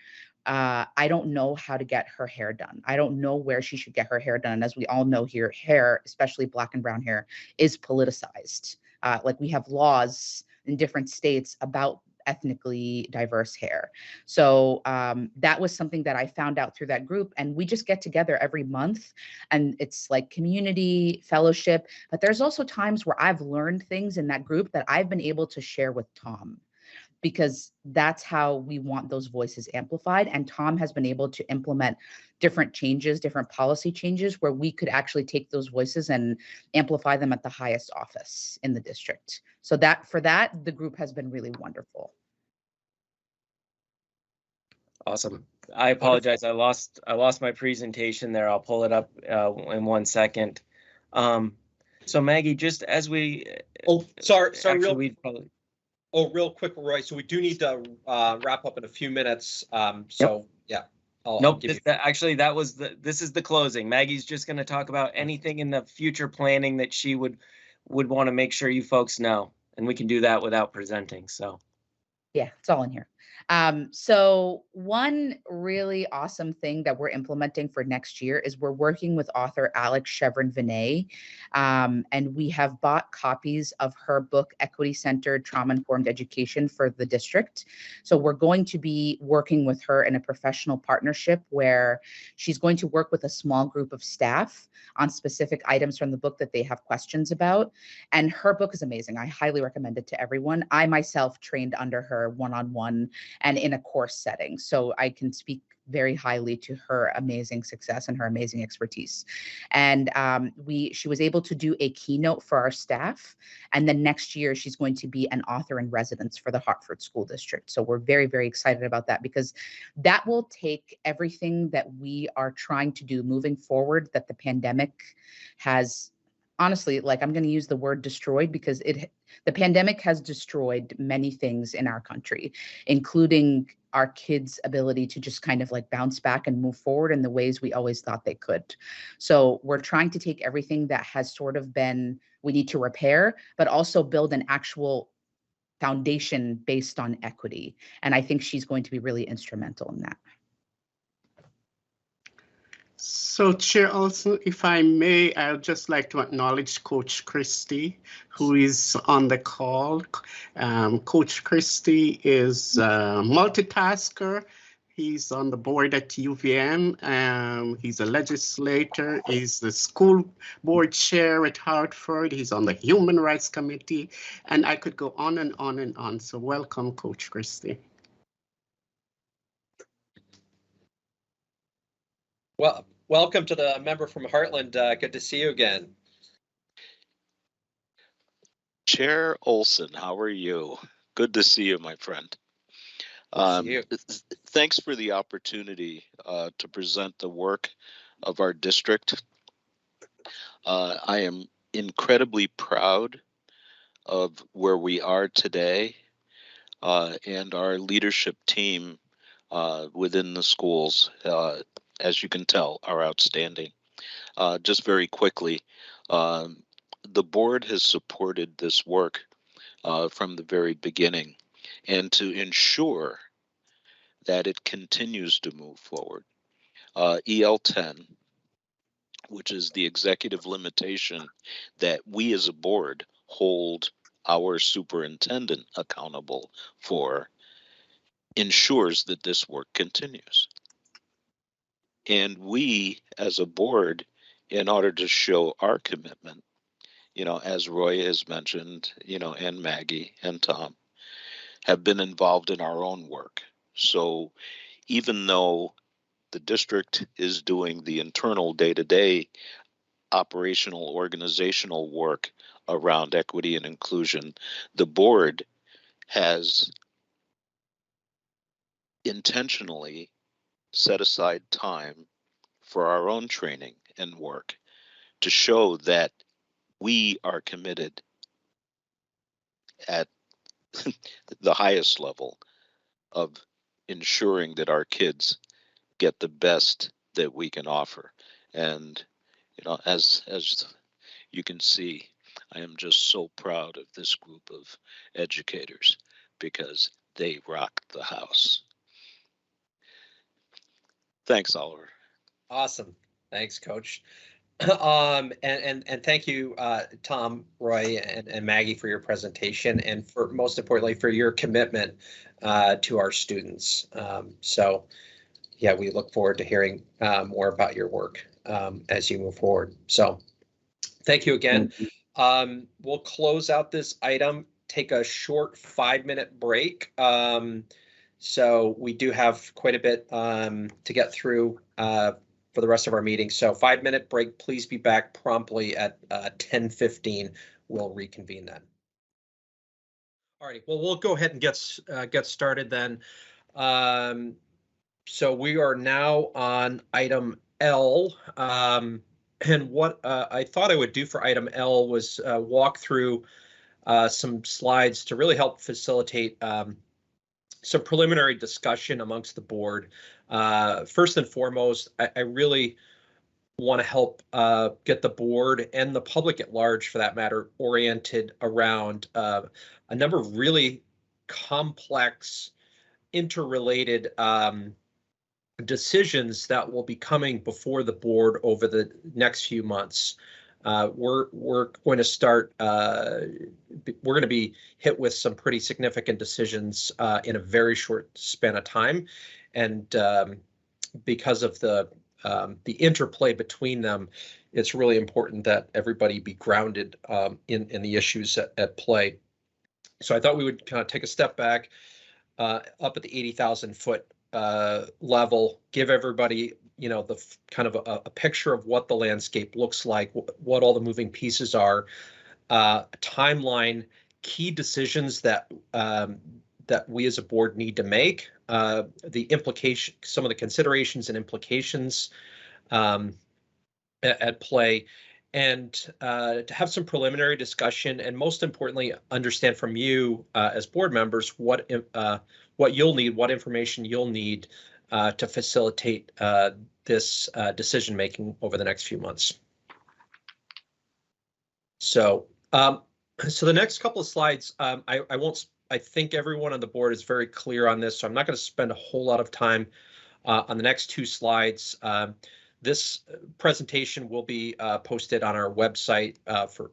I don't know how to get her hair done. I don't know where she should get her hair done. As we all know here, hair, especially Black and brown hair, is politicized. Like, we have laws in different states about ethnically diverse hair. So that was something that I found out through that group. And we just get together every month, and it's like community fellowship. But there's also times where I've learned things in that group that I've been able to share with Tom, because that's how we want those voices amplified. And Tom has been able to implement different changes, different policy changes, where we could actually take those voices and amplify them at the highest office in the district. So for that, the group has been really wonderful. Awesome. I apologize. I lost my presentation there. I'll pull it up in 1 second. So Maggie, just as we. Oh, sorry. Actually, real quick, Roy. So we do need to wrap up in a few minutes. Yeah. Nope. This is the closing. Maggie's just going to talk about anything in the future planning that she would want to make sure you folks know, and we can do that without presenting. So. Yeah, it's all in here. So one really awesome thing that we're implementing for next year is we're working with author Alex Chevron-Vinay, and we have bought copies of her book, Equity-Centered Trauma-Informed Education, for the district. So we're going to be working with her in a professional partnership where she's going to work with a small group of staff on specific items from the book that they have questions about. And her book is amazing. I highly recommend it to everyone. I myself trained under her one-on-one and in a course setting. So I can speak very highly to her amazing success and her amazing expertise. And she was able to do a keynote for our staff. And then next year, she's going to be an author in residence for the Hartford School District. So we're very, very excited about that, because that will take everything that we are trying to do moving forward that the pandemic has, honestly, like, I'm going to use the word destroyed, because the pandemic has destroyed many things in our country, including our kids' ability to just kind of like bounce back and move forward in the ways we always thought they could. So we're trying to take everything that has sort of been, we need to repair, but also build an actual foundation based on equity. And I think she's going to be really instrumental in that. So, Chair, also, if I may, I would just like to acknowledge Coach Christie, who is on the call. Coach Christie is a multitasker. He's on the board at UVM. He's a legislator. He's the school board chair at Hartford. He's on the Human Rights Committee. And I could go on and on and on. So welcome, Coach Christie. Well, welcome to the member from Heartland. Good to see you again. Chair Olson, how are you? Good to see you, my friend. Thanks for the opportunity to present the work of our district. I am incredibly proud of where we are today, and our leadership team within the schools, as you can tell, are outstanding. Just very quickly, The board has supported this work from the very beginning, and to ensure that it continues to move forward. EL10, which is the executive limitation that we as a board hold our superintendent accountable for, ensures that this work continues. And we as a board, in order to show our commitment, as Roy has mentioned, and Maggie and Tom, have been involved in our own work. So even though the district is doing the internal day-to-day operational organizational work around equity and inclusion, the board has intentionally set aside time for our own training and work to show that we are committed at the highest level of ensuring that our kids get the best that we can offer. And as you can see, I am just so proud of this group of educators because they rock the house. Thanks, Oliver. Awesome. Thanks, Coach. And thank you, Tom, Roy, and Maggie for your presentation, and for most importantly for your commitment to our students. So yeah, we look forward to hearing more about your work as you move forward. So thank you again. We'll close out this item, take a short 5-minute break. So we do have quite a bit to get through for the rest of our meeting. So 5-minute break, please be back promptly at 10:15. We'll reconvene then. All right, well, we'll go ahead and get started then. So we are now on item L. And what I thought I would do for item L was walk through some slides to really help facilitate some preliminary discussion amongst the board. First and foremost, I really want to help get the board and the public at large, for that matter, oriented around a number of really complex, interrelated decisions that will be coming before the board over the next few months. We're going to start, we're going to be hit with some pretty significant decisions in a very short span of time. And because of the interplay between them, it's really important that everybody be grounded in the issues at play. So I thought we would kind of take a step back up at the 80,000 foot level, give everybody, the kind of a picture of what the landscape looks like, what all the moving pieces are, timeline, key decisions that we as a board need to make, the implication, some of the considerations and implications at play, and to have some preliminary discussion, and most importantly, understand from you as board members what you'll need, what information you'll need to facilitate this decision making over the next few months. So, so the next couple of slides, I think everyone on the board is very clear on this, so I'm not going to spend a whole lot of time on the next two slides. This presentation will be posted on our website for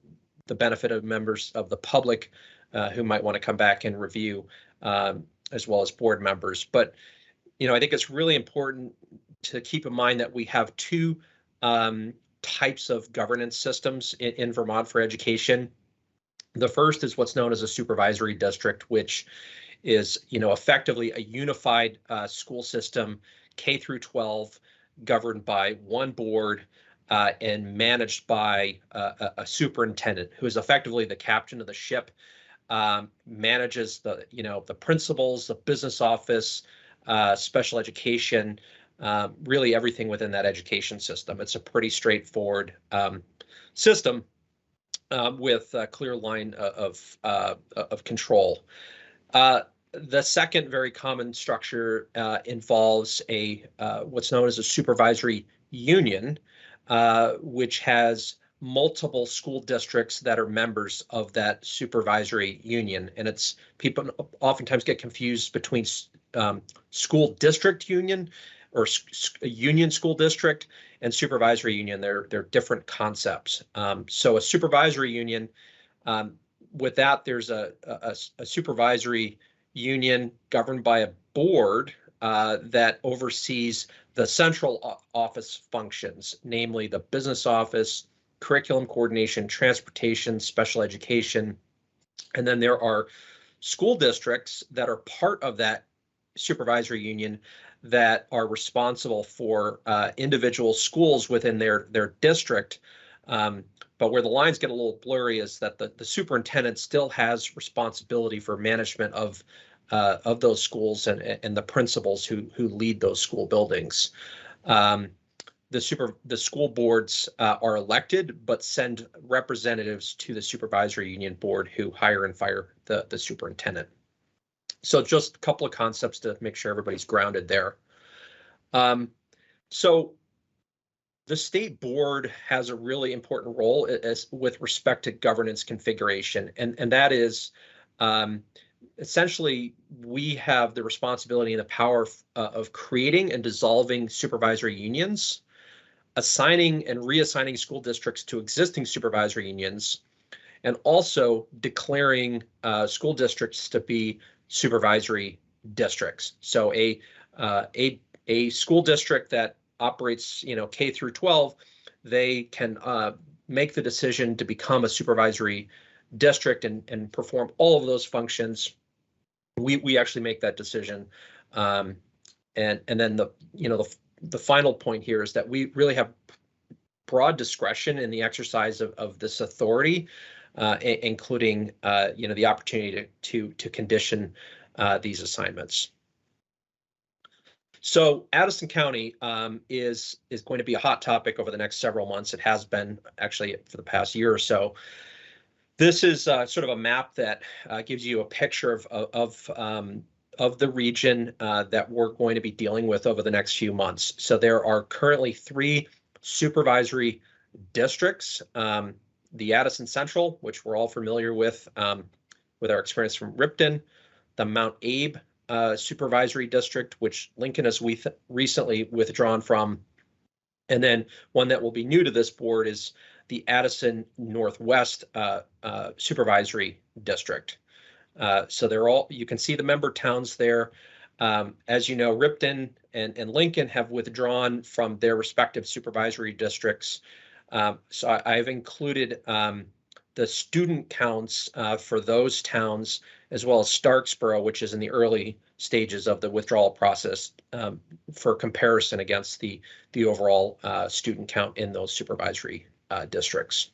the benefit of members of the public who might want to come back and review, as well as board members. But I think it's really important to keep in mind that we have two types of governance systems in Vermont for education. The first is what's known as a supervisory district, which is, effectively a unified school system, K through 12, governed by one board and managed by a superintendent who is effectively the captain of the ship, manages the principals, the business office, special education, really everything within that education system. It's a pretty straightforward system with a clear line of control. The second very common structure involves what's known as a supervisory union, which has multiple school districts that are members of that supervisory union. And it's, people oftentimes get confused between school district union or union school district and supervisory union. They're different concepts. So a supervisory union, with that, there's a supervisory union governed by a board that oversees the central office functions, namely the business office, curriculum coordination, transportation, special education. And then there are school districts that are part of that supervisory union that are responsible for individual schools within their district. But where the lines get a little blurry is that the superintendent still has responsibility for management of those schools and the principals who lead those school buildings. The school boards are elected, but send representatives to the supervisory union board who hire and fire the superintendent. So just a couple of concepts to make sure everybody's grounded there. So the state board has a really important role with respect to governance configuration, and that is essentially we have the responsibility and the power of creating and dissolving supervisory unions, assigning and reassigning school districts to existing supervisory unions, and also declaring school districts to be supervisory districts. So a school district that operates, K through 12, they can make the decision to become a supervisory district and perform all of those functions. We actually make that decision, and then the final point here is that we really have broad discretion in the exercise of this authority, including the opportunity to condition these assignments. So Addison County is going to be a hot topic over the next several months. It has been actually for the past year or so. This is sort of a map that gives you a picture of the region that we're going to be dealing with over the next few months. So there are currently 3 supervisory districts. The Addison Central, which we're all familiar with our experience from Ripton, the Mount Abe supervisory district, which Lincoln has recently withdrawn from, and then one that will be new to this board is the Addison Northwest supervisory district. So they're all, you can see the member towns there. As you know, Ripton and Lincoln have withdrawn from their respective supervisory districts. So I've included the student counts for those towns, as well as Starksboro, which is in the early stages of the withdrawal process, for comparison against the overall student count in those supervisory districts.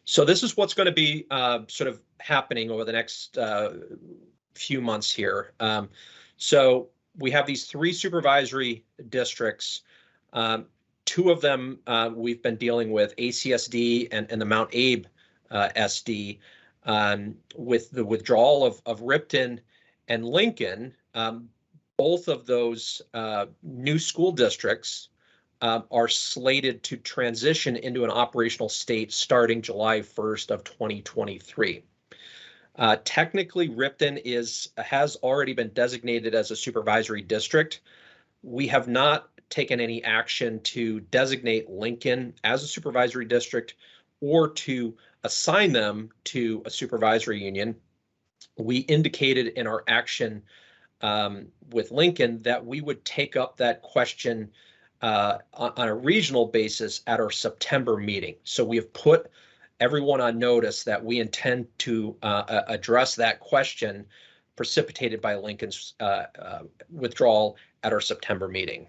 So this is what's going to be sort of happening over the next few months here. So we have these 3 supervisory districts. 2 of them we've been dealing with, ACSD and the Mount Abe SD. With the withdrawal of Ripton and Lincoln, both of those new school districts are slated to transition into an operational state starting July 1st of 2023. Technically, Ripton has already been designated as a supervisory district. We have not taken any action to designate Lincoln as a supervisory district or to assign them to a supervisory union. We indicated in our action with Lincoln that we would take up that question on a regional basis at our September meeting. So we have put everyone on notice that we intend to address that question precipitated by Lincoln's withdrawal at our September meeting.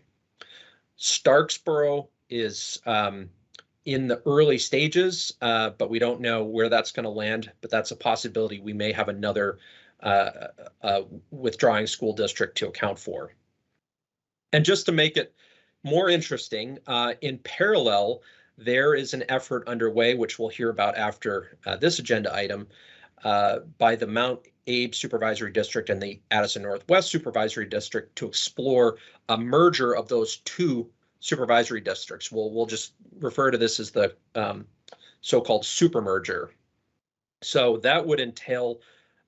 Starksboro is in the early stages, but we don't know where that's going to land, but that's a possibility. We may have another withdrawing school district to account for. And just to make it more interesting, in parallel, there is an effort underway, which we'll hear about after this agenda item, by the Mount Abe Supervisory District and the Addison Northwest Supervisory District to explore a merger of those 2 supervisory districts. We'll just refer to this as the so-called super merger. So that would entail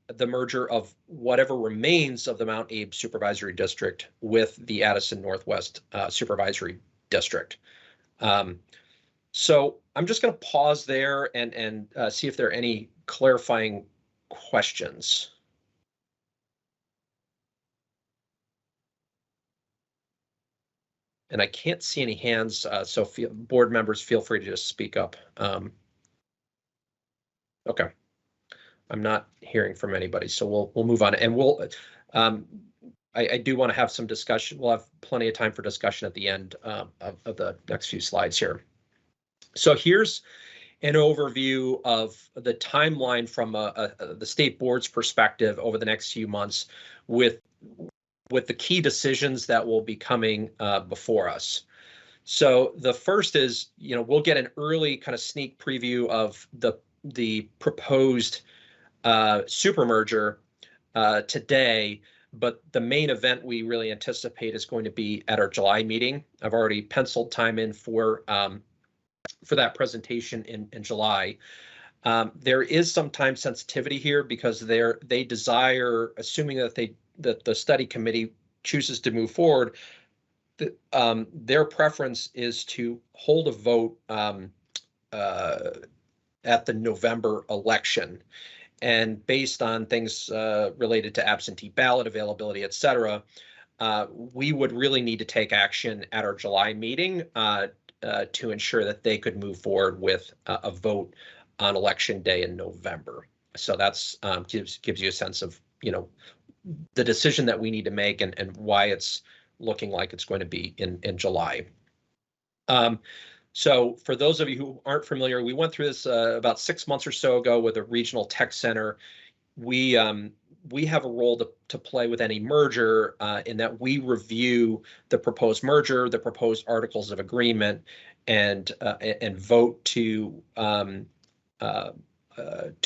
the merger of whatever remains of the Mount Abe Supervisory District with the Addison Northwest Supervisory District. So I'm just going to pause there and see if there are any clarifying questions. And I can't see any hands, so board members, feel free to just speak up. Okay. I'm not hearing from anybody, so we'll move on, and we'll. I do want to have some discussion. We'll have plenty of time for discussion at the end of the next few slides here. So here's an overview of the timeline from the state board's perspective over the next few months, with the key decisions that will be coming before us. So the first is, we'll get an early kind of sneak preview of the proposed super merger today, but the main event we really anticipate is going to be at our July meeting. I've already penciled time in for that presentation in July. There is some time sensitivity here because they desire, assuming that the study committee chooses to move forward, their preference is to hold a vote at the November election. And based on things related to absentee ballot availability, et cetera, we would really need to take action at our July meeting to ensure that they could move forward with a vote on election day in November. So that's gives you a sense of the decision that we need to make and why it's looking like it's going to be in July. So for those of you who aren't familiar, we went through this about 6 months or so ago with a regional tech center. We have a role to play with any merger in that we review the proposed merger, the proposed articles of agreement, and vote to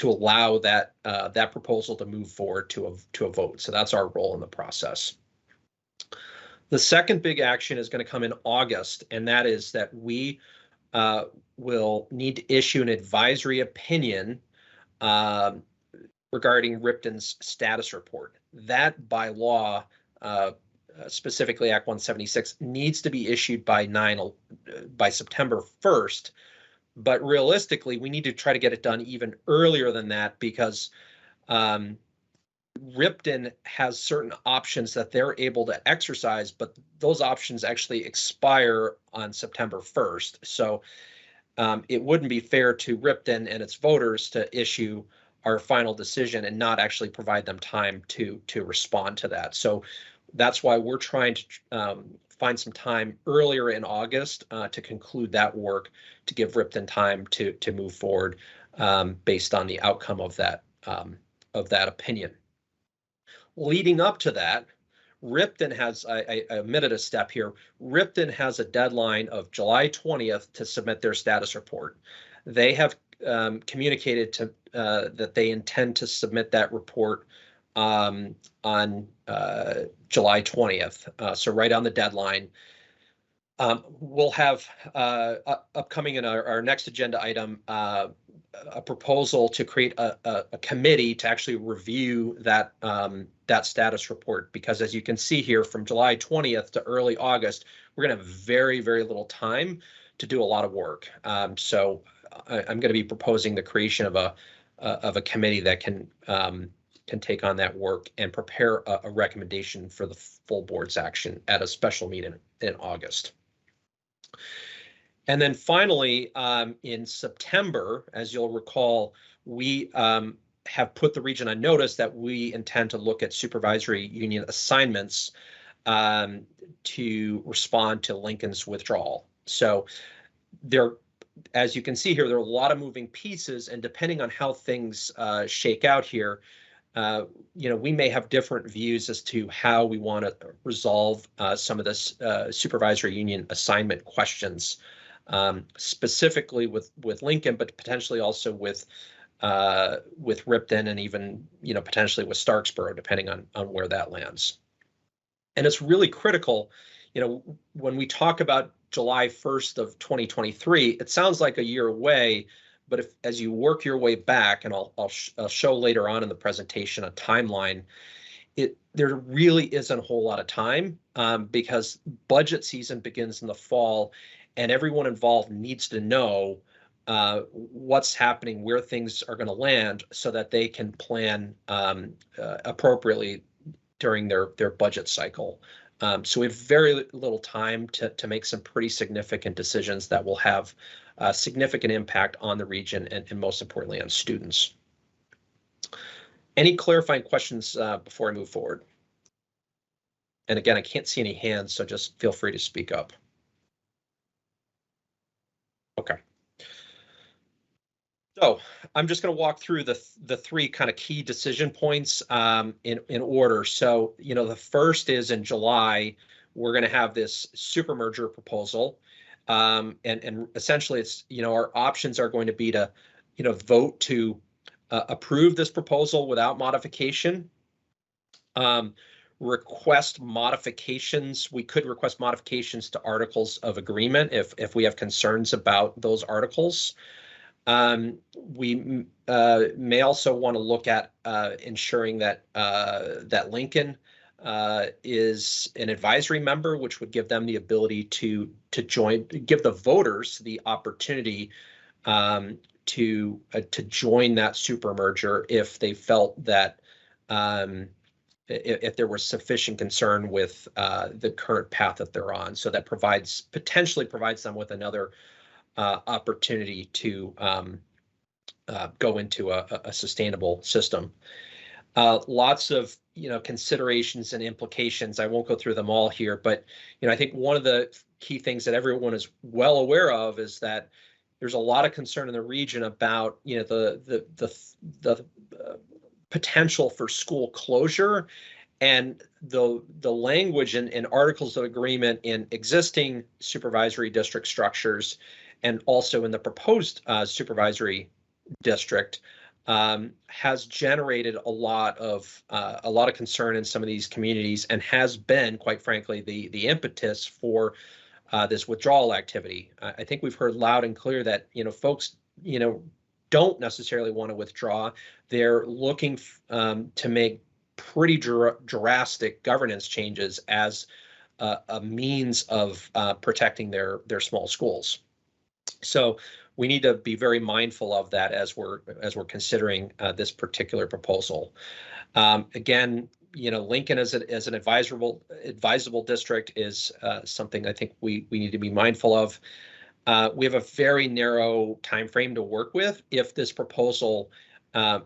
allow that proposal to move forward to a vote. So that's our role in the process. The second big action is going to come in August, and that is that we will need to issue an advisory opinion regarding Ripton's status report. That by law, specifically Act 176, needs to be issued by September 1st. But realistically, we need to try to get it done even earlier than that because Ripton has certain options that they're able to exercise, but those options actually expire on September 1st. So it wouldn't be fair to Ripton and its voters to issue our final decision and not actually provide them time to respond to that. So that's why we're trying to find some time earlier in August to conclude that work, to give Ripton time to move forward based on the outcome of that opinion. Leading up to that, Ripton has, I omitted a step here, Ripton has a deadline of July 20th to submit their status report. They have communicated to that they intend to submit that report on July 20th, so right on the deadline. We'll have upcoming in our next agenda item a proposal to create a committee to actually review that that status report, because as you can see here, from July 20th to early August, we're going to have very, very little time to do a lot of work. So I'm going to be proposing the creation of a committee that can take on that work and prepare a recommendation for the full board's action at a special meeting in August. And then finally, in September, as you'll recall, we have put the region on notice that we intend to look at supervisory union assignments to respond to Lincoln's withdrawal. So there, as you can see here, there are a lot of moving pieces, and depending on how things shake out here, we may have different views as to how we want to resolve some of this supervisory union assignment questions, specifically with Lincoln, but potentially also with Ripton, and even potentially with Starksboro, depending on where that lands. And it's really critical, when we talk about July 1st of 2023. It sounds like a year away, but if as you work your way back, and I'll show later on in the presentation a timeline, there really isn't a whole lot of time because budget season begins in the fall, and everyone involved needs to know what's happening, where things are going to land, so that they can plan appropriately during their budget cycle. So we have very little time to make some pretty significant decisions that will have a significant impact on the region and most importantly on students. Any clarifying questions before I move forward? And again, I can't see any hands, so just feel free to speak up. Okay. So I'm just going to walk through the three kind of key decision points in order. So, the first is in July, we're going to have this super merger proposal. And essentially it's, our options are going to be to, vote to approve this proposal without modification. Request modifications. We could request modifications to articles of agreement if we have concerns about those articles. We may also want to look at ensuring that that Lincoln is an advisory member, which would give them the ability to join, give the voters the opportunity to join that super merger if they felt that if there was sufficient concern with the current path that they're on. So that potentially provides them with another opportunity to go into a sustainable system. Lots of considerations and implications. I won't go through them all here, but I think one of the key things that everyone is well aware of is that there's a lot of concern in the region about the potential for school closure, and the language in articles of agreement in existing supervisory district structures and also in the proposed supervisory district has generated a lot of concern in some of these communities, and has been, quite frankly, the impetus for this withdrawal activity. I think we've heard loud and clear that folks don't necessarily want to withdraw. They're looking to make pretty drastic governance changes as a means of protecting their small schools. So we need to be very mindful of that as we're considering this particular proposal. Again, Lincoln as an advisable district is something I think we need to be mindful of. We have a very narrow time frame to work with if this proposal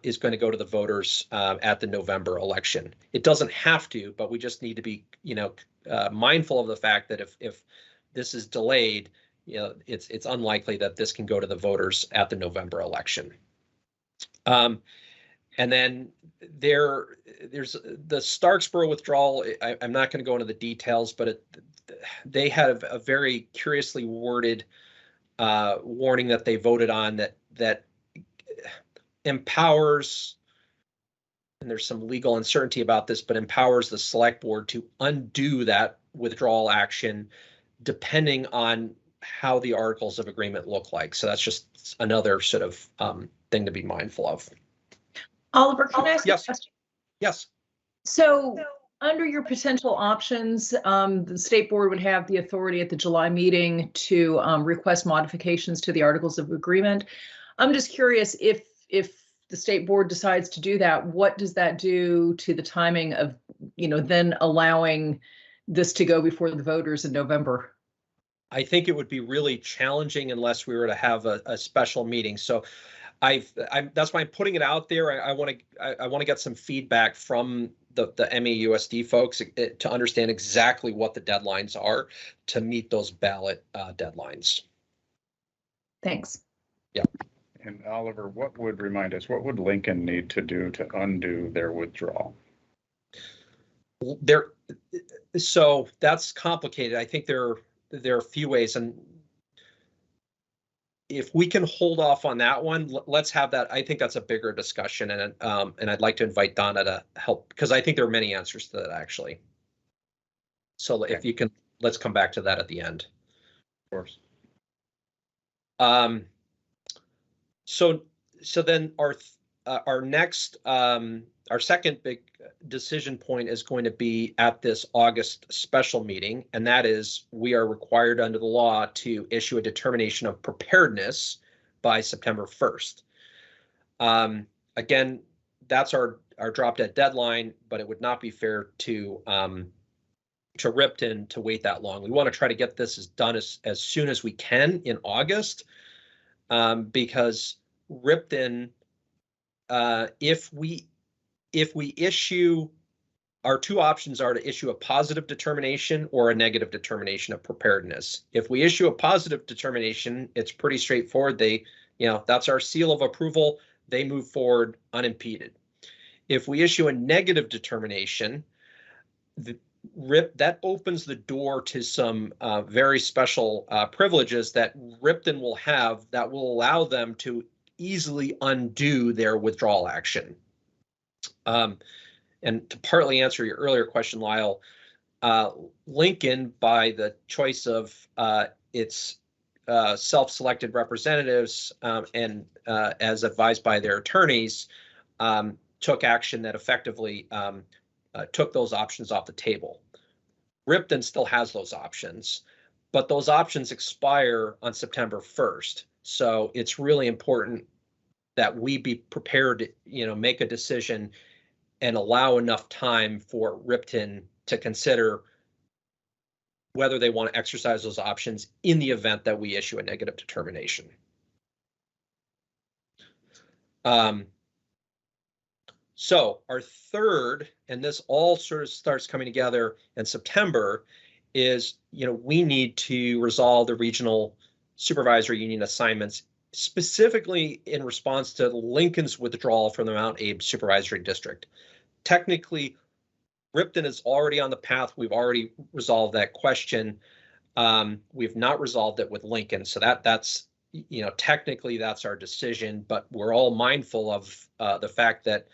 is going to go to the voters at the November election. It doesn't have to, but we just need to be mindful of the fact that if this is delayed, it's unlikely that this can go to the voters at the November election. And then there's the Starksboro withdrawal. I'm not going to go into the details, but they have a very curiously worded warning that they voted on that empowers, and there's some legal uncertainty about this, but empowers the select board to undo that withdrawal action depending on how the articles of agreement look like. So that's just another sort of thing to be mindful of. Oliver, can I ask Yes. a question? Yes. So under your potential options, the state board would have the authority at the July meeting to request modifications to the articles of agreement. I'm just curious if the state board decides to do that, what does that do to the timing of, then allowing this to go before the voters in November? I think it would be really challenging unless we were to have a special meeting. So that's why I'm putting it out there. I want to get some feedback from the MAUSD folks to understand exactly what the deadlines are to meet those ballot deadlines. Thanks. Yeah. And Oliver, what would Lincoln need to do to undo their withdrawal? So that's complicated. I think there are a few ways, and if we can hold off on that one, let's have that. I think that's a bigger discussion, and I'd like to invite Donna to help, because I think there are many answers to that actually. So if you can, let's come back to that at the end. course. So then our next our second big decision point is going to be at this August special meeting, and that is we are required under the law to issue a determination of preparedness by September 1st. Again, that's our drop dead deadline, but it would not be fair to Ripton to wait that long. We want to try to get this done as soon as we can in August, because Ripton, if we issue, our two options are to issue a positive determination or a negative determination of preparedness. If we issue a positive determination, it's pretty straightforward. That's our seal of approval. They move forward unimpeded. If we issue a negative determination, that opens the door to some very special privileges that Ripton will have that will allow them to easily undo their withdrawal action. And to partly answer your earlier question, Lyle, Lincoln, by the choice of its self-selected representatives and as advised by their attorneys, took action that effectively took those options off the table. Ripton still has those options, but those options expire on September 1st. So it's really important that we be prepared to, make a decision and allow enough time for Ripton to consider whether they want to exercise those options in the event that we issue a negative determination. So our third, and this all sort of starts coming together in September, is, we need to resolve the regional supervisory union assignments, specifically in response to Lincoln's withdrawal from the Mount Abe Supervisory District. Technically, Ripton is already on the path. We've already resolved that question. We've not resolved it with Lincoln. So that's, technically that's our decision, but we're all mindful of the fact that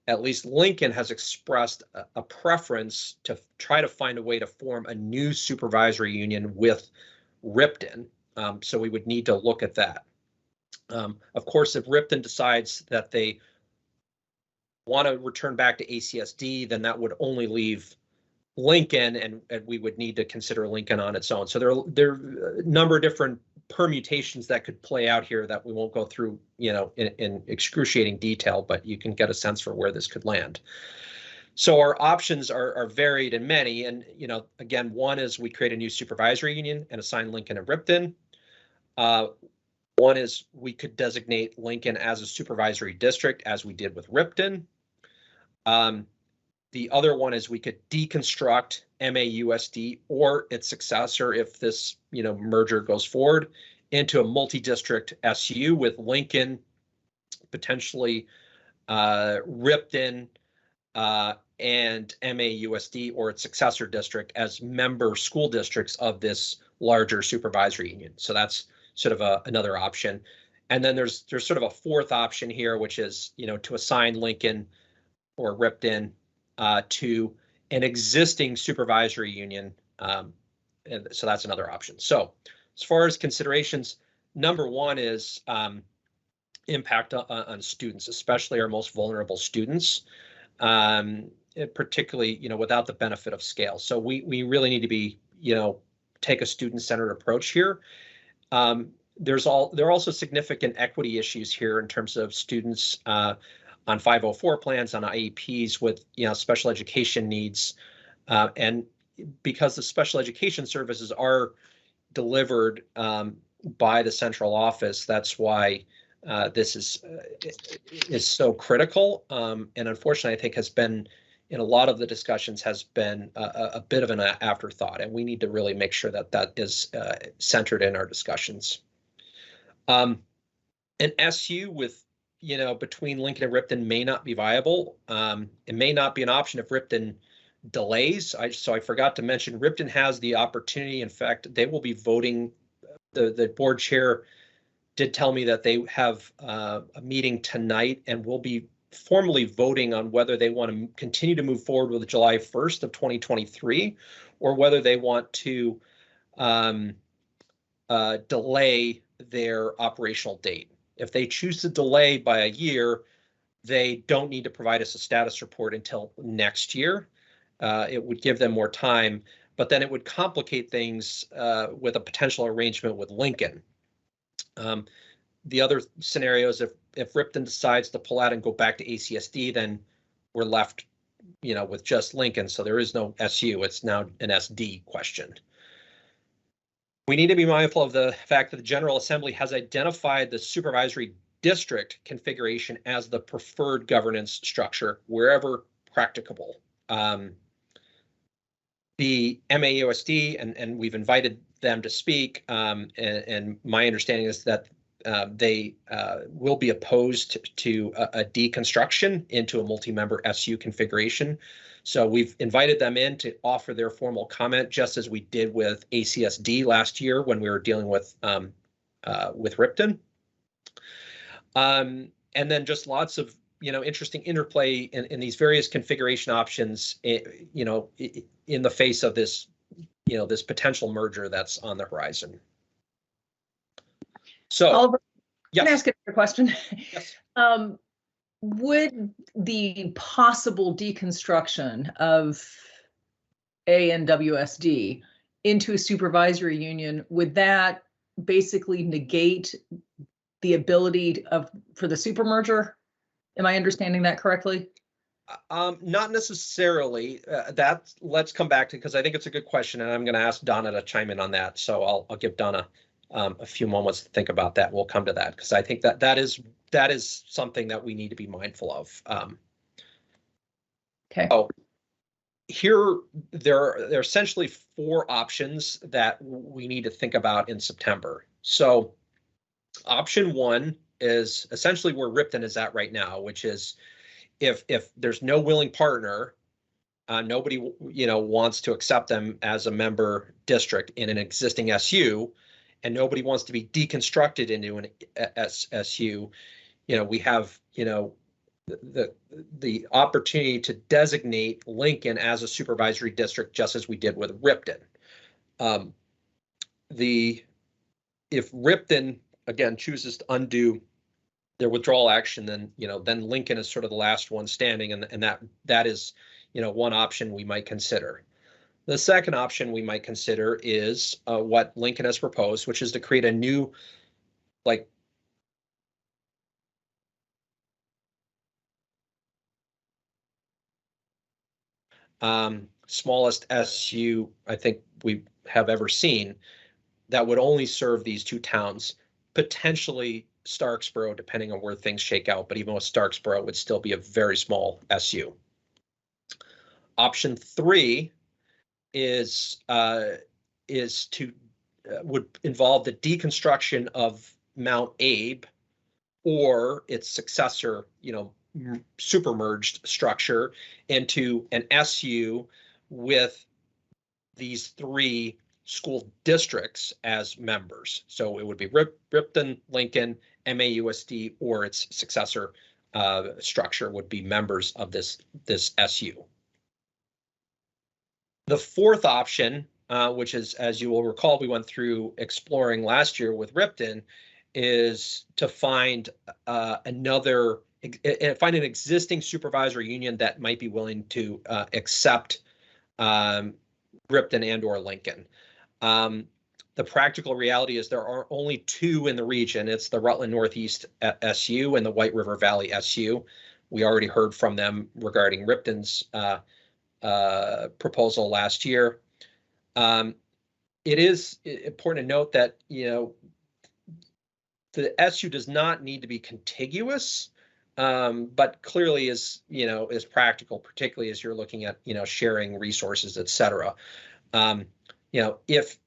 at least Lincoln has expressed a preference to try to find a way to form a new supervisory union with Ripton. So we would need to look at that. Of course, if Ripton decides that they want to return back to ACSD, then that would only leave Lincoln, and we would need to consider Lincoln on its own. So there are a number of different permutations that could play out here that we won't go through, in excruciating detail, but you can get a sense for where this could land. So our options are varied and many. And, again, one is we create a new supervisory union and assign Lincoln and Ripton. One is we could designate Lincoln as a supervisory district, as we did with Ripton. The other one is we could deconstruct MAUSD or its successor, if this merger goes forward, into a multi-district SU with Lincoln, potentially Ripton, and MAUSD or its successor district as member school districts of this larger supervisory union. So that's sort of another option. And then there's sort of a fourth option here, which is, to assign Lincoln or Ripton to an existing supervisory union. And so that's another option. So as far as considerations, number one is impact on students, especially our most vulnerable students, particularly, without the benefit of scale. So we really need to be, take a student-centered approach here. There are also significant equity issues here in terms of students on 504 plans, on IEPs with special education needs, and because the special education services are delivered by the central office, that's why this is so critical. And unfortunately, I think has been, in a lot of the discussions, has been a bit of an afterthought, and we need to really make sure that that is centered in our discussions. An SU with, between Lincoln and Ripton may not be viable. It may not be an option if Ripton delays. So I forgot to mention, Ripton has the opportunity. In fact, they will be voting. The board chair did tell me that they have a meeting tonight and will be formally voting on whether they want to continue to move forward with July 1st of 2023, or whether they want to delay their operational date. If they choose to delay by a year, they don't need to provide us a status report until next year. It would give them more time, but then it would complicate things with a potential arrangement with Lincoln. The other scenario is if Ripton decides to pull out and go back to ACSD, then we're left, with just Lincoln. So there is no SU. It's now an SD question. We need to be mindful of the fact that the General Assembly has identified the supervisory district configuration as the preferred governance structure wherever practicable. The MAUSD, and we've invited them to speak, and my understanding is that they will be opposed to a deconstruction into a multi-member SU configuration. So we've invited them in to offer their formal comment, just as we did with ACSD last year when we were dealing with Ripton. And then just lots of interesting interplay in these various configuration options, in the face of this this potential merger that's on the horizon. So, Oliver, yes. Can I ask another question? Yes. Would the possible deconstruction of ANWSD into a supervisory union, would that basically negate the ability for the supermerger? Am I understanding that correctly? Not necessarily. Let's come back to, because I think it's a good question, and I'm going to ask Donna to chime in on that. So I'll give Donna a few moments to think about that. We'll come to that, because I think that is something that we need to be mindful of. Okay. Oh, here there are essentially 4 options that we need to think about in September. So option 1 is essentially where Ripton is at right now, which is if there's no willing partner, nobody wants to accept them as a member district in an existing SU, and nobody wants to be deconstructed into an SU, we have the opportunity to designate Lincoln as a supervisory district, just as we did with Ripton. If Ripton again chooses to undo their withdrawal action, then then Lincoln is sort of the last one standing, and that is one option we might consider. The second option we might consider is what Lincoln has proposed, which is to create a new, smallest SU I think we have ever seen, that would only serve these 2 towns, potentially Starksboro, depending on where things shake out. But even with Starksboro, it would still be a very small SU. Option 3 would involve the deconstruction of Mount Abe or its successor, supermerged structure into an SU with these 3 school districts as members. So it would be Ripton, Lincoln, MAUSD, or its successor structure would be members of this SU. The fourth option, which is, as you will recall, we went through exploring last year with Ripton, is to find an existing supervisory union that might be willing to accept Ripton and or Lincoln. The practical reality is there are only 2 in the region. It's the Rutland Northeast SU and the White River Valley SU. We already heard from them regarding Ripton's proposal last year. It is important to note that the SU does not need to be contiguous, but clearly is practical, particularly as you're looking at sharing resources, et cetera. If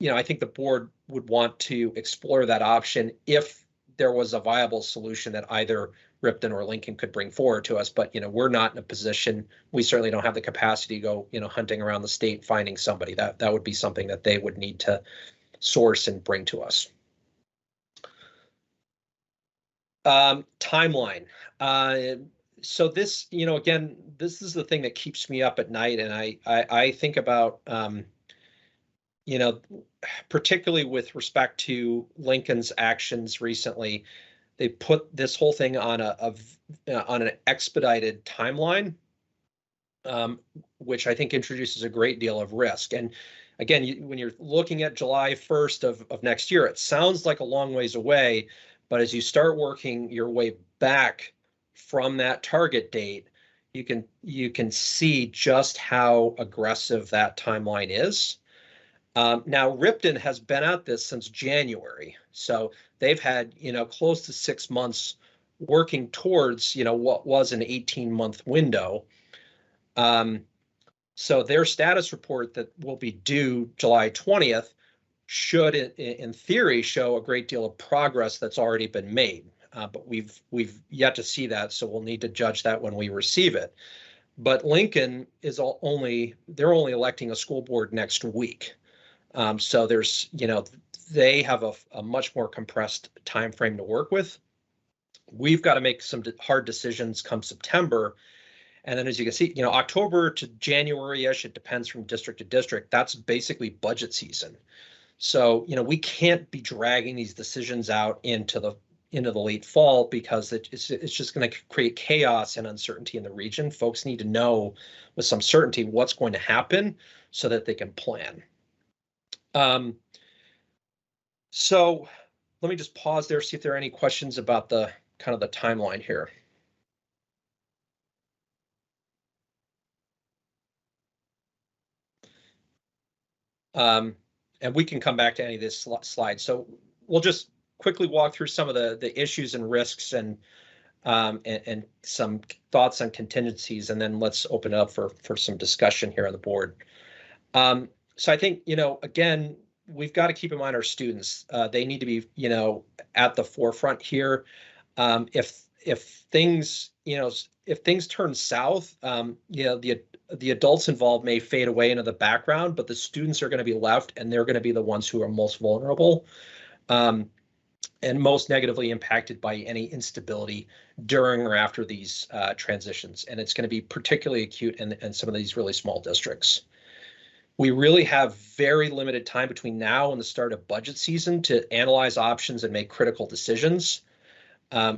I think the board would want to explore that option if there was a viable solution that either Ripton or Lincoln could bring forward to us. But we're not in a position. We certainly don't have the capacity to go hunting around the state finding somebody. That would be something that they would need to source and bring to us. Timeline. So this, again, this is the thing that keeps me up at night, and I think about you know, particularly with respect to Lincoln's actions recently, they put this whole thing on on an expedited timeline, which I think introduces a great deal of risk. And again, when you're looking at July 1st of next year, it sounds like a long ways away, but as you start working your way back from that target date, you can see just how aggressive that timeline is. Now, Ripton has been at this since January, so they've had, close to 6 months working towards, what was an 18-month window. So their status report that will be due July 20th should, in theory, show a great deal of progress that's already been made. But we've yet to see that, so we'll need to judge that when we receive it. But Lincoln is they're only electing a school board next week. So there's, they have a much more compressed time frame to work with. We've got to make some hard decisions come September. And then as you can see, October to January-ish, it depends from district to district. That's basically budget season. So, we can't be dragging these decisions out into the late fall, because it's just going to create chaos and uncertainty in the region. Folks need to know with some certainty what's going to happen so that they can plan. So let me just pause there, see if there are any questions about the kind of the timeline here. And we can come back to any of this slide. So we'll just quickly walk through some of the issues and risks and some thoughts on contingencies, and then let's open it up for some discussion here on the board. So I think, again, we've got to keep in mind our students. They need to be, at the forefront here. If things turn south, the adults involved may fade away into the background, but the students are going to be left, and they're going to be the ones who are most vulnerable and most negatively impacted by any instability during or after these transitions. And it's going to be particularly acute in some of these really small districts. We really have very limited time between now and the start of budget season to analyze options and make critical decisions.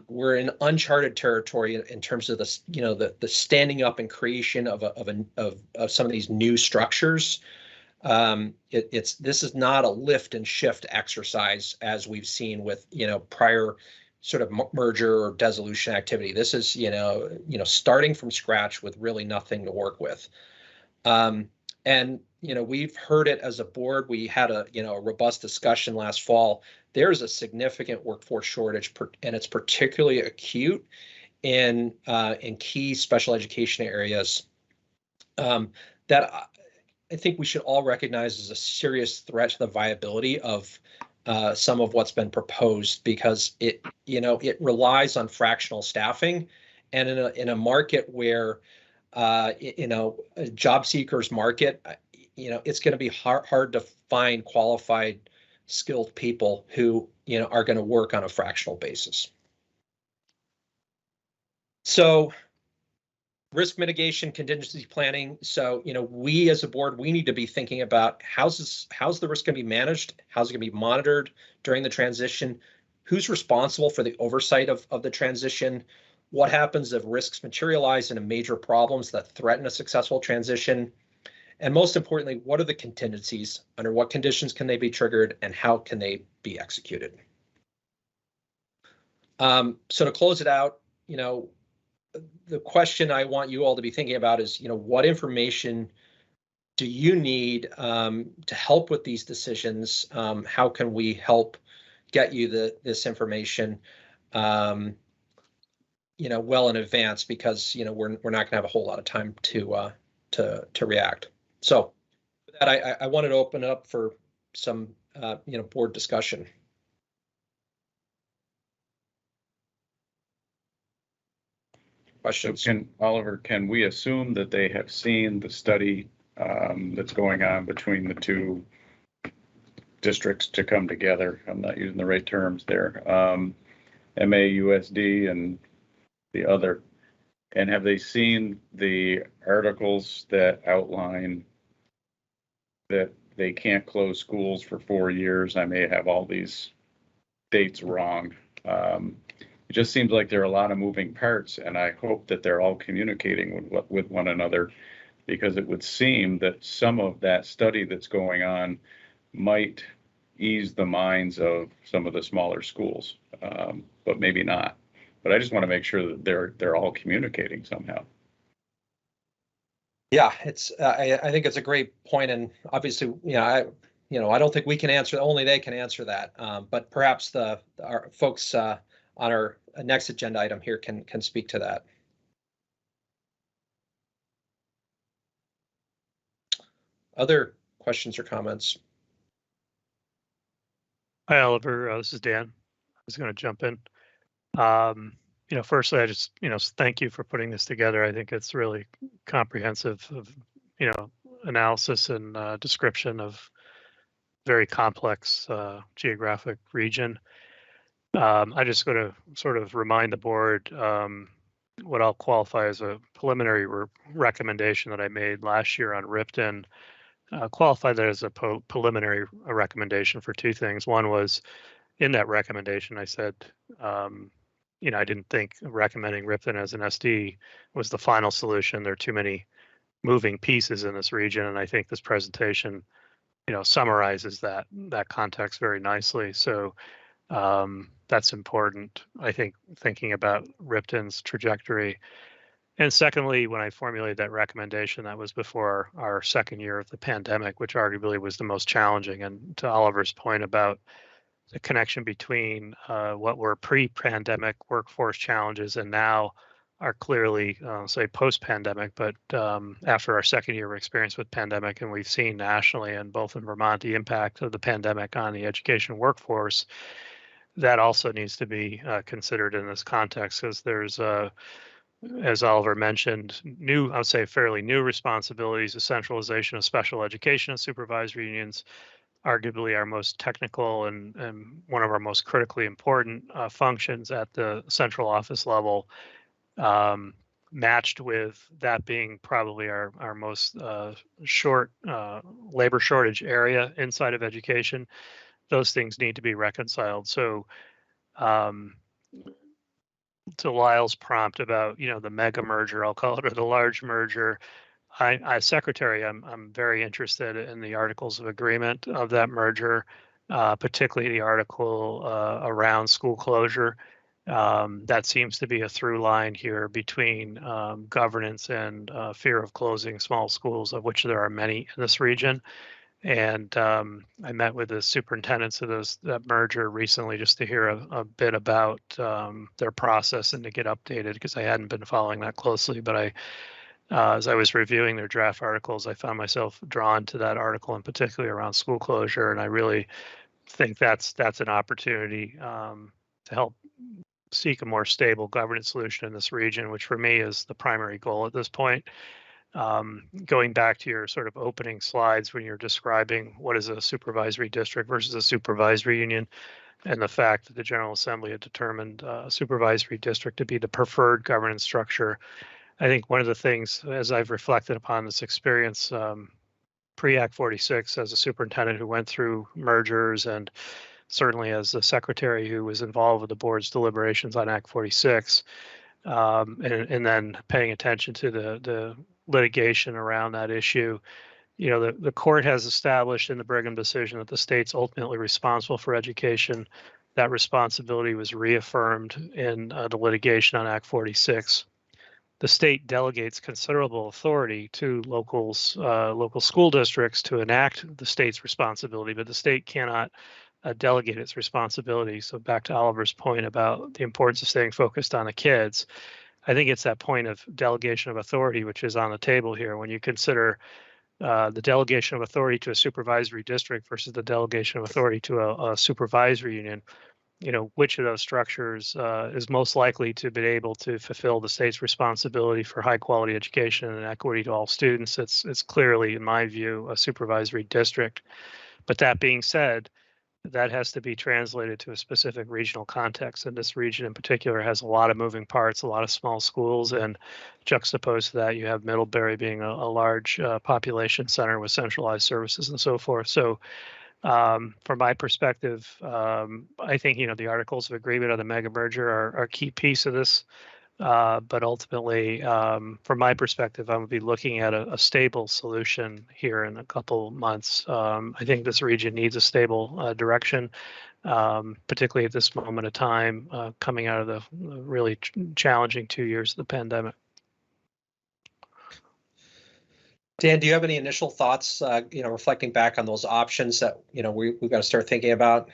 We're in uncharted territory in terms of the standing up and creation of some of these new structures. This is not a lift and shift exercise as we've seen with prior sort of merger or dissolution activity. This is starting from scratch with really nothing to work with. And we've heard it as a board. We had a robust discussion last fall. There's a significant workforce shortage, and it's particularly acute in key special education areas that I think we should all recognize as a serious threat to the viability of some of what's been proposed, because it relies on fractional staffing, and in a market where a job seekers market, it's going to be hard to find qualified, skilled people who are going to work on a fractional basis. So risk mitigation, contingency planning. So, we as a board, we need to be thinking about how's the risk going to be managed? How's it going to be monitored during the transition? Who's responsible for the oversight of the transition? What happens if risks materialize into major problems that threaten a successful transition? And most importantly, what are the contingencies? Under what conditions can they be triggered, and how can they be executed? So to close it out, the question I want you all to be thinking about is, what information do you need to help with these decisions? How can we help get you this information, well in advance, because we're not going to have a whole lot of time to react. So with that, I wanted to open it up for some board discussion. Questions? So Oliver, can we assume that they have seen the study that's going on between the two districts to come together? I'm not using the right terms there. MAUSD and the other. And have they seen the articles that outline that they can't close schools for 4 years. I may have all these dates wrong. It just seems like there are a lot of moving parts, and I hope that they're all communicating with one another, because it would seem that some of that study that's going on might ease the minds of some of the smaller schools, but maybe not. But I just want to make sure that they're all communicating somehow. Yeah, it's I think it's a great point, and obviously, I don't think we can answer. Only they can answer that. But perhaps our folks on our next agenda item here can speak to that. Other questions or comments? Hi, Oliver. This is Dan. I was going to jump in. Firstly, I just, thank you for putting this together. I think it's really comprehensive of, analysis and description of very complex geographic region. I just going to sort of remind the board what I'll qualify as a preliminary recommendation that I made last year on Ripton. Qualify that as a preliminary recommendation for two things. One was, in that recommendation, I said, I didn't think recommending Ripton as an SD was the final solution. There are too many moving pieces in this region, and I think this presentation, summarizes that context very nicely. So that's important, I think, thinking about Ripton's trajectory. And secondly, when I formulated that recommendation, that was before our second year of the pandemic, which arguably was the most challenging. And to Oliver's point about the connection between what were pre-pandemic workforce challenges and now are clearly, say, post-pandemic, but after our second year of experience with pandemic, and we've seen nationally and both in Vermont the impact of the pandemic on the education workforce, that also needs to be considered in this context, because there's as Oliver mentioned, I would say fairly new responsibilities, the centralization of special education and supervisory unions, arguably our most technical and one of our most critically important functions at the central office level, matched with that being probably our most labor shortage area inside of education. Those things need to be reconciled. So to Lyle's prompt about, the mega merger, I'll call it, or the large merger, as secretary, I'm very interested in the articles of agreement of that merger, particularly the article around school closure. That seems to be a through line here between governance and fear of closing small schools, of which there are many in this region. And I met with the superintendents of that merger recently just to hear a bit about their process and to get updated, because I hadn't been following that closely. But as I was reviewing their draft articles, I found myself drawn to that article, in particular around school closure. And I really think that's an opportunity to help seek a more stable governance solution in this region, which for me is the primary goal at this point. Going back to your sort of opening slides when you're describing what is a supervisory district versus a supervisory union, and the fact that the General Assembly had determined a supervisory district to be the preferred governance structure, I think one of the things, as I've reflected upon this experience pre-Act 46 as a superintendent who went through mergers, and certainly as the secretary who was involved with the board's deliberations on Act 46, and then paying attention to the litigation around that issue. The court has established in the Brigham decision that the state's ultimately responsible for education. That responsibility was reaffirmed in the litigation on Act 46. The state delegates considerable authority to local school districts to enact the state's responsibility, but the state cannot delegate its responsibility. So back to Oliver's point about the importance of staying focused on the kids, I think it's that point of delegation of authority which is on the table here. When you consider the delegation of authority to a supervisory district versus the delegation of authority to a supervisory union, which of those structures is most likely to be able to fulfill the state's responsibility for high quality education and equity to all students? It's clearly, in my view, a supervisory district. But that being said, that has to be translated to a specific regional context. And this region in particular has a lot of moving parts, a lot of small schools, and juxtaposed to that, you have Middlebury being a large population center with centralized services and so forth. So from my perspective, I think, the articles of agreement on the mega merger are a key piece of this. But ultimately, from my perspective, I'm going to be looking at a stable solution here in a couple months. I think this region needs a stable direction, particularly at this moment of time, coming out of the really challenging 2 years of the pandemic. Dan, do you have any initial thoughts, reflecting back on those options that, we've got to start thinking about?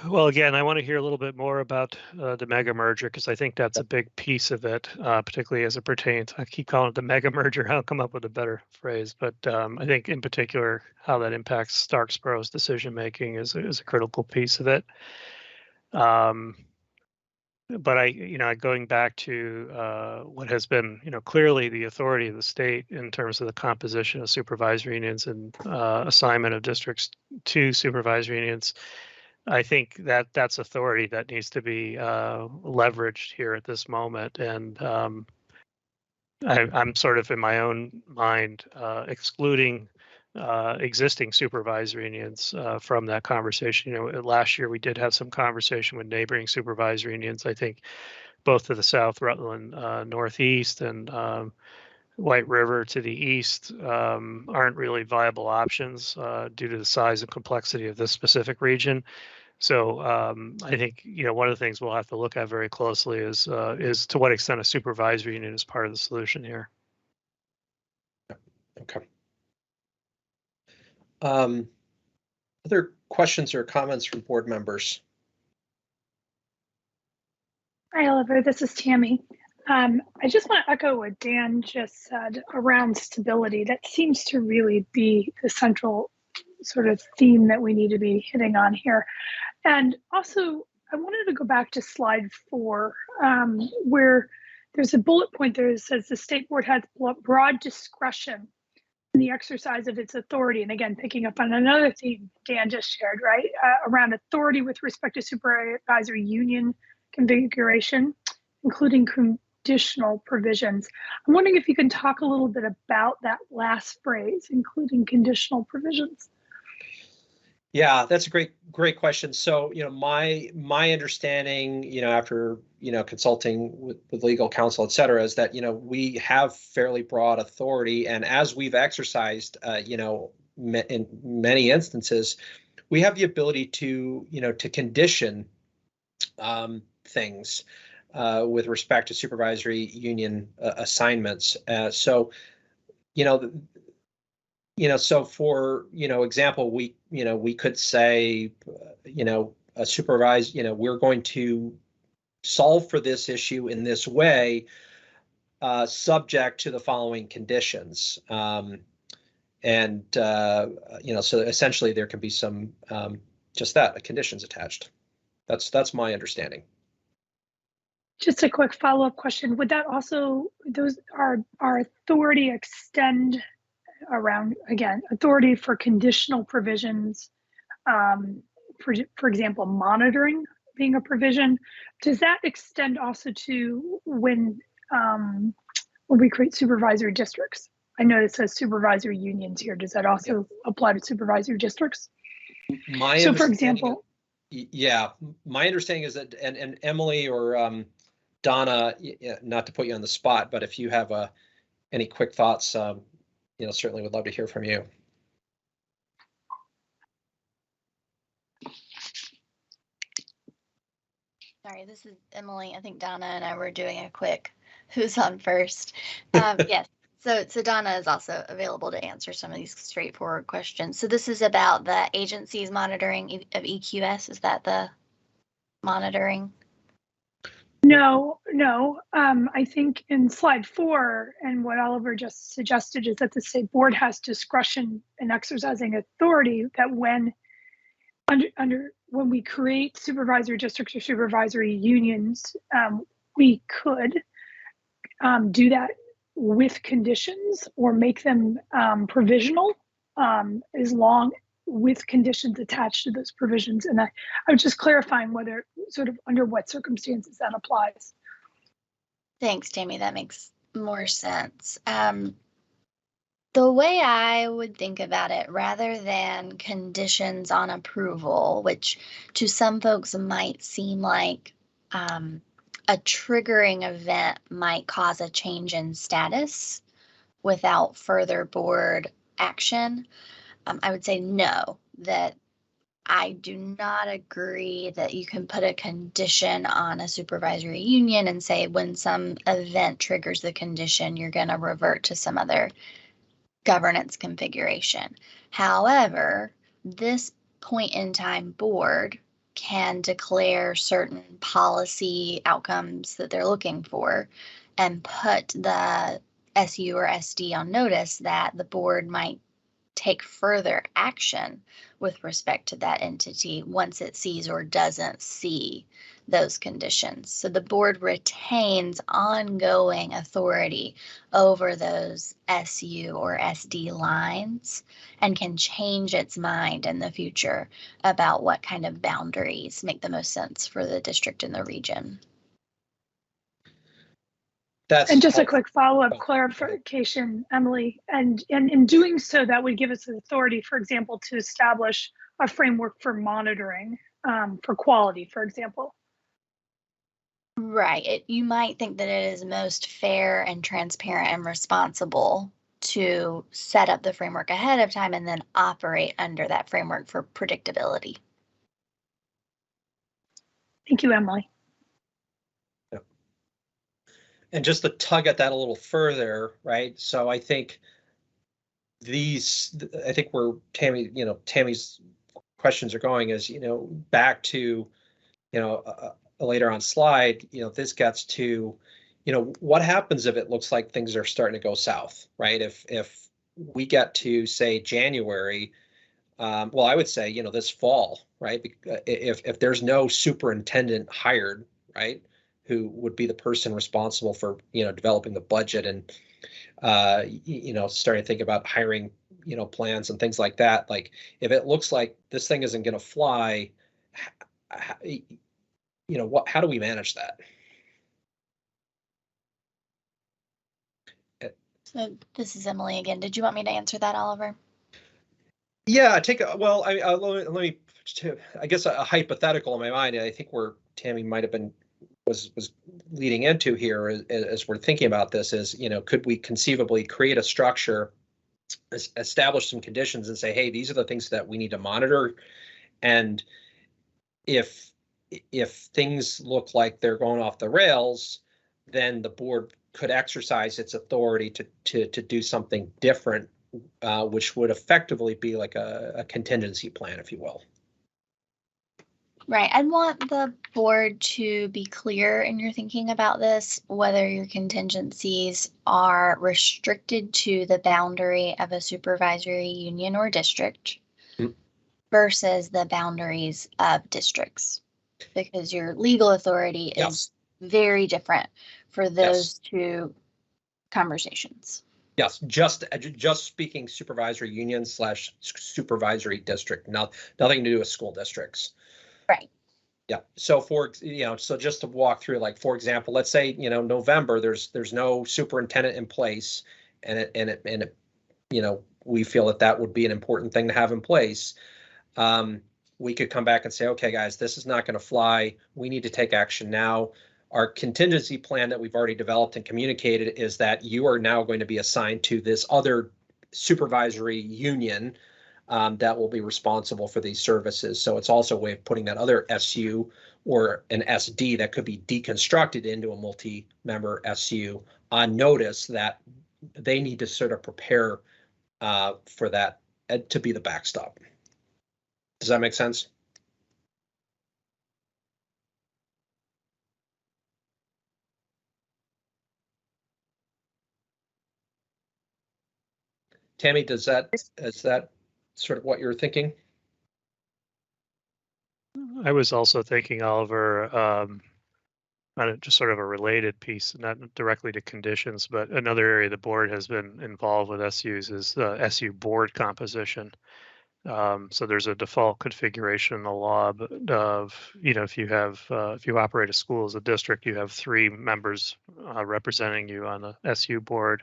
Well, again, I want to hear a little bit more about the mega merger, because I think that's a big piece of it, particularly as it pertains. I keep calling it the mega merger. I'll come up with a better phrase, but I think in particular how that impacts Starksborough's decision making is a critical piece of it. But going back to what has been, clearly the authority of the state in terms of the composition of supervisory unions and assignment of districts to supervisory unions. I think that's authority that needs to be leveraged here at this moment. And I'm sort of in my own mind excluding existing supervisory unions from that conversation. Last year we did have some conversation with neighboring supervisory unions. I think both to the south, Rutland Northeast and White River to the east aren't really viable options due to the size and complexity of this specific region. So I think one of the things we'll have to look at very closely is to what extent a supervisory union is part of the solution here. Okay. Other questions or comments from board members? Hi, Oliver. This is Tammy. I just want to echo what Dan just said around stability. That seems to really be the central sort of theme that we need to be hitting on here. And also, I wanted to go back to slide 4, where there's a bullet point there that says the state board has broad discretion in the exercise of its authority. And again, picking up on another theme Dan just shared, right, around authority with respect to supervisory union configuration, including conditional provisions. I'm wondering if you can talk a little bit about that last phrase, including conditional provisions. Yeah, that's a great question. So, my understanding, after, consulting with legal counsel, et cetera, is that, we have fairly broad authority. And as we've exercised, in many instances, we have the ability to, to condition things with respect to supervisory union assignments. So for, example, we could say, a supervised, we're going to solve for this issue in this way, subject to the following conditions. So essentially there can be some, just that, conditions attached. That's my understanding. Just a quick follow-up question. Would that also, our authority extend around, again, authority for conditional provisions, for example, monitoring being a provision? Does that extend also to when we create supervisory districts? I know it says supervisory unions here. Does that also apply to supervisory districts? So for example, yeah, my understanding is that, and Emily or Donna, not to put you on the spot, but if you have any quick thoughts, certainly would love to hear from you. Sorry, this is Emily. I think Donna and I were doing a quick who's on first. Yes, so Donna is also available to answer some of these straightforward questions. So this is about the agency's monitoring of EQS. Is that the monitoring? No. I think in slide 4, and what Oliver just suggested is that the state board has discretion in exercising authority, that when when we create supervisory districts or supervisory unions, we could do that with conditions or make them provisional, as long with conditions attached to those provisions. And I was just clarifying whether sort of under what circumstances that applies. Thanks, Tammy. That makes more sense. The way I would think about it, rather than conditions on approval, which to some folks might seem like a triggering event might cause a change in status without further board action, I would say no, that I do not agree that you can put a condition on a supervisory union and say when some event triggers the condition, you're going to revert to some other governance configuration. However, this point in time board can declare certain policy outcomes that they're looking for and put the SU or SD on notice that the board might take further action with respect to that entity once it sees or doesn't see those conditions. So the board retains ongoing authority over those SU or SD lines and can change its mind in the future about what kind of boundaries make the most sense for the district and the region. And just a quick follow-up clarification, Emily, and in doing so, that would give us the authority, for example, to establish a framework for monitoring for quality, for example. Right. You might think that it is most fair and transparent and responsible to set up the framework ahead of time and then operate under that framework for predictability. Thank you, Emily. And just to tug at that a little further, right? So I think where Tammy's questions are going is, back to, a later on slide, this gets to, what happens if it looks like things are starting to go south, right? If we get to say January, well, I would say, this fall, right? If there's no superintendent hired, right? Who would be the person responsible for, developing the budget and, starting to think about hiring, plans and things like that. Like, if it looks like this thing isn't going to fly, how do we manage that? So this is Emily again. Did you want me to answer that, Oliver? Yeah, let me, I guess a hypothetical in my mind, I think where Tammy might have been was leading into here as we're thinking about this is, could we conceivably create a structure, establish some conditions and say, hey, these are the things that we need to monitor. And if things look like they're going off the rails, then the board could exercise its authority to do something different, which would effectively be like a contingency plan, if you will. Right. I'd want the board to be clear in your thinking about this, whether your contingencies are restricted to the boundary of a supervisory union or district versus the boundaries of districts, because your legal authority is very different for those two conversations. Yes, just speaking supervisory union / supervisory district, nothing to do with school districts. Right. Yeah. So so just to walk through, like, for example, let's say, November, there's no superintendent in place, and we feel that would be an important thing to have in place. We could come back and say, okay, guys, this is not going to fly. We need to take action now. Our contingency plan that we've already developed and communicated is that you are now going to be assigned to this other supervisory union that will be responsible for these services. So it's also a way of putting that other SU or an SD that could be deconstructed into a multi-member SU on notice that they need to sort of prepare for that to be the backstop. Does that make sense? Tammy, is that sort of what you're thinking? I was also thinking, Oliver, on just sort of a related piece, not directly to conditions, but another area the board has been involved with SUs is the SU board composition. So there's a default configuration in the law of, if you have, if you operate a school as a district, you have 3 members representing you on the SU board.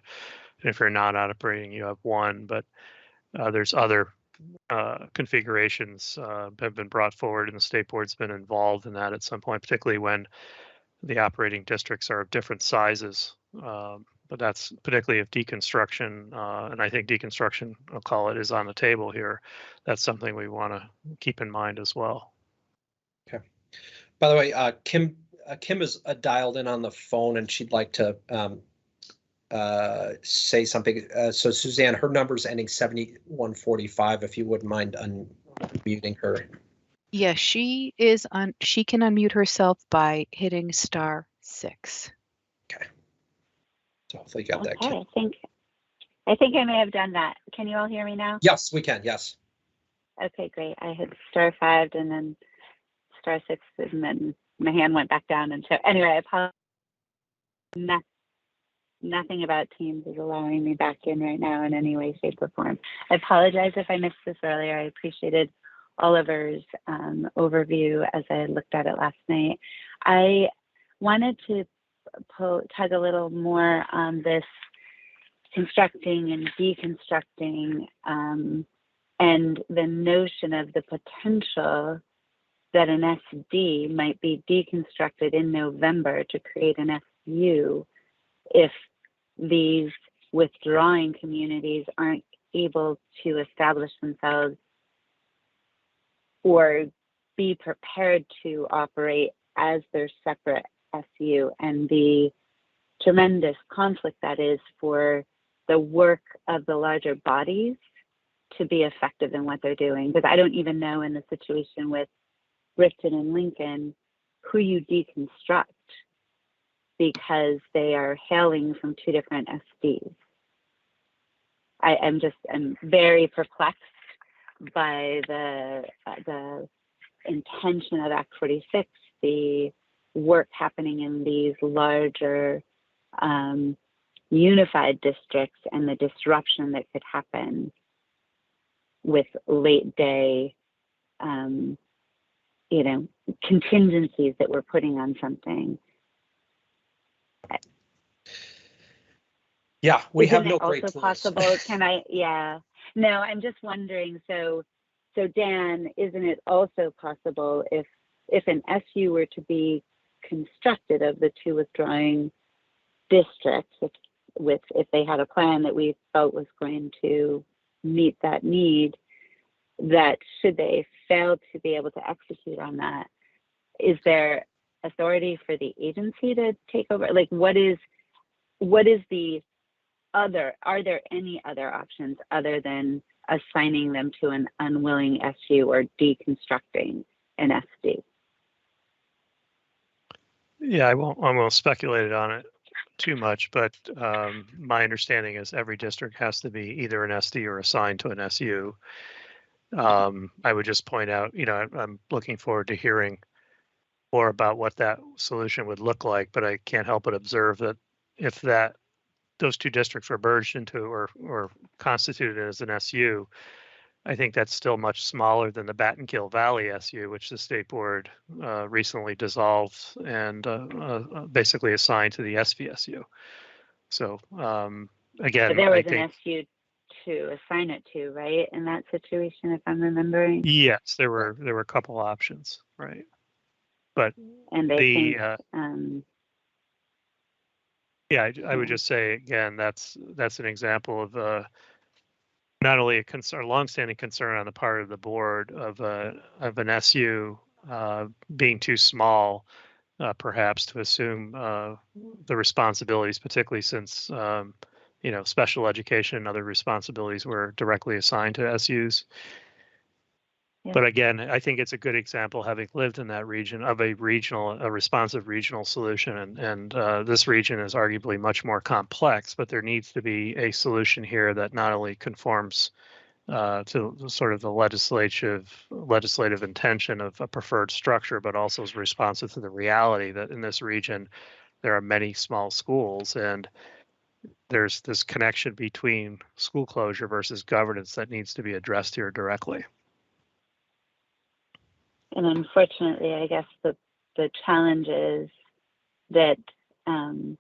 And if you're not operating, you have 1, but there's other configurations have been brought forward, and the state board's been involved in that at some point, particularly when the operating districts are of different sizes. But that's particularly if deconstruction, and I think deconstruction, I'll call it, is on the table here. That's something we want to keep in mind as well. Okay. By the way, Kim is dialed in on the phone, and she'd like to say something. So Suzanne, her number's ending 7145. If you wouldn't mind unmuting her. Yeah, she is on. She can unmute herself by hitting *6. Okay. So hopefully you got that. Okay, I think I may have done that. Can you all hear me now? Yes, we can. Yes. Okay, great. I hit *5 and then *6, and then my hand went back down. And so anyway, I apologize. Nothing about Teams is allowing me back in right now in any way, shape, or form. I apologize if I missed this earlier. I appreciated Oliver's overview as I looked at it last night. I wanted to tug a little more on this constructing and deconstructing and the notion of the potential that an SD might be deconstructed in November to create an SU if these withdrawing communities aren't able to establish themselves or be prepared to operate as their separate SU, and the tremendous conflict that is for the work of the larger bodies to be effective in what they're doing. Because I don't even know in the situation with Ripton and Lincoln who you deconstruct, because they are hailing from 2 different SDs. I'm very perplexed by the intention of Act 46, the work happening in these larger unified districts, and the disruption that could happen with late day, contingencies that we're putting on something. Yeah, we have no also great tools. Possible. Can I? Yeah. No, I'm just wondering. So Dan, isn't it also possible if an SU were to be constructed of the 2 withdrawing districts, if they had a plan that we felt was going to meet that need, that should they fail to be able to execute on that, is there authority for the agency to take over? Like, what is the other, are there any other options other than assigning them to an unwilling SU or deconstructing an SD? Yeah, I won't speculate on it too much, but my understanding is every district has to be either an SD or assigned to an SU. I would just point out, I'm looking forward to hearing more about what that solution would look like, but I can't help but observe that if those 2 districts were merged into or constituted as an SU, I think that's still much smaller than the Battenkill Valley SU, which the state board recently dissolved and basically assigned to the SVSU. So again, but there was an SU to assign it to, right? In that situation, if I'm remembering. Yes, there were a couple options, right? But and they yeah, I would just say again, that's an example of not only a longstanding concern on the part of the board of an SU being too small, perhaps, to assume the responsibilities, particularly since special education and other responsibilities were directly assigned to SUs. Yeah. But again, I think it's a good example, having lived in that region, of a responsive regional solution. And this region is arguably much more complex, but there needs to be a solution here that not only conforms to sort of the legislative intention of a preferred structure, but also is responsive to the reality that in this region, there are many small schools, and there's this connection between school closure versus governance that needs to be addressed here directly. And unfortunately, I guess the challenge is that in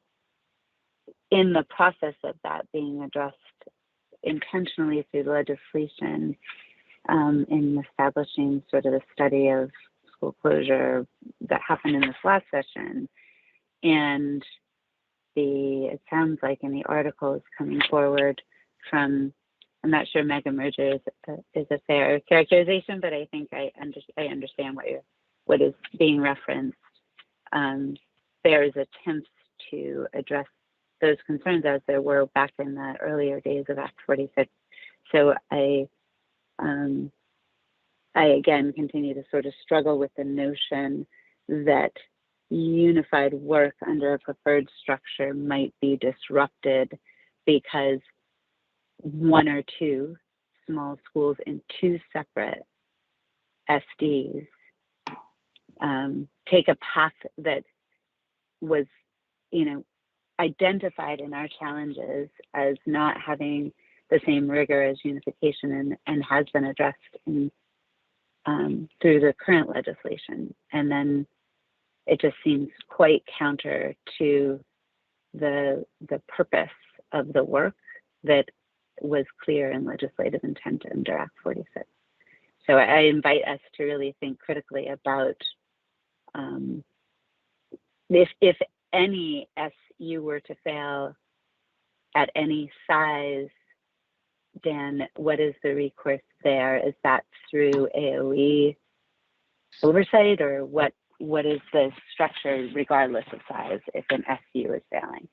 the process of that being addressed intentionally through legislation, in establishing sort of the study of school closure that happened in this last session, and it sounds like in the articles coming forward from, I'm not sure mega merger is a fair characterization, but I think I understand what is being referenced. There's attempts to address those concerns as there were back in the earlier days of Act 46. So I again continue to sort of struggle with the notion that unified work under a preferred structure might be disrupted because one or two small schools in two separate SDs take a path that was, identified in our challenges as not having the same rigor as unification and has been addressed in, through the current legislation. And then it just seems quite counter to the purpose of the work that was clear in legislative intent under Act 46. So I invite us to really think critically about if any SU were to fail at any size, then what is the recourse there? Is that through AOE oversight, or what is the structure regardless of size if an SU is failing?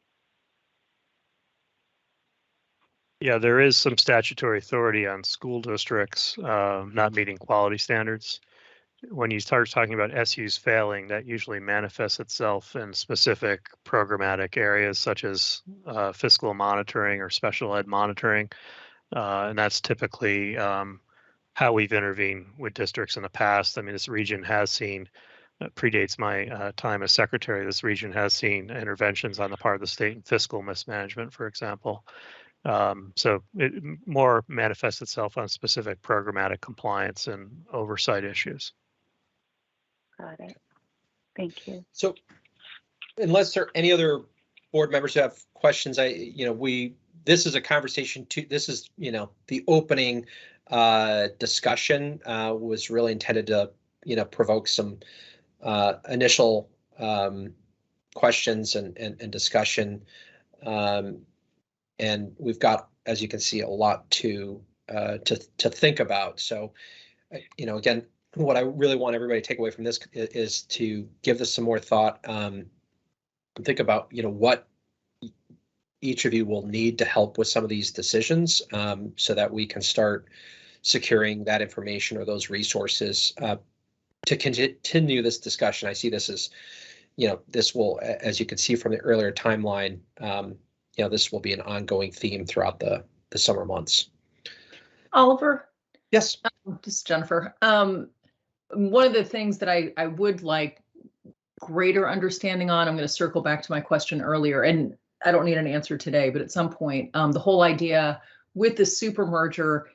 Yeah, there is some statutory authority on school districts not meeting quality standards. When you start talking about SUs failing, that usually manifests itself in specific programmatic areas such as fiscal monitoring or special ed monitoring. And that's typically how we've intervened with districts in the past. I mean, this region has seen, predates my time as secretary, this region has seen interventions on the part of the state in fiscal mismanagement, for example. So it more manifests itself on specific programmatic compliance and oversight issues. Got it. Thank you. So unless there are any other board members who have questions, this is a conversation too. This is, the opening discussion was really intended to, provoke some initial questions and discussion. And we've got, as you can see, a lot to think about. So, again, what I really want everybody to take away from this is to give this some more thought. Think about, what each of you will need to help with some of these decisions, so that we can start securing that information or those resources to continue this discussion. I see this as, this will, as you can see from the earlier timeline, this will be an ongoing theme throughout the summer months. Oliver? Yes. This is Jennifer. One of the things that I would like greater understanding on, I'm going to circle back to my question earlier, and I don't need an answer today, but at some point, the whole idea with the super merger,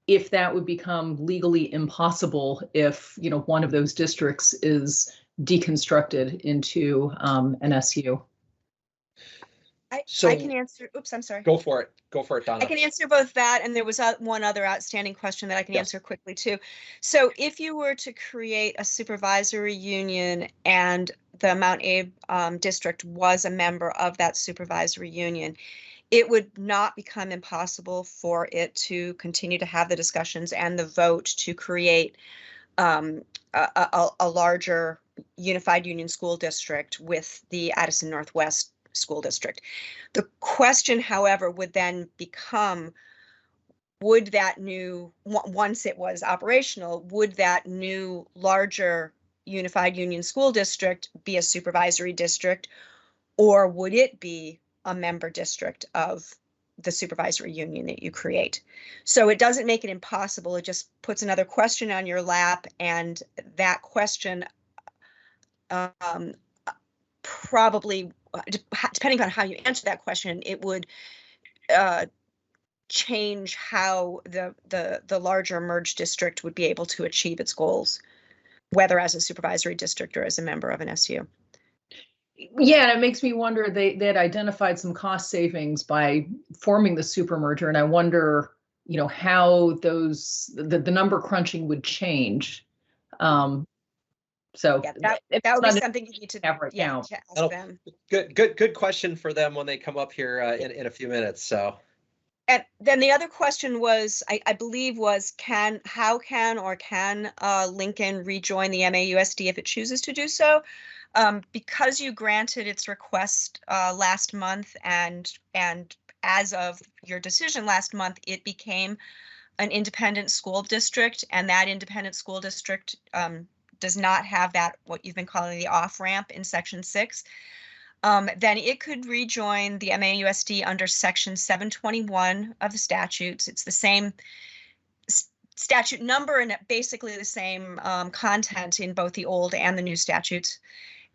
if that would become legally impossible if, one of those districts is deconstructed into an SU. I can answer. Oops, I'm sorry. Go for it. Go for it, Donna. I can answer both that, and there was one other outstanding question that I can answer quickly too. So if you were to create a supervisory union and the Mount Abe district was a member of that supervisory union, it would not become impossible for it to continue to have the discussions and the vote to create a larger unified union school district with the Addison Northwest School District. The question, however, would then become, would that new, once it was operational, would that new larger unified union school district be a supervisory district, or would it be a member district of the supervisory union that you create? So it doesn't make it impossible. It just puts another question on your lap, and that question probably, depending on how you answer that question, it would change how the larger merged district would be able to achieve its goals, whether as a supervisory district or as a member of an SU. Yeah, and it makes me wonder, they had identified some cost savings by forming the super merger, and I wonder, how the number crunching would change. So yeah, that would be something you need to have right now. to ask them. Good question for them when they come up here in a few minutes. So. And then the other question was, I believe, was how can Lincoln rejoin the MAUSD if it chooses to do so? Because you granted its request last month, and as of your decision last month, it became an independent school district, and that independent school district does not have that, what you've been calling the off-ramp in Section 6. Then it could rejoin the MAUSD under Section 721 of the statutes. It's the same statute number and basically the same content in both the old and the new statutes.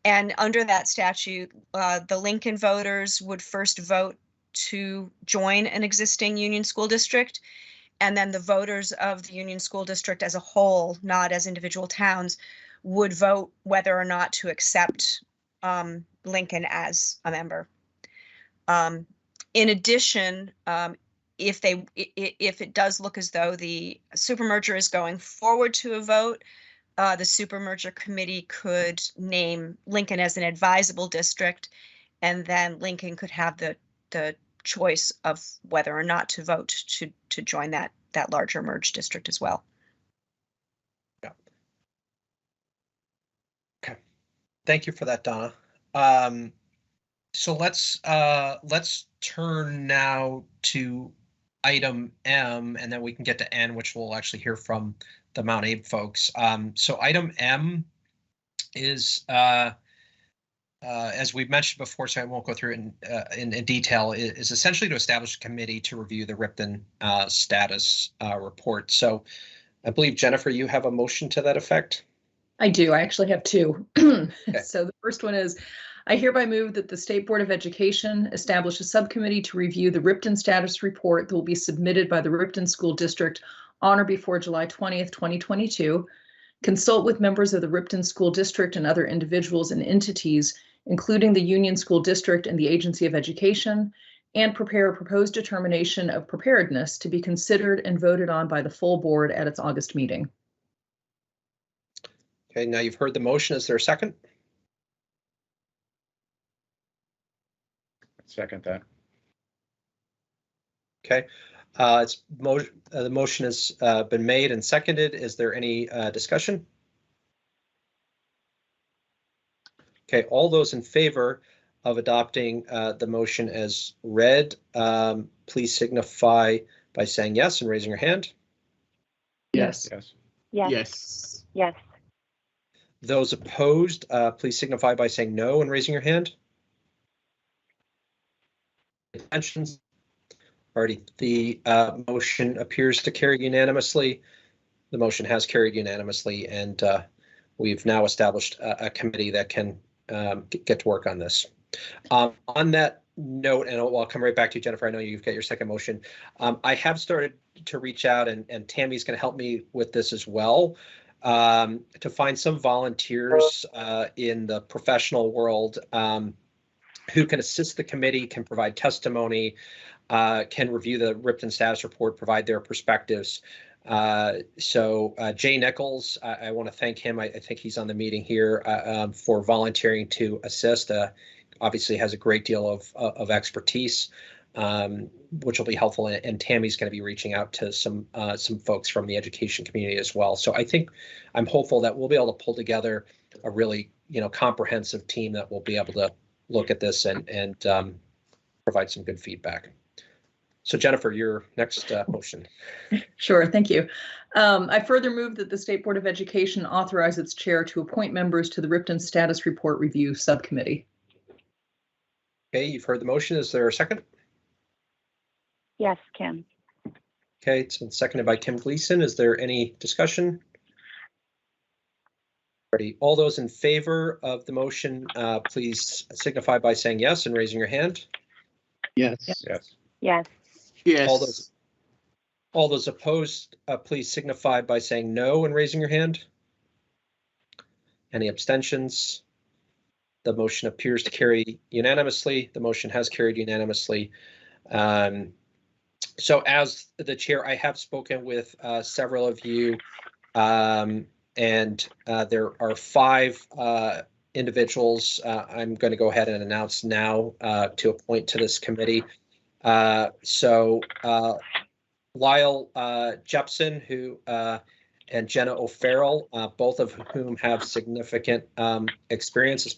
And under that statute, the Lincoln voters would first vote to join an existing union school district, and then the voters of the union school district as a whole, not as individual towns, would vote whether or not to accept Lincoln as a member. In addition, if it does look as though the supermerger is going forward to a vote, the supermerger committee could name Lincoln as an advisable district, and then Lincoln could have the choice of whether or not to vote to join that larger merged district as well. Yeah. Okay. Thank you for that, Donna. So let's turn now to item M, and then we can get to N, which we'll actually hear from the Mount Abe folks. So item M is, as we've mentioned before, so I won't go through it in detail, is essentially to establish a committee to review the Ripton status report. So I believe, Jennifer, you have a motion to that effect? I do. I actually have two. Okay. So the first one is, I hereby move that the State Board of Education establish a subcommittee to review the Ripton status report that will be submitted by the Ripton School District on or before July 20th, 2022, consult with members of the Ripton School District and other individuals and entities, including the Union School District and the Agency of Education, and prepare a proposed determination of preparedness to be considered and voted on by the full board at its August meeting. Okay, now you've heard the motion. Is there a second? Second that. Okay, the motion has been made and seconded. Is there any discussion? Okay, all those in favor of adopting the motion as read, please signify by saying yes and raising your hand. Yes. Yes. Yes. Yes. Yes. Those opposed, please signify by saying no and raising your hand. Abstentions? Alrighty, the motion appears to carry unanimously. The motion has carried unanimously, and we've now established a committee that can get to work on this. On that note, and I'll come right back to you, Jennifer. I know you've got your second motion. I have started to reach out, and Tammy's going to help me with this as well, to find some volunteers in the professional world who can assist the committee, can provide testimony, can review the Ripton status report, provide their perspectives. So Jay Nichols, I want to thank him. I think he's on the meeting here for volunteering to assist. Obviously has a great deal of expertise, which will be helpful. And Tammy's going to be reaching out to some folks from the education community as well. So I'm hopeful that we'll be able to pull together a really comprehensive team that will be able to look at this and provide some good feedback. So Jennifer, your next motion. Sure, thank you. I further move that the State Board of Education authorize its chair to appoint members to the Ripton Status Report Review Subcommittee. Okay, you've heard the motion. Is there a second? Yes, Kim. Okay, it's been seconded by Kim Gleason. Is there any discussion? All those in favor of the motion, please signify by saying yes and raising your hand. Yes. Yes. Yes. Yes. All those opposed, please signify by saying no and raising your hand. Any abstentions? The motion appears to carry unanimously. The motion has carried unanimously. So as the chair, I have spoken with several of you, and there are 5 individuals I'm going to go ahead and announce now to appoint to this committee. So Lyle Jepson, who and Jenna O'Farrell, both of whom have significant experience as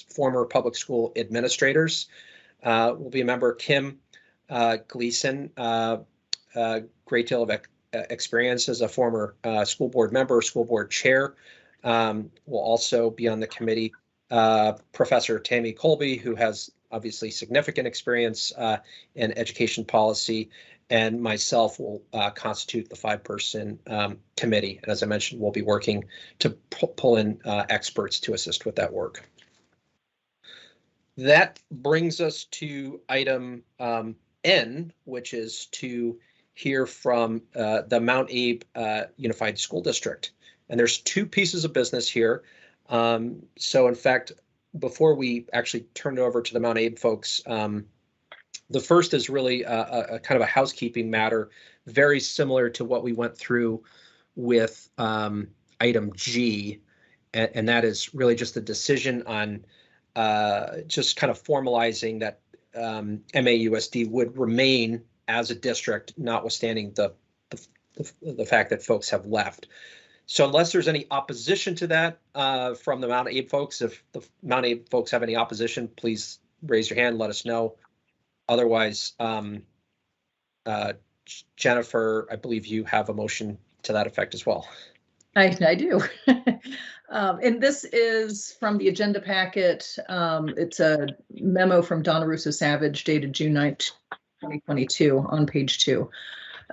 former public school administrators, will be a member. Kim Gleason, great deal of experience as a former school board member, school board chair, will also be on the committee. Professor Tammy Colby, who has obviously significant experience in education policy, and myself will constitute the 5-person committee. And as I mentioned, we'll be working to pull in experts to assist with that work. That brings us to item N, which is to hear from the Mount Abe Unified School District. And there's 2 pieces of business here. So in fact, before we actually turn it over to the Mount Abe folks, the first is really a kind of a housekeeping matter, very similar to what we went through with item G, and that is really just the decision on just kind of formalizing that MAUSD would remain as a district, notwithstanding the fact that folks have left. So unless there's any opposition to that from the Mount Abe folks, if the Mount Abe folks have any opposition, please raise your hand, let us know. Otherwise, Jennifer, I believe you have a motion to that effect as well. I do. And this is from the agenda packet. It's a memo from Donna Russo Savage dated June 9th, 2022 on page 2.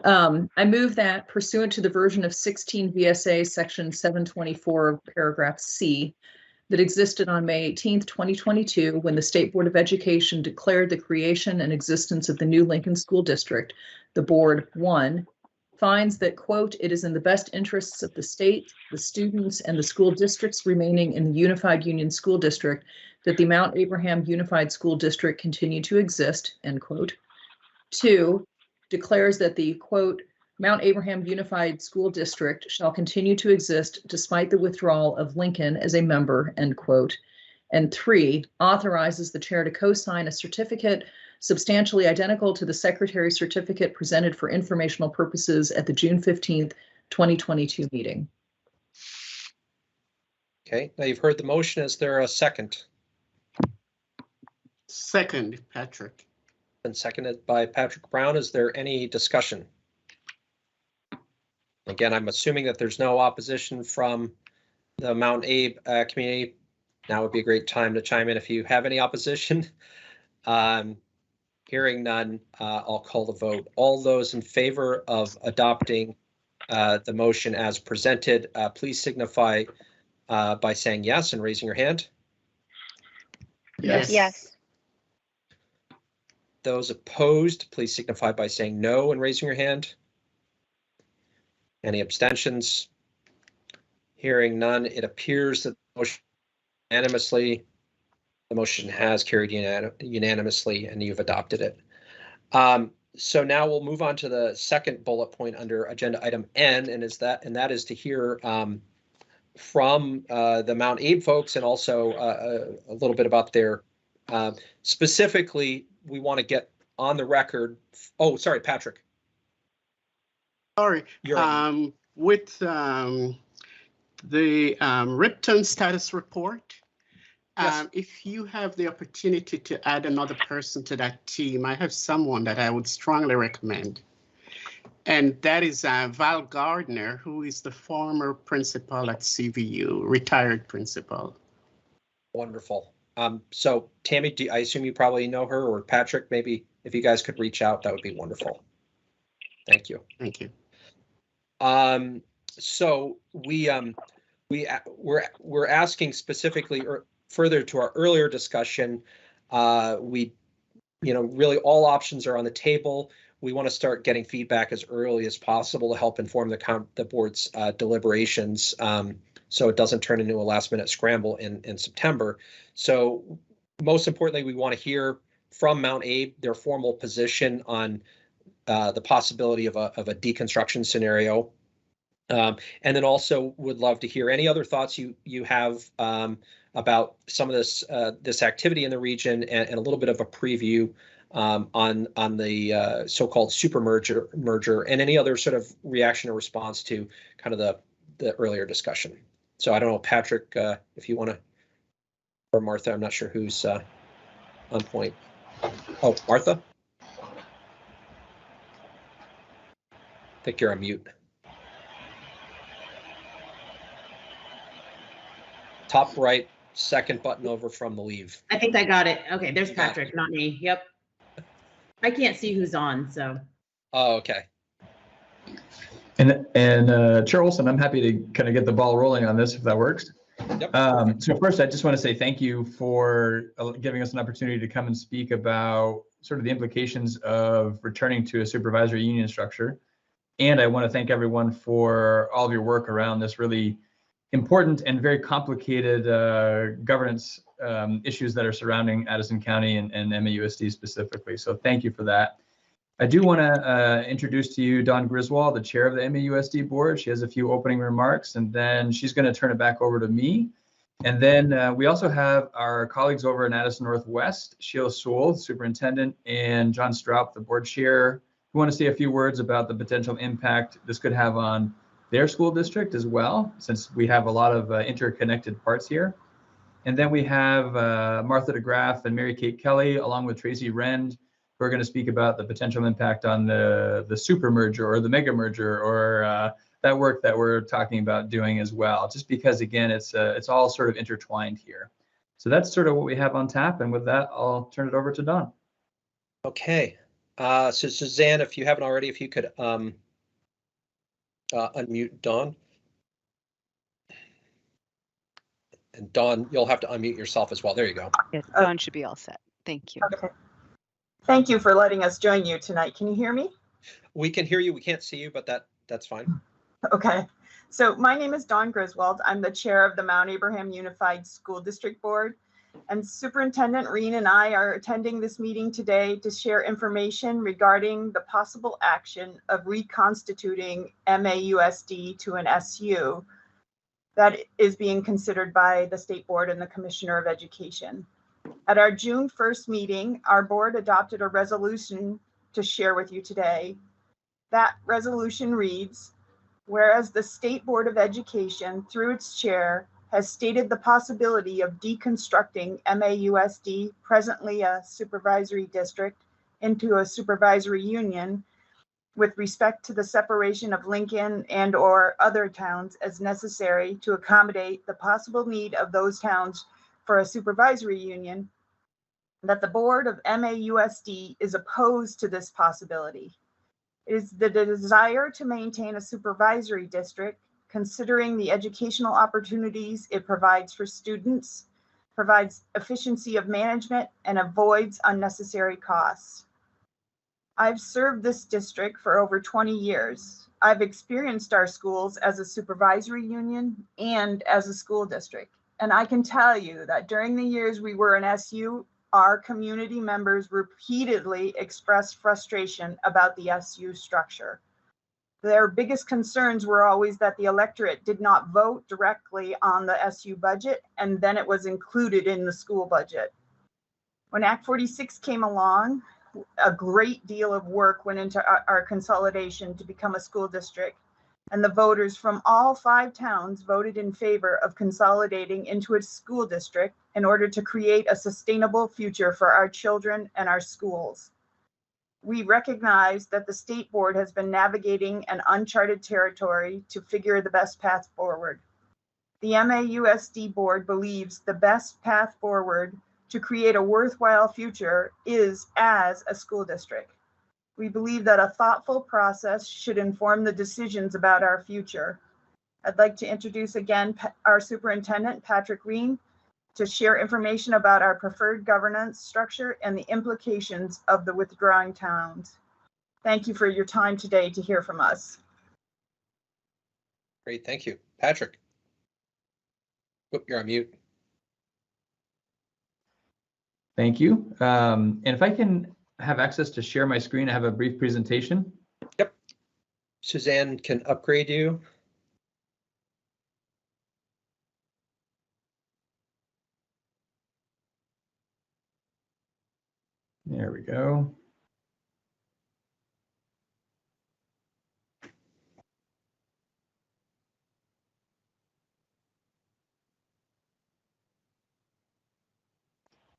I move that pursuant to the version of 16 VSA section 724 paragraph C that existed on May 18th, 2022, when the State Board of Education declared the creation and existence of the new Lincoln School District, the board, 1, finds that, quote, it is in the best interests of the state, the students, and the school districts remaining in the Unified Union School District that the Mount Abraham Unified School District continue to exist, end quote. 2, declares that the, quote, Mount Abraham Unified School District shall continue to exist despite the withdrawal of Lincoln as a member, end quote. And 3, authorizes the chair to co-sign a certificate substantially identical to the secretary's certificate presented for informational purposes at the June 15th, 2022 meeting. Okay, now you've heard the motion. Is there a second? Second, Patrick. Been seconded by Patrick Brown. Is there any discussion? Again, I'm assuming that there's no opposition from the Mount Abe community. Now would be a great time to chime in if you have any opposition. Hearing none, I'll call the vote. All those in favor of adopting the motion as presented, please signify by saying yes and raising your hand. Yes. Yes. Those opposed, please signify by saying no and raising your hand. Any abstentions? Hearing none, it appears that the motion unanimously. The motion has carried unanimously, and you've adopted it. So now we'll move on to the second bullet point under agenda item N, and that is to hear from the Mount Abe folks, and also a little bit about their specifically. We want to get on the record. Oh, sorry, Patrick. Sorry. With the Ripton status report. Yes. If you have the opportunity to add another person to that team, I have someone that I would strongly recommend. And that is Val Gardner, who is the former principal at CVU, retired principal. Wonderful. So Tammy, I assume you probably know her, or Patrick, maybe if you guys could reach out, that would be wonderful. Thank you. Thank you. So we're asking specifically, or further to our earlier discussion, really all options are on the table. we want to start getting feedback as early as possible to help inform the board's deliberations, so it doesn't turn into a last-minute scramble in September. So most importantly, we want to hear from Mount Abe their formal position on the possibility of a deconstruction scenario. And then also would love to hear any other thoughts you have about some of this activity in the region, and a little bit of a preview on the so-called super merger, and any other sort of reaction or response to kind of the earlier discussion. So I don't know, Patrick, if you want to, or Martha, I'm not sure who's on point. Oh, Martha? I think you're on mute. Top right, second button over from the leave. I think I got it. Okay, there's Patrick, not me. Yep. I can't see who's on, so. Oh, okay. And Chair Olson, I'm happy to kind of get the ball rolling on this if that works. Yep. So first, I just want to say thank you for giving us an opportunity to come and speak about sort of the implications of returning to a supervisory union structure. And I want to thank everyone for all of your work around this really important and very complicated governance issues that are surrounding Addison County and MAUSD specifically. So thank you for that. I do want to introduce to you Dawn Griswold, the chair of the MAUSD board. She has a few opening remarks, and then she's going to turn it back over to me. And then we also have our colleagues over in Addison Northwest, Sheila Sewell, the superintendent, and John Stroup, the board chair, who want to say a few words about the potential impact this could have on their school district as well, since we have a lot of interconnected parts here. And then we have Martha DeGraff and Mary Kate Kelly, along with Tracy Rend, who are going to speak about the potential impact on the super merger or the mega merger, or that work that we're talking about doing as well, just because, again, it's all sort of intertwined here. So that's sort of what we have on tap. And with that, I'll turn it over to Dawn. Okay. So Suzanne, if you haven't already, if you could unmute Dawn. And Dawn, you'll have to unmute yourself as well. There you go. Yes, Dawn should be all set. Thank you. Okay. Thank you for letting us join you tonight. Can you hear me? We can hear you. We can't see you, but that's fine. Okay. So my name is Dawn Griswold. I'm the chair of the Mount Abraham Unified School District Board. And Superintendent Reen and I are attending this meeting today to share information regarding the possible action of reconstituting MAUSD to an SU that is being considered by the State Board and the Commissioner of Education. At our June 1st meeting, our board adopted a resolution to share with you today. That resolution reads, whereas the State Board of Education, through its chair, has stated the possibility of deconstructing MAUSD, presently a supervisory district, into a supervisory union with respect to the separation of Lincoln and/or other towns as necessary to accommodate the possible need of those towns for a supervisory union, that the board of MAUSD is opposed to this possibility. It is the desire to maintain a supervisory district, considering the educational opportunities it provides for students, provides efficiency of management, and avoids unnecessary costs. I've served this district for over 20 years. I've experienced our schools as a supervisory union and as a school district. And I can tell you that during the years we were an SU, our community members repeatedly expressed frustration about the SU structure. Their biggest concerns were always that the electorate did not vote directly on the SU budget, and then it was included in the school budget. When Act 46 came along, a great deal of work went into our consolidation to become a school district, and the voters from all 5 towns voted in favor of consolidating into a school district in order to create a sustainable future for our children and our schools. We recognize that the state board has been navigating an uncharted territory to figure the best path forward. The MAUSD board believes the best path forward to create a worthwhile future is as a school district. We believe that a thoughtful process should inform the decisions about our future. I'd like to introduce again our superintendent, Patrick Reen, to share information about our preferred governance structure and the implications of the withdrawing towns. Thank you for your time today to hear from us. Great, thank you. Patrick. Oh, you're on mute. Thank you. And if I can have access to share my screen, I have a brief presentation. Yep. Suzanne can upgrade you. There we go.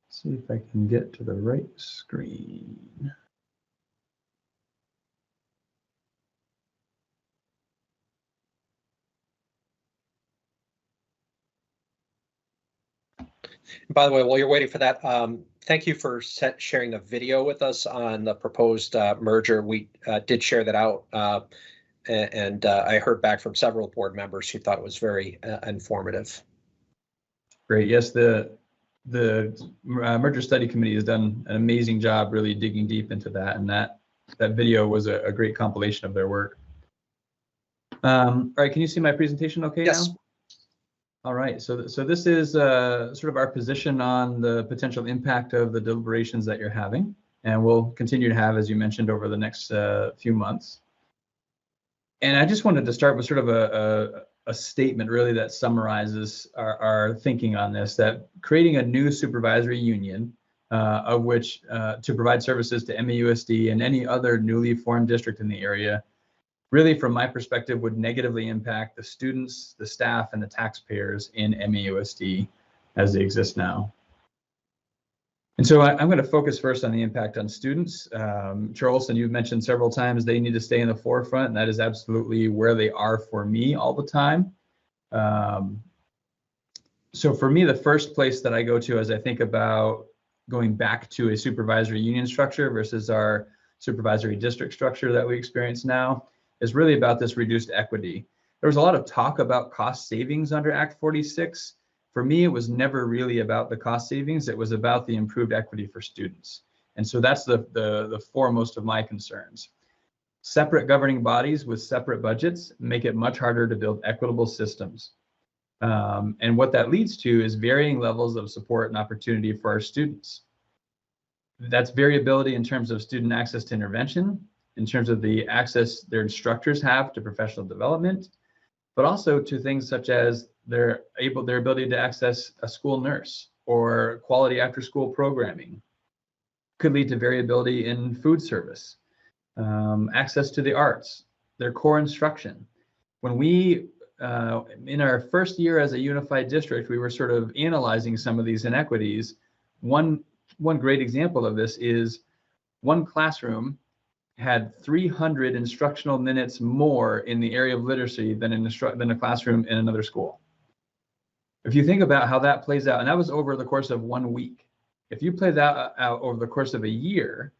See if I can get to the right screen. By the way, while you're waiting for that, thank you for sharing the video with us on the proposed merger. We did share that out, and I heard back from several board members who thought it was very informative. Great. Yes, the merger study committee has done an amazing job really digging deep into that, and that video was a great compilation of their work. All right, can you see my presentation okay yes. now? All right, so this is sort of our position on the potential impact of the deliberations that you're having, and we'll continue to have, as you mentioned, over the next few months. And I just wanted to start with sort of a statement really that summarizes our thinking on this, that creating a new supervisory union of which to provide services to MAUSD and any other newly formed district in the area really, from my perspective, would negatively impact the students, the staff, and the taxpayers in MAUSD as they exist now. And so I'm going to focus first on the impact on students. Charles, and you've mentioned several times they need to stay in the forefront, and that is absolutely where they are for me all the time. So for me, the first place that I go to as I think about going back to a supervisory union structure versus our supervisory district structure that we experience now is really about this reduced equity. There was a lot of talk about cost savings under Act 46. For me, it was never really about the cost savings. It was about the improved equity for students. And so that's the foremost of my concerns. Separate governing bodies with separate budgets make it much harder to build equitable systems. And what that leads to is varying levels of support and opportunity for our students. That's variability in terms of student access to intervention, in terms of the access their instructors have to professional development, but also to things such as their ability to access a school nurse or quality after school programming. Could lead to variability in food service, access to the arts, their core instruction. When we, in our first year as a unified district, we were sort of analyzing some of these inequities. One great example of this is one classroom had 300 instructional minutes more in the area of literacy than a classroom in another school. If you think about how that plays out, and that was over the course of 1 week. If you play that out over the course of a year,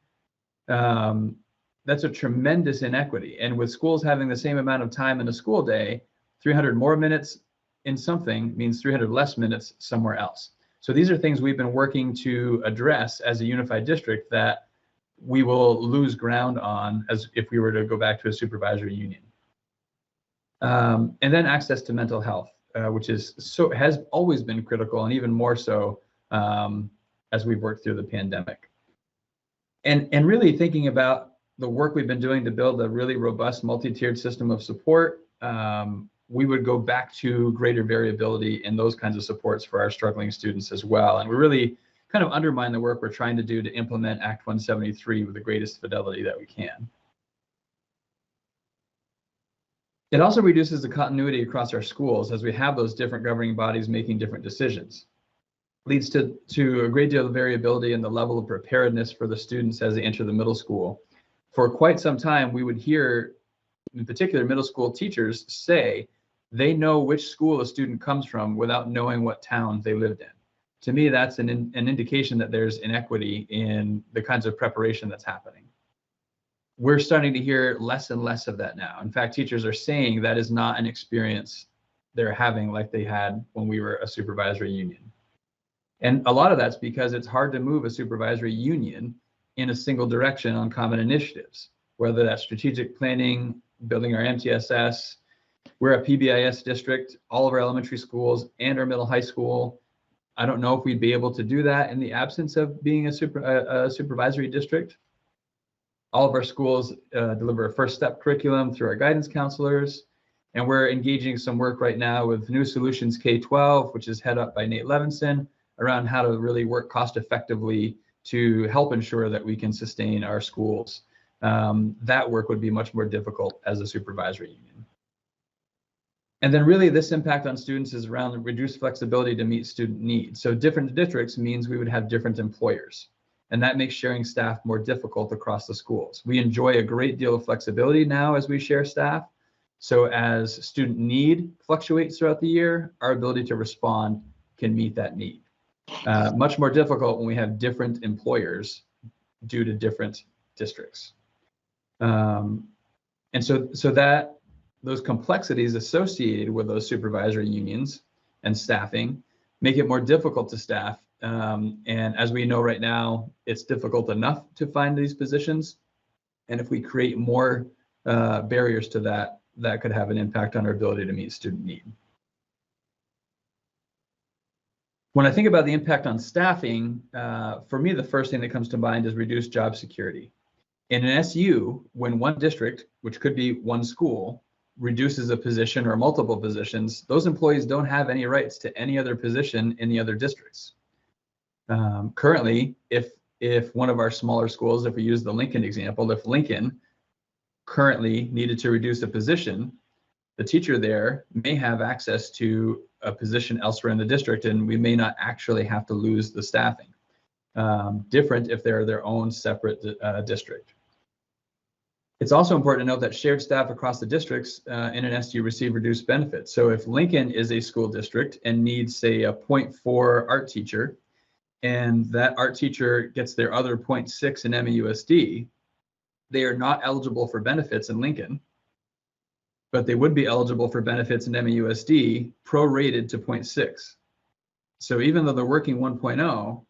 that's a tremendous inequity. And with schools having the same amount of time in a school day, 300 more minutes in something means 300 less minutes somewhere else. So these are things we've been working to address as a unified district that we will lose ground on as if we were to go back to a supervisory union. And then access to mental health, which has always been critical, and even more so as we've worked through the pandemic. And really thinking about the work we've been doing to build a really robust multi-tiered system of support, we would go back to greater variability in those kinds of supports for our struggling students as well. And we really kind of undermine the work we're trying to do to implement Act 173 with the greatest fidelity that we can. It also reduces the continuity across our schools as we have those different governing bodies making different decisions. Leads to a great deal of variability in the level of preparedness for the students as they enter the middle school. For quite some time, we would hear, in particular, middle school teachers say they know which school a student comes from without knowing what town they lived in. To me, that's an indication that there's inequity in the kinds of preparation that's happening. We're starting to hear less and less of that now. In fact, teachers are saying that is not an experience they're having like they had when we were a supervisory union. And a lot of that's because it's hard to move a supervisory union in a single direction on common initiatives. whether that's strategic planning, building our MTSS. We're a PBIS district, all of our elementary schools and our middle high school. I don't know if we'd be able to do that in the absence of being a supervisory district. All of our schools deliver a first step curriculum through our guidance counselors. And we're engaging some work right now with New Solutions K-12, which is head up by Nate Levinson, around how to really work cost effectively to help ensure that we can sustain our schools. That work would be much more difficult as a supervisory union. And then really this impact on students is around reduced flexibility to meet student needs. So different districts means we would have different employers, and that makes sharing staff more difficult across the schools. We enjoy a great deal of flexibility now as we share staff. So as student need fluctuates throughout the year, our ability to respond can meet that need. Much more difficult when we have different employers due to different districts. And so that those complexities associated with those supervisory unions and staffing make it more difficult to staff. And as we know right now, it's difficult enough to find these positions. And if we create more barriers to that, that could have an impact on our ability to meet student need. When I think about the impact on staffing, for me, the first thing that comes to mind is reduced job security. In an SU, when one district, which could be one school, reduces a position or multiple positions, those employees don't have any rights to any other position in the other districts. Currently, if one of our smaller schools, if we use the Lincoln example, if Lincoln currently needed to reduce a position, the teacher there may have access to a position elsewhere in the district, and we may not actually have to lose the staffing. Different if they're their own separate district. It's also important to note that shared staff across the districts in an SU receive reduced benefits. So if Lincoln is a school district and needs, say, a 0.4 art teacher, and that art teacher gets their other 0.6 in MAUSD, they are not eligible for benefits in Lincoln, but they would be eligible for benefits in MAUSD prorated to 0.6. So even though they're working 1.0,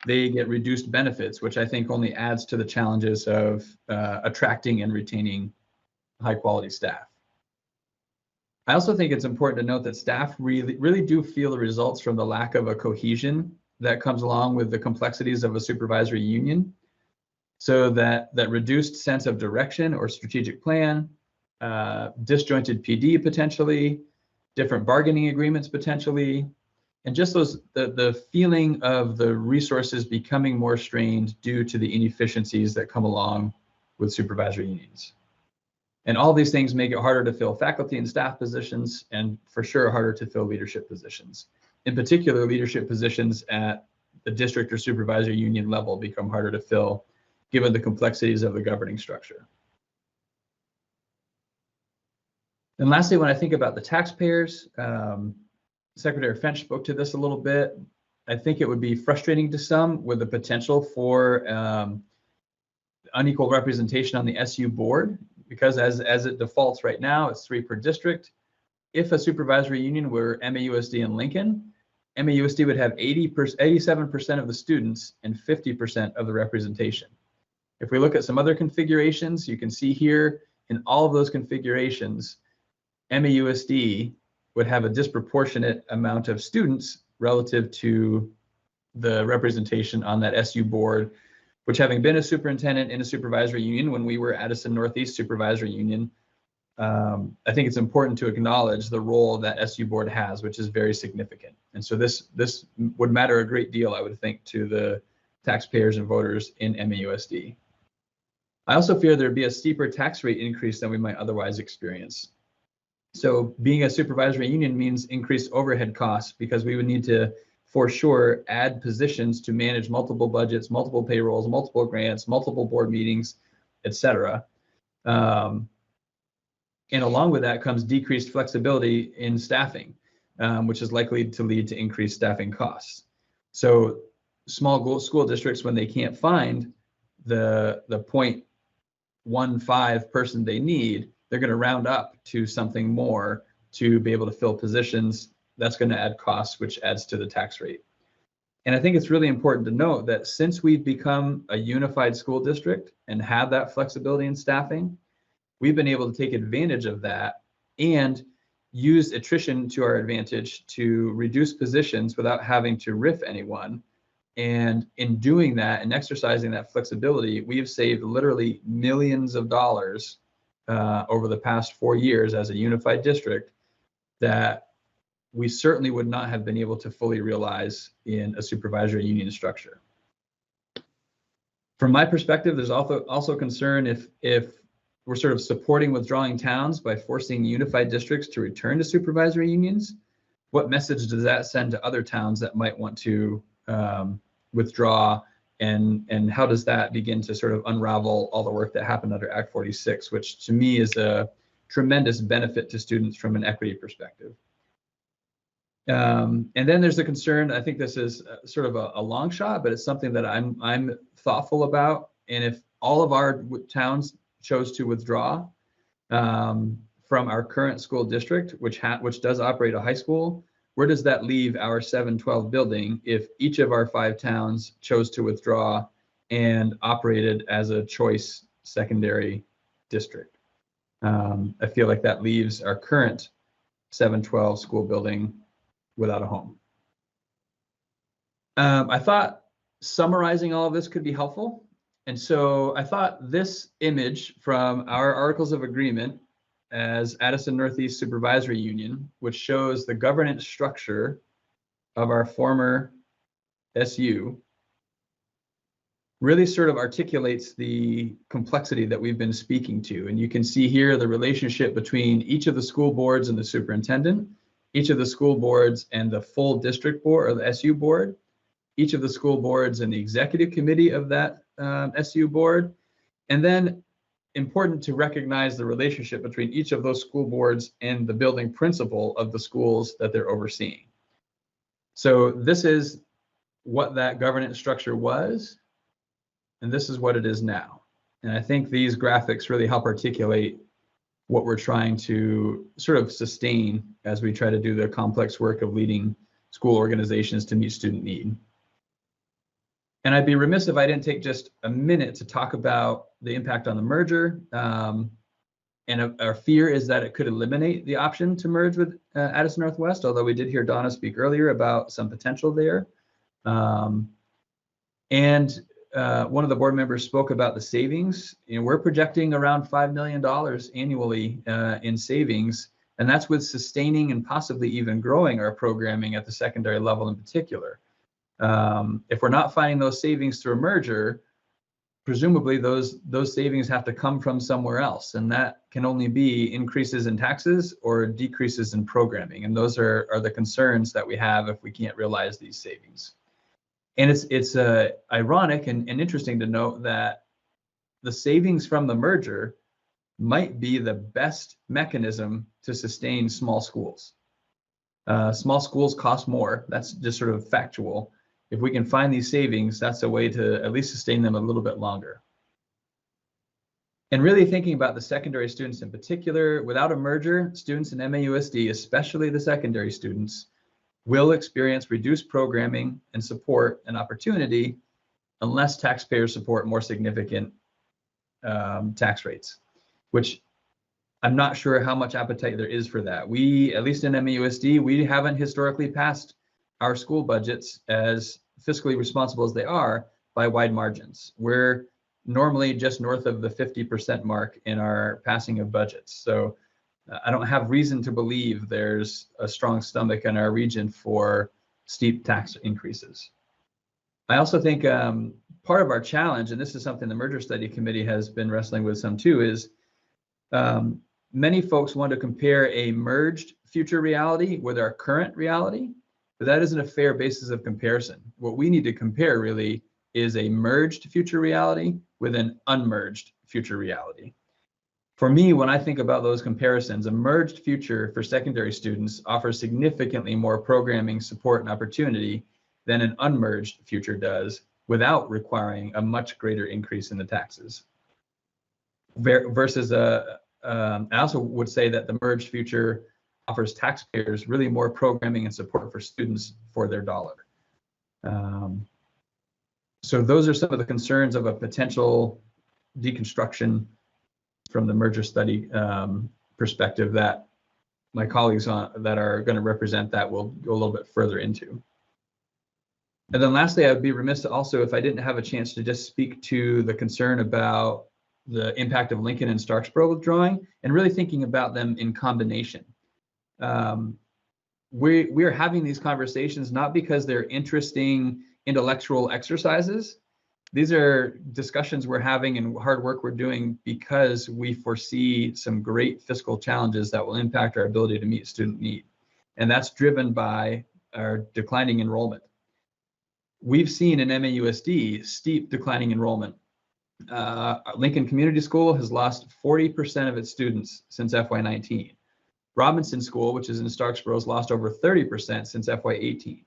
they get reduced benefits, which I think only adds to the challenges of attracting and retaining high quality staff. I also think it's important to note that staff really do feel the results from the lack of a cohesion that comes along with the complexities of a supervisory union. So that reduced sense of direction or strategic plan, disjointed PD potentially, different bargaining agreements potentially, and just the feeling of the resources becoming more strained due to the inefficiencies that come along with supervisory unions. And all these things make it harder to fill faculty and staff positions, and for sure harder to fill leadership positions. In particular, leadership positions at the district or supervisory union level become harder to fill given the complexities of the governing structure. And lastly, when I think about the taxpayers, Secretary French spoke to this a little bit. I think it would be frustrating to some with the potential for unequal representation on the SU board, because as it defaults right now, it's 3 per district. If a supervisory union were MAUSD and Lincoln, MAUSD would have 87% of the students and 50% of the representation. If we look at some other configurations, you can see here in all of those configurations, MAUSD would have a disproportionate amount of students relative to the representation on that SU board, which, having been a superintendent in a supervisory union when we were Addison Northeast Supervisory Union, I think it's important to acknowledge the role that SU board has, which is very significant. And so this would matter a great deal, I would think, to the taxpayers and voters in MAUSD. I also fear there'd be a steeper tax rate increase than we might otherwise experience. So being a supervisory union means increased overhead costs, because we would need to, for sure, add positions to manage multiple budgets, multiple payrolls, multiple grants, multiple board meetings, etc. And along with that comes decreased flexibility in staffing, which is likely to lead to increased staffing costs. So small school districts, when they can't find the 0.15 person they need, they're going to round up to something more to be able to fill positions. That's going to add costs, which adds to the tax rate. And I think it's really important to note that since we've become a unified school district and have that flexibility in staffing, we've been able to take advantage of that and use attrition to our advantage to reduce positions without having to RIF anyone. And in doing that and exercising that flexibility, we have saved literally millions of dollars over the past 4 years as a unified district that we certainly would not have been able to fully realize in a supervisory union structure. From my perspective, there's also concern if we're sort of supporting withdrawing towns by forcing unified districts to return to supervisory unions. What message does that send to other towns that might want to withdraw, and how does that begin to sort of unravel all the work that happened under Act 46, which to me is a tremendous benefit to students from an equity perspective. And then there's the concern, I think this is sort of a long shot, but it's something that I'm thoughtful about. And if all of our towns chose to withdraw from our current school district, which does operate a high school, where does that leave our 712 building if each of our 5 towns chose to withdraw and operated as a choice secondary district? I feel like that leaves our current 712 school building without a home. I thought summarizing all of this could be helpful. And so I thought this image from our Articles of Agreement as Addison Northeast Supervisory Union, which shows the governance structure of our former SU, really sort of articulates the complexity that we've been speaking to. And you can see here the relationship between each of the school boards and the superintendent, each of the school boards and the full district board or the SU board, each of the school boards and the executive committee of that SU board. And then important to recognize the relationship between each of those school boards and the building principal of the schools that they're overseeing. So this is what that governance structure was, and this is what it is now. And I think these graphics really help articulate what we're trying to sort of sustain as we try to do the complex work of leading school organizations to meet student need. And I'd be remiss if I didn't take just a minute to talk about the impact on the merger. And our fear is that it could eliminate the option to merge with Addison Northwest, although we did hear Donna speak earlier about some potential there. One of the board members spoke about the savings. You know, we're projecting around $5 million annually in savings, and that's with sustaining and possibly even growing our programming at the secondary level in particular. If we're not finding those savings through a merger, presumably those savings have to come from somewhere else, and that can only be increases in taxes or decreases in programming. And those are the concerns that we have if we can't realize these savings. And it's ironic and interesting to note that the savings from the merger might be the best mechanism to sustain small schools. Small schools cost more. That's just sort of factual. If we can find these savings, that's a way to at least sustain them a little bit longer. And really thinking about the secondary students in particular, without a merger, students in MAUSD, especially the secondary students, will experience reduced programming and support and opportunity unless taxpayers support more significant tax rates, which I'm not sure how much appetite there is for that. We, at least in MAUSD, we haven't historically passed our school budgets, as fiscally responsible as they are, by wide margins. We're normally just north of the 50% mark in our passing of budgets. So I don't have reason to believe there's a strong stomach in our region for steep tax increases. I also think part of our challenge, and this is something the Merger Study Committee has been wrestling with some too, is many folks want to compare a merged future reality with our current reality, but that isn't a fair basis of comparison. What we need to compare really is a merged future reality with an unmerged future reality. For me, when I think about those comparisons, a merged future for secondary students offers significantly more programming, support, and opportunity than an unmerged future does, without requiring a much greater increase in the taxes. Versus I also would say that the merged future offers taxpayers really more programming and support for students for their dollar. So those are some of the concerns of a potential deconstruction from the merger study perspective that my colleagues that are going to represent that will go a little bit further into. And then lastly, I would be remiss also if I didn't have a chance to just speak to the concern about the impact of Lincoln and Starksboro withdrawing and really thinking about them in combination. We are having these conversations not because they're interesting intellectual exercises. These are discussions we're having and hard work we're doing because we foresee some great fiscal challenges that will impact our ability to meet student need. And that's driven by our declining enrollment. We've seen in MAUSD steep declining enrollment. Lincoln Community School has lost 40% of its students since FY19. Robinson School, which is in Starksboro, has lost over 30% since FY18.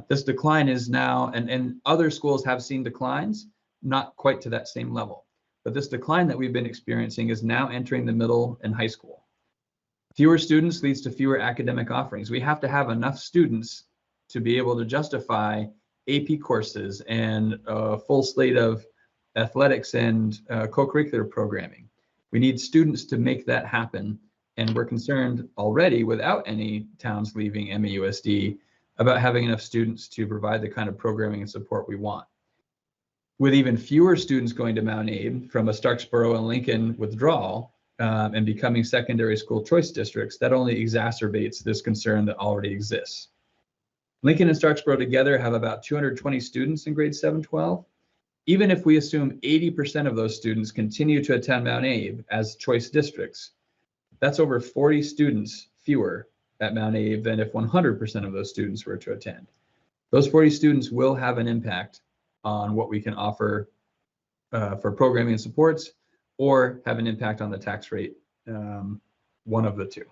This decline is now, and other schools have seen declines, not quite to that same level. But this decline that we've been experiencing is now entering the middle and high school. Fewer students leads to fewer academic offerings. We have to have enough students to be able to justify AP courses and a full slate of athletics and co-curricular programming. We need students to make that happen. And we're concerned already, without any towns leaving MAUSD, about having enough students to provide the kind of programming and support we want. With even fewer students going to Mount Abe from a Starksboro and Lincoln withdrawal and becoming secondary school choice districts, that only exacerbates this concern that already exists. Lincoln and Starksboro together have about 220 students in grades 7-12. Even if we assume 80% of those students continue to attend Mount Abe as choice districts, that's over 40 students fewer at Mount Abe than if 100% of those students were to attend. Those 40 students will have an impact on what we can offer for programming and supports, or have an impact on the tax rate, one of the two.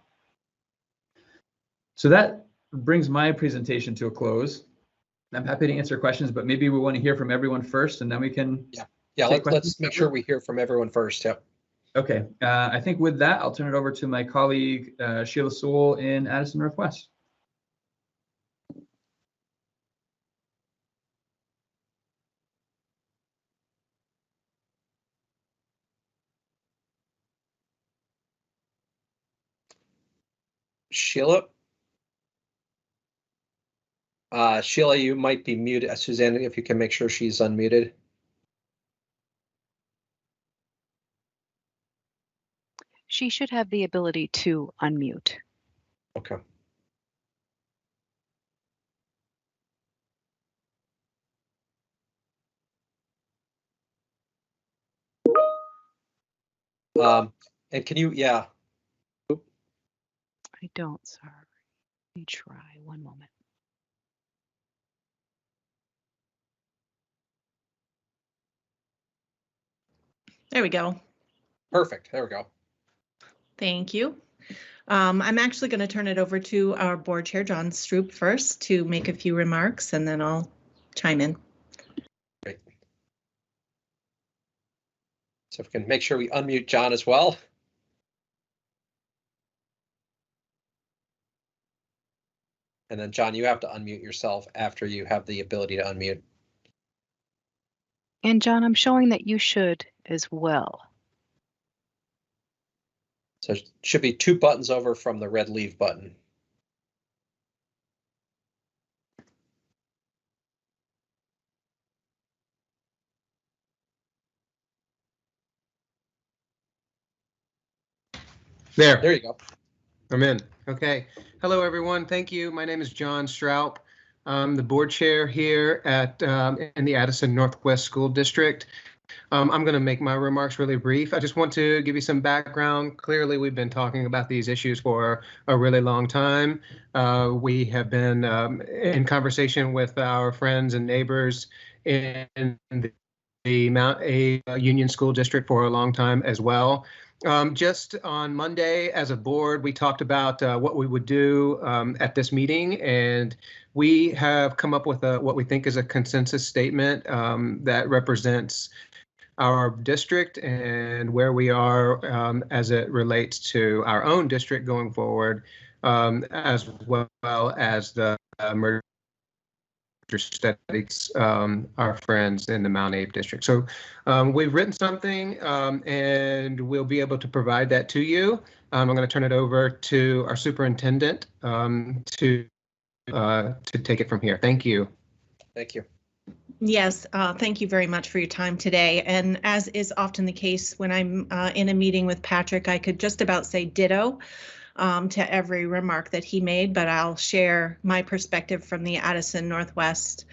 So that brings my presentation to a close. I'm happy to answer questions, but maybe we want to hear from everyone first, and then we can. Yeah. Let's make sure we hear from everyone first. Yep. Okay. I think with that, I'll turn it over to my colleague Sheila Sewell in Addison Northwest. Sheila? Sheila, you might be muted. Suzanne, if you can make sure she's unmuted. She should have the ability to unmute. Okay. And can you, yeah. I don't, sorry. Let me try, one moment. There we go. Perfect, there we go. Thank you. I'm actually going to turn it over to our board chair, John Stroop, first to make a few remarks, and then I'll chime in. Great. So if we can make sure we unmute John as well. And then John, you have to unmute yourself after you have the ability to unmute. And John, I'm showing that you should as well. So it should be 2 buttons over from the red leave button. There you go. I'm in. Okay. Hello, everyone. Thank you. My name is John Stroup. I'm the board chair here at in the Addison Northwest School District. I'm going to make my remarks really brief. I just want to give you some background. Clearly, we've been talking about these issues for a really long time. We have been in conversation with our friends and neighbors in the Mount A Union School District for a long time as well. Just on Monday, as a board, we talked about what we would do at this meeting, and we have come up with what we think is a consensus statement that represents our district and where we are as it relates to our own district going forward, as well as the merger. studies, our friends in the Mount Abe district. So we've written something and we'll be able to provide that to you. I'm going to turn it over to our superintendent to take it from here. Thank you. Thank you. Yes, thank you very much for your time today. And as is often the case when I'm in a meeting with Patrick, I could just about say ditto to every remark that he made, but I'll share my perspective from the Addison Northwest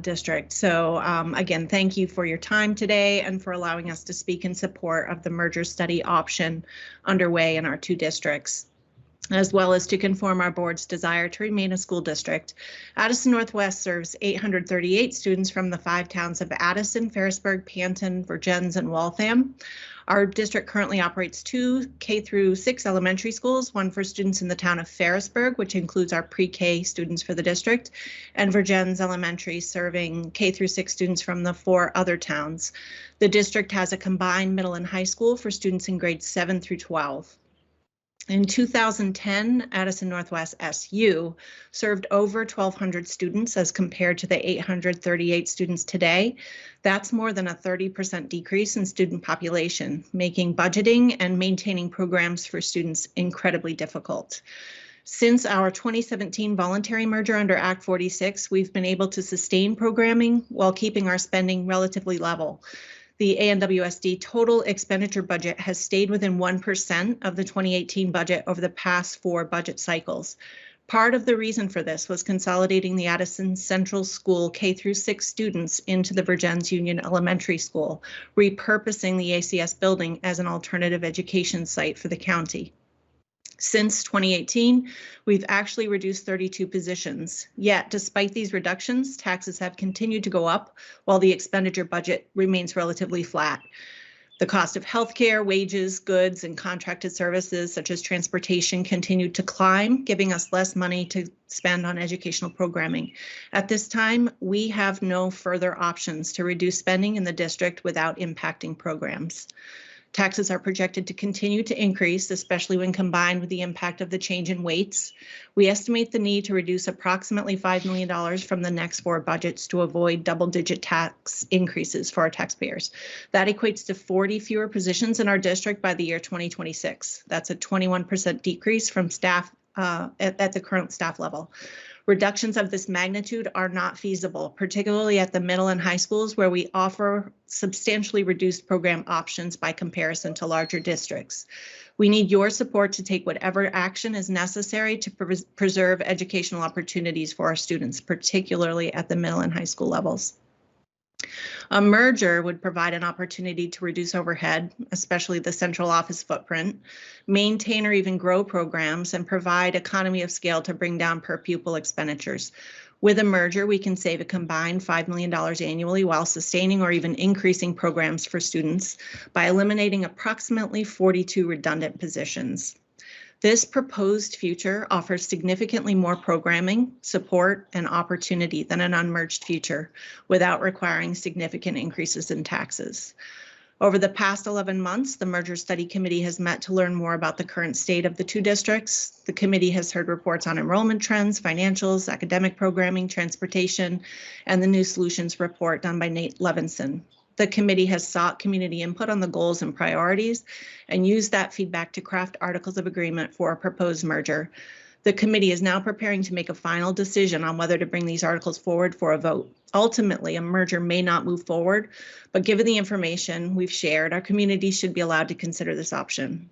district. So again, thank you for your time today and for allowing us to speak in support of the merger study option underway in our two districts, as well as to conform our board's desire to remain a school district. Addison Northwest serves 838 students from the 5 towns of Addison, Ferrisburg, Panton, Vergennes, and Waltham. Our district currently operates 2 K-6 elementary schools, one for students in the town of Ferrisburg, which includes our pre-K students for the district, and Vergennes Elementary, serving K-6 students from the 4 other towns. The district has a combined middle and high school for students in grades 7 through 12. In 2010, Addison Northwest SU served over 1,200 students as compared to the 838 students today. That's more than a 30% decrease in student population, making budgeting and maintaining programs for students incredibly difficult. Since our 2017 voluntary merger under Act 46, we've been able to sustain programming while keeping our spending relatively level. The ANWSD total expenditure budget has stayed within 1% of the 2018 budget over the past 4 budget cycles. Part of the reason for this was consolidating the Addison Central School K-6 students into the Vergennes Union Elementary School, repurposing the ACS building as an alternative education site for the county. Since 2018, we've actually reduced 32 positions. Yet, despite these reductions, taxes have continued to go up while the expenditure budget remains relatively flat. The cost of healthcare, wages, goods, and contracted services such as transportation continued to climb, giving us less money to spend on educational programming. At this time, we have no further options to reduce spending in the district without impacting programs. Taxes are projected to continue to increase, especially when combined with the impact of the change in weights. We estimate the need to reduce approximately $5 million from the next 4 budgets to avoid double-digit tax increases for our taxpayers. That equates to 40 fewer positions in our district by the year 2026. That's a 21% decrease from staff at the current staff level. Reductions of this magnitude are not feasible, particularly at the middle and high schools where we offer substantially reduced program options by comparison to larger districts. We need your support to take whatever action is necessary to preserve educational opportunities for our students, particularly at the middle and high school levels. A merger would provide an opportunity to reduce overhead, especially the central office footprint, maintain or even grow programs, and provide economy of scale to bring down per pupil expenditures. With a merger, we can save a combined $5 million annually while sustaining or even increasing programs for students by eliminating approximately 42 redundant positions. This proposed future offers significantly more programming, support, and opportunity than an unmerged future without requiring significant increases in taxes. Over the past 11 months, the Merger Study Committee has met to learn more about the current state of the 2 districts. The committee has heard reports on enrollment trends, financials, academic programming, transportation, and the New Solutions report done by Nate Levinson. The committee has sought community input on the goals and priorities and used that feedback to craft articles of agreement for a proposed merger. The committee is now preparing to make a final decision on whether to bring these articles forward for a vote. Ultimately, a merger may not move forward, but given the information we've shared, our community should be allowed to consider this option.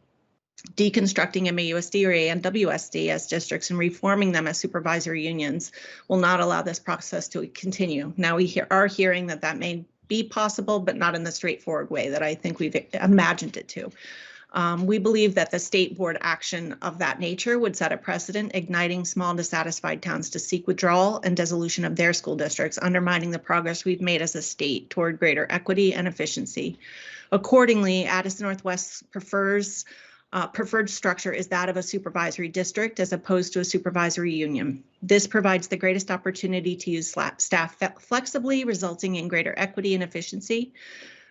Deconstructing MAUSD or ANWSD as districts and reforming them as supervisory unions will not allow this process to continue. Now we are hearing that may be possible, but not in the straightforward way that I think we've imagined it to. We believe that the state board action of that nature would set a precedent, igniting small dissatisfied towns to seek withdrawal and dissolution of their school districts, undermining the progress we've made as a state toward greater equity and efficiency. Accordingly, Addison Northwest's preferred structure is that of a supervisory district as opposed to a supervisory union. This provides the greatest opportunity to use staff flexibly, resulting in greater equity and efficiency.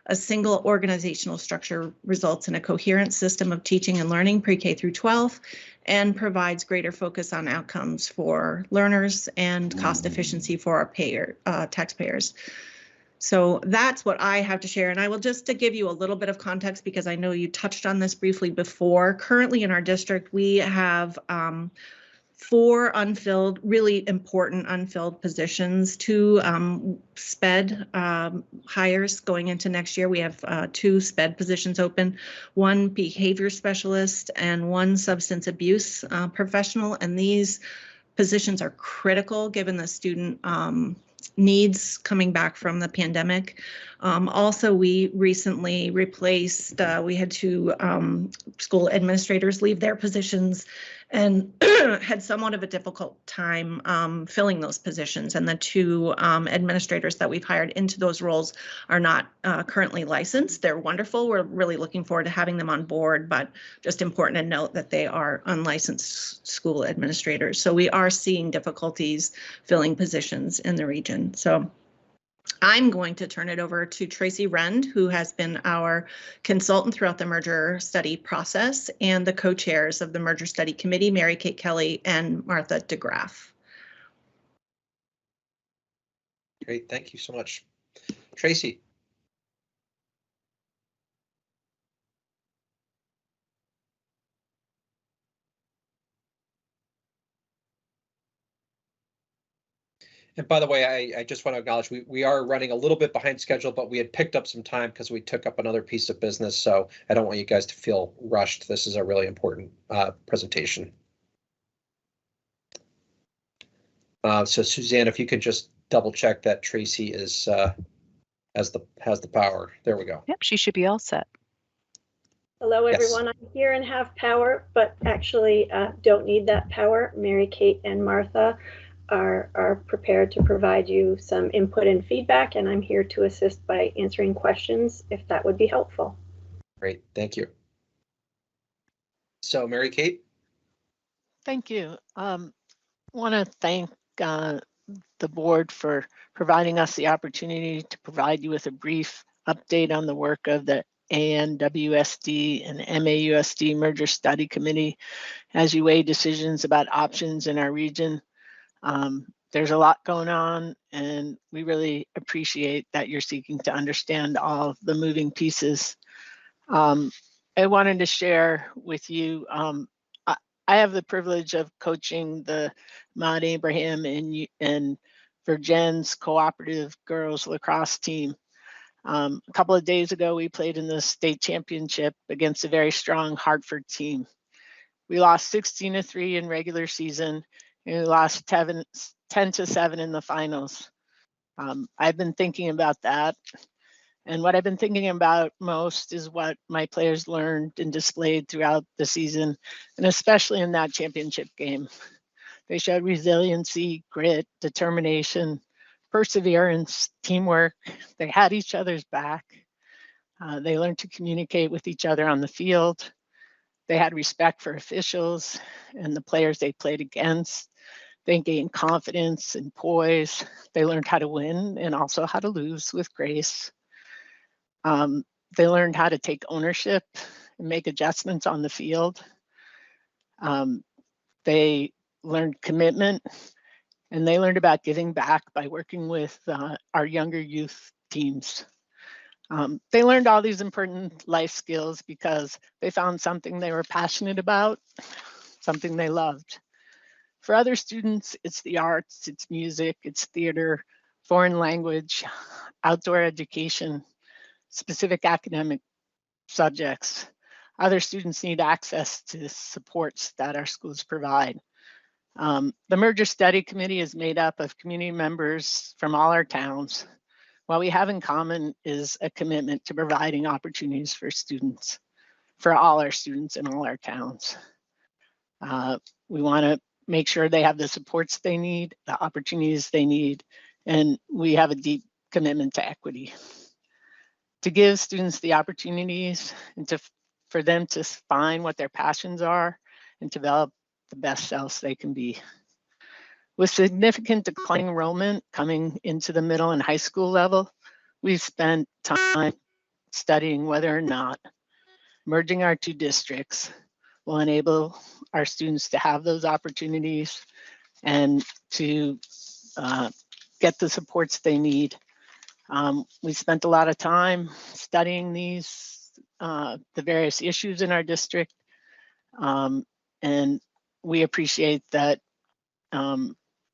A single organizational structure results in a coherent system of teaching and learning pre-K through 12 and provides greater focus on outcomes for learners and cost efficiency for our taxpayers. So that's what I have to share. And I will just to give you a little bit of context, because I know you touched on this briefly before. Currently in our district, we have 4 unfilled, really important unfilled positions, 2 SPED hires going into next year. We have 2 SPED positions open, 1 behavior specialist and 1 substance abuse professional. And these positions are critical given the student needs coming back from the pandemic. Also, we recently replaced, we had 2 school administrators leave their positions and had somewhat of a difficult time filling those positions. And the 2 administrators that we've hired into those roles are not currently licensed. They're wonderful. We're really looking forward to having them on board, but just important to note that they are unlicensed school administrators. So we are seeing difficulties filling positions in the region. So I'm going to turn it over to Tracy Rend, who has been our consultant throughout the merger study process, and the co-chairs of the merger study committee, Mary Kate Kelly and Martha DeGraff. Great, thank you so much. Tracy. And by the way, I just want to acknowledge we are running a little bit behind schedule, but we had picked up some time because we took up another piece of business. So I don't want you guys to feel rushed. This is a really important presentation. So Suzanne, if you could just double check that Tracy is has the power. There we go. Yep, she should be all set. Hello, everyone. Yes. I'm here and have power, but actually don't need that power. Mary Kate and Martha are prepared to provide you some input and feedback, and I'm here to assist by answering questions if that would be helpful. Great, thank you. So Mary Kate. Thank you. Want to thank the board for providing us the opportunity to provide you with a brief update on the work of the ANWSD and MAUSD Merger Study Committee as you weigh decisions about options in our region. There's a lot going on, and we really appreciate that you're seeking to understand all of the moving pieces. I wanted to share with you, I have the privilege of coaching the Mount Abraham and Virgin's cooperative girls lacrosse team. A couple of days ago, we played in the state championship against a very strong Hartford team. We lost 16-3 in regular season, and we lost 10-7 in the finals. I've been thinking about that. And what I've been thinking about most is what my players learned and displayed throughout the season, and especially in that championship game. They showed resiliency, grit, determination, perseverance, teamwork. They had each other's back. They learned to communicate with each other on the field. They had respect for officials and the players they played against. They gained confidence and poise. They learned how to win and also how to lose with grace. They learned how to take ownership and make adjustments on the field. They learned commitment, and they learned about giving back by working with our younger youth teams. They learned all these important life skills because they found something they were passionate about, something they loved. For other students, it's the arts, it's music, it's theater, foreign language, outdoor education, specific academic subjects. Other students need access to supports that our schools provide. The Merger Study Committee is made up of community members from all our towns. What we have in common is a commitment to providing opportunities for students, for all our students in all our towns. We want to make sure they have the supports they need, the opportunities they need, and we have a deep commitment to equity. To give students the opportunities and for them to find what their passions are and develop the best selves they can be. With significant declining enrollment coming into the middle and high school level, we've spent time studying whether or not merging our two districts will enable our students to have those opportunities and to get the supports they need. We spent a lot of time studying the various issues in our district, and we appreciate that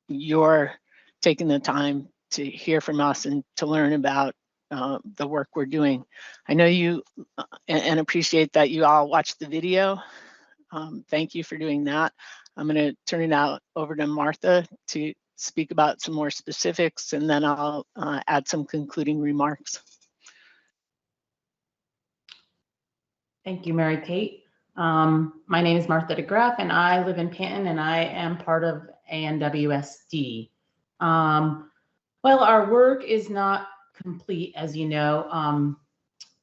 you're taking the time to hear from us and to learn about the work we're doing. I know you and appreciate that you all watched the video. Thank you for doing that. I'm going to turn it over to Martha to speak about some more specifics, and then I'll add some concluding remarks. Thank you, Mary Kate. My name is Martha DeGraff, and I live in Canton, and I am part of ANWSD. Well, our work is not complete, as you know,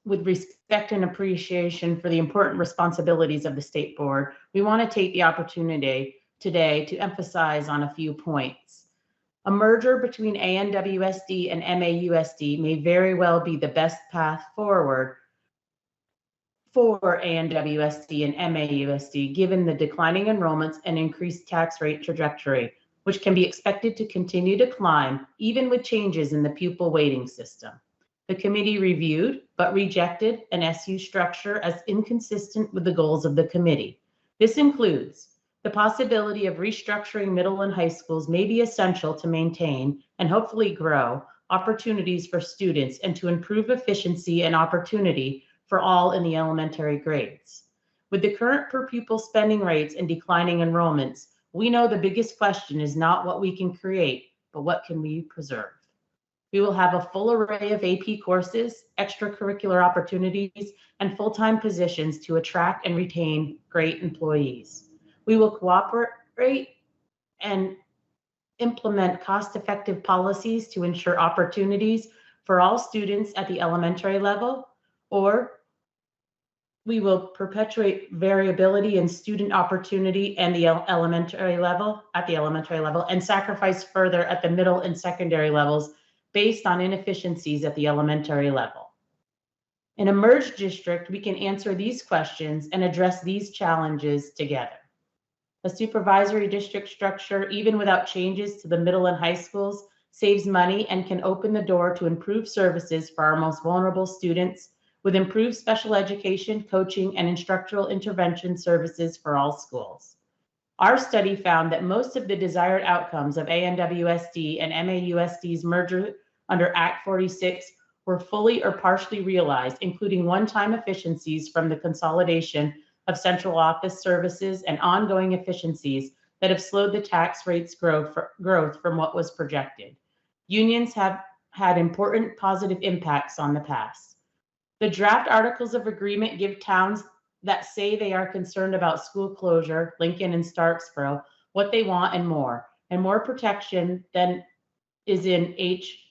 with respect and appreciation for the important responsibilities of the State Board. We want to take the opportunity today to emphasize on a few points. A merger between ANWSD and MAUSD may very well be the best path forward for ANWSD and MAUSD, given the declining enrollments and increased tax rate trajectory, which can be expected to continue to climb even with changes in the pupil weighting system. The committee reviewed but rejected an SU structure as inconsistent with the goals of the committee. This includes the possibility of restructuring middle and high schools may be essential to maintain and hopefully grow opportunities for students and to improve efficiency and opportunity for all in the elementary grades. With the current per pupil spending rates and declining enrollments, we know the biggest question is not what we can create, but what can we preserve. We will have a full array of AP courses, extracurricular opportunities, and full-time positions to attract and retain great employees. We will cooperate and implement cost-effective policies to ensure opportunities for all students at the elementary level, or we will perpetuate variability in student opportunity and the elementary level and sacrifice further at the middle and secondary levels based on inefficiencies at the elementary level. In a merged district, we can answer these questions and address these challenges together. A supervisory district structure, even without changes to the middle and high schools, saves money and can open the door to improve services for our most vulnerable students with improved special education, coaching, and instructional intervention services for all schools. Our study found that most of the desired outcomes of ANWSD and MAUSD's merger under Act 46 were fully or partially realized, including one-time efficiencies from the consolidation of central office services and ongoing efficiencies that have slowed the tax rates growth from what was projected. Unions have had important positive impacts on the past. The draft articles of agreement give towns that say they are concerned about school closure, Lincoln and Starksboro, what they want and more protection than is in H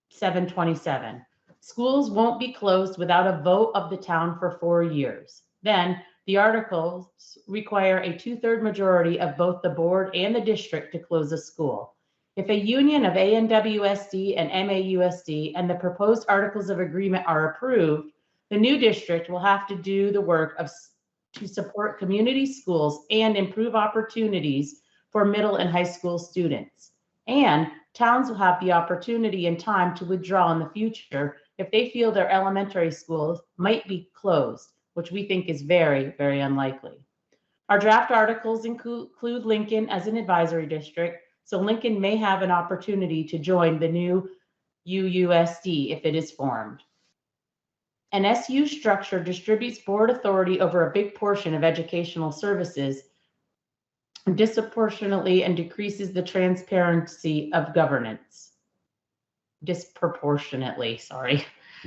727. Schools won't be closed without a vote of the town for 4 years. Then the articles require a 2/3 majority of both the board and the district to close a school. If a union of ANWSD and MAUSD and the proposed articles of agreement are approved, the new district will have to do the work to support community schools and improve opportunities for middle and high school students. And towns will have the opportunity and time to withdraw in the future if they feel their elementary schools might be closed, which we think is very, very unlikely. Our draft articles include Lincoln as an advisory district, so Lincoln may have an opportunity to join the new UUSD if it is formed. An SU structure distributes board authority over a big portion of educational services disproportionately and decreases the transparency of governance.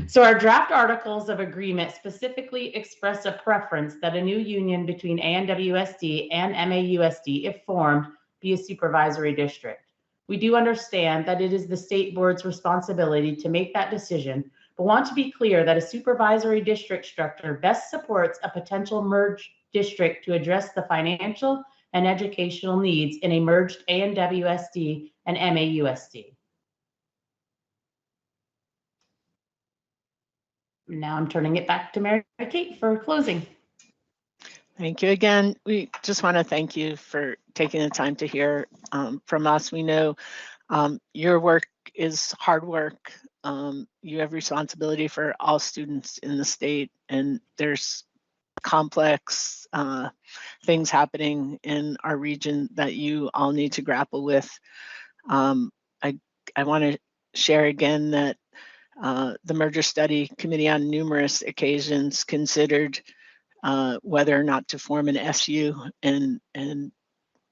So our draft articles of agreement specifically express a preference that a new union between ANWSD and MAUSD, if formed, be a supervisory district. We do understand that it is the state board's responsibility to make that decision, but want to be clear that a supervisory district structure best supports a potential merged district to address the financial and educational needs in a merged ANWSD and MAUSD. Now I'm turning it back to Mary Kate for closing. Thank you again. We just want to thank you for taking the time to hear from us. We know your work is hard work. You have responsibility for all students in the state, and there's complex things happening in our region that you all need to grapple with. I want to share again that the Merger Study Committee on numerous occasions considered whether or not to form an SU and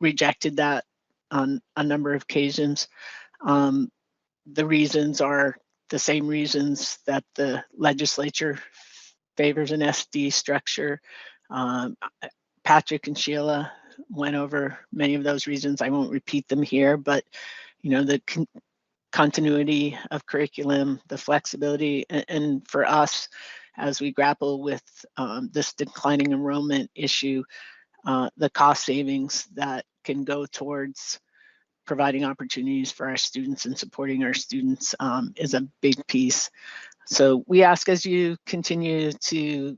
rejected that on a number of occasions. The reasons are the same reasons that the legislature favors an SD structure. Patrick and Sheila went over many of those reasons. I won't repeat them here, but the continuity of curriculum, the flexibility, and for us, as we grapple with this declining enrollment issue, the cost savings that can go towards providing opportunities for our students and supporting our students is a big piece. So we ask, as you continue to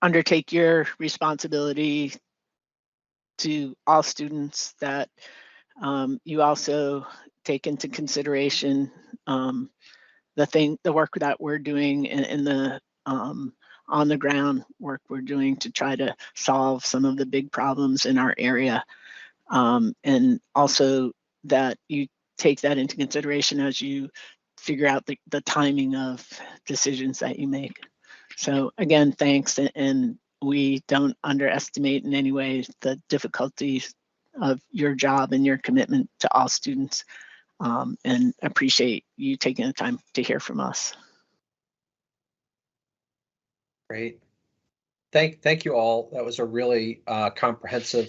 undertake your responsibility to all students, that you also take into consideration the work that we're doing and the on the ground work we're doing to try to solve some of the big problems in our area. And also that you take that into consideration as you figure out the timing of decisions that you make. So again, thanks, and we don't underestimate in any way the difficulties of your job and your commitment to all students, and appreciate you taking the time to hear from us. Great. Thank you all. That was a really comprehensive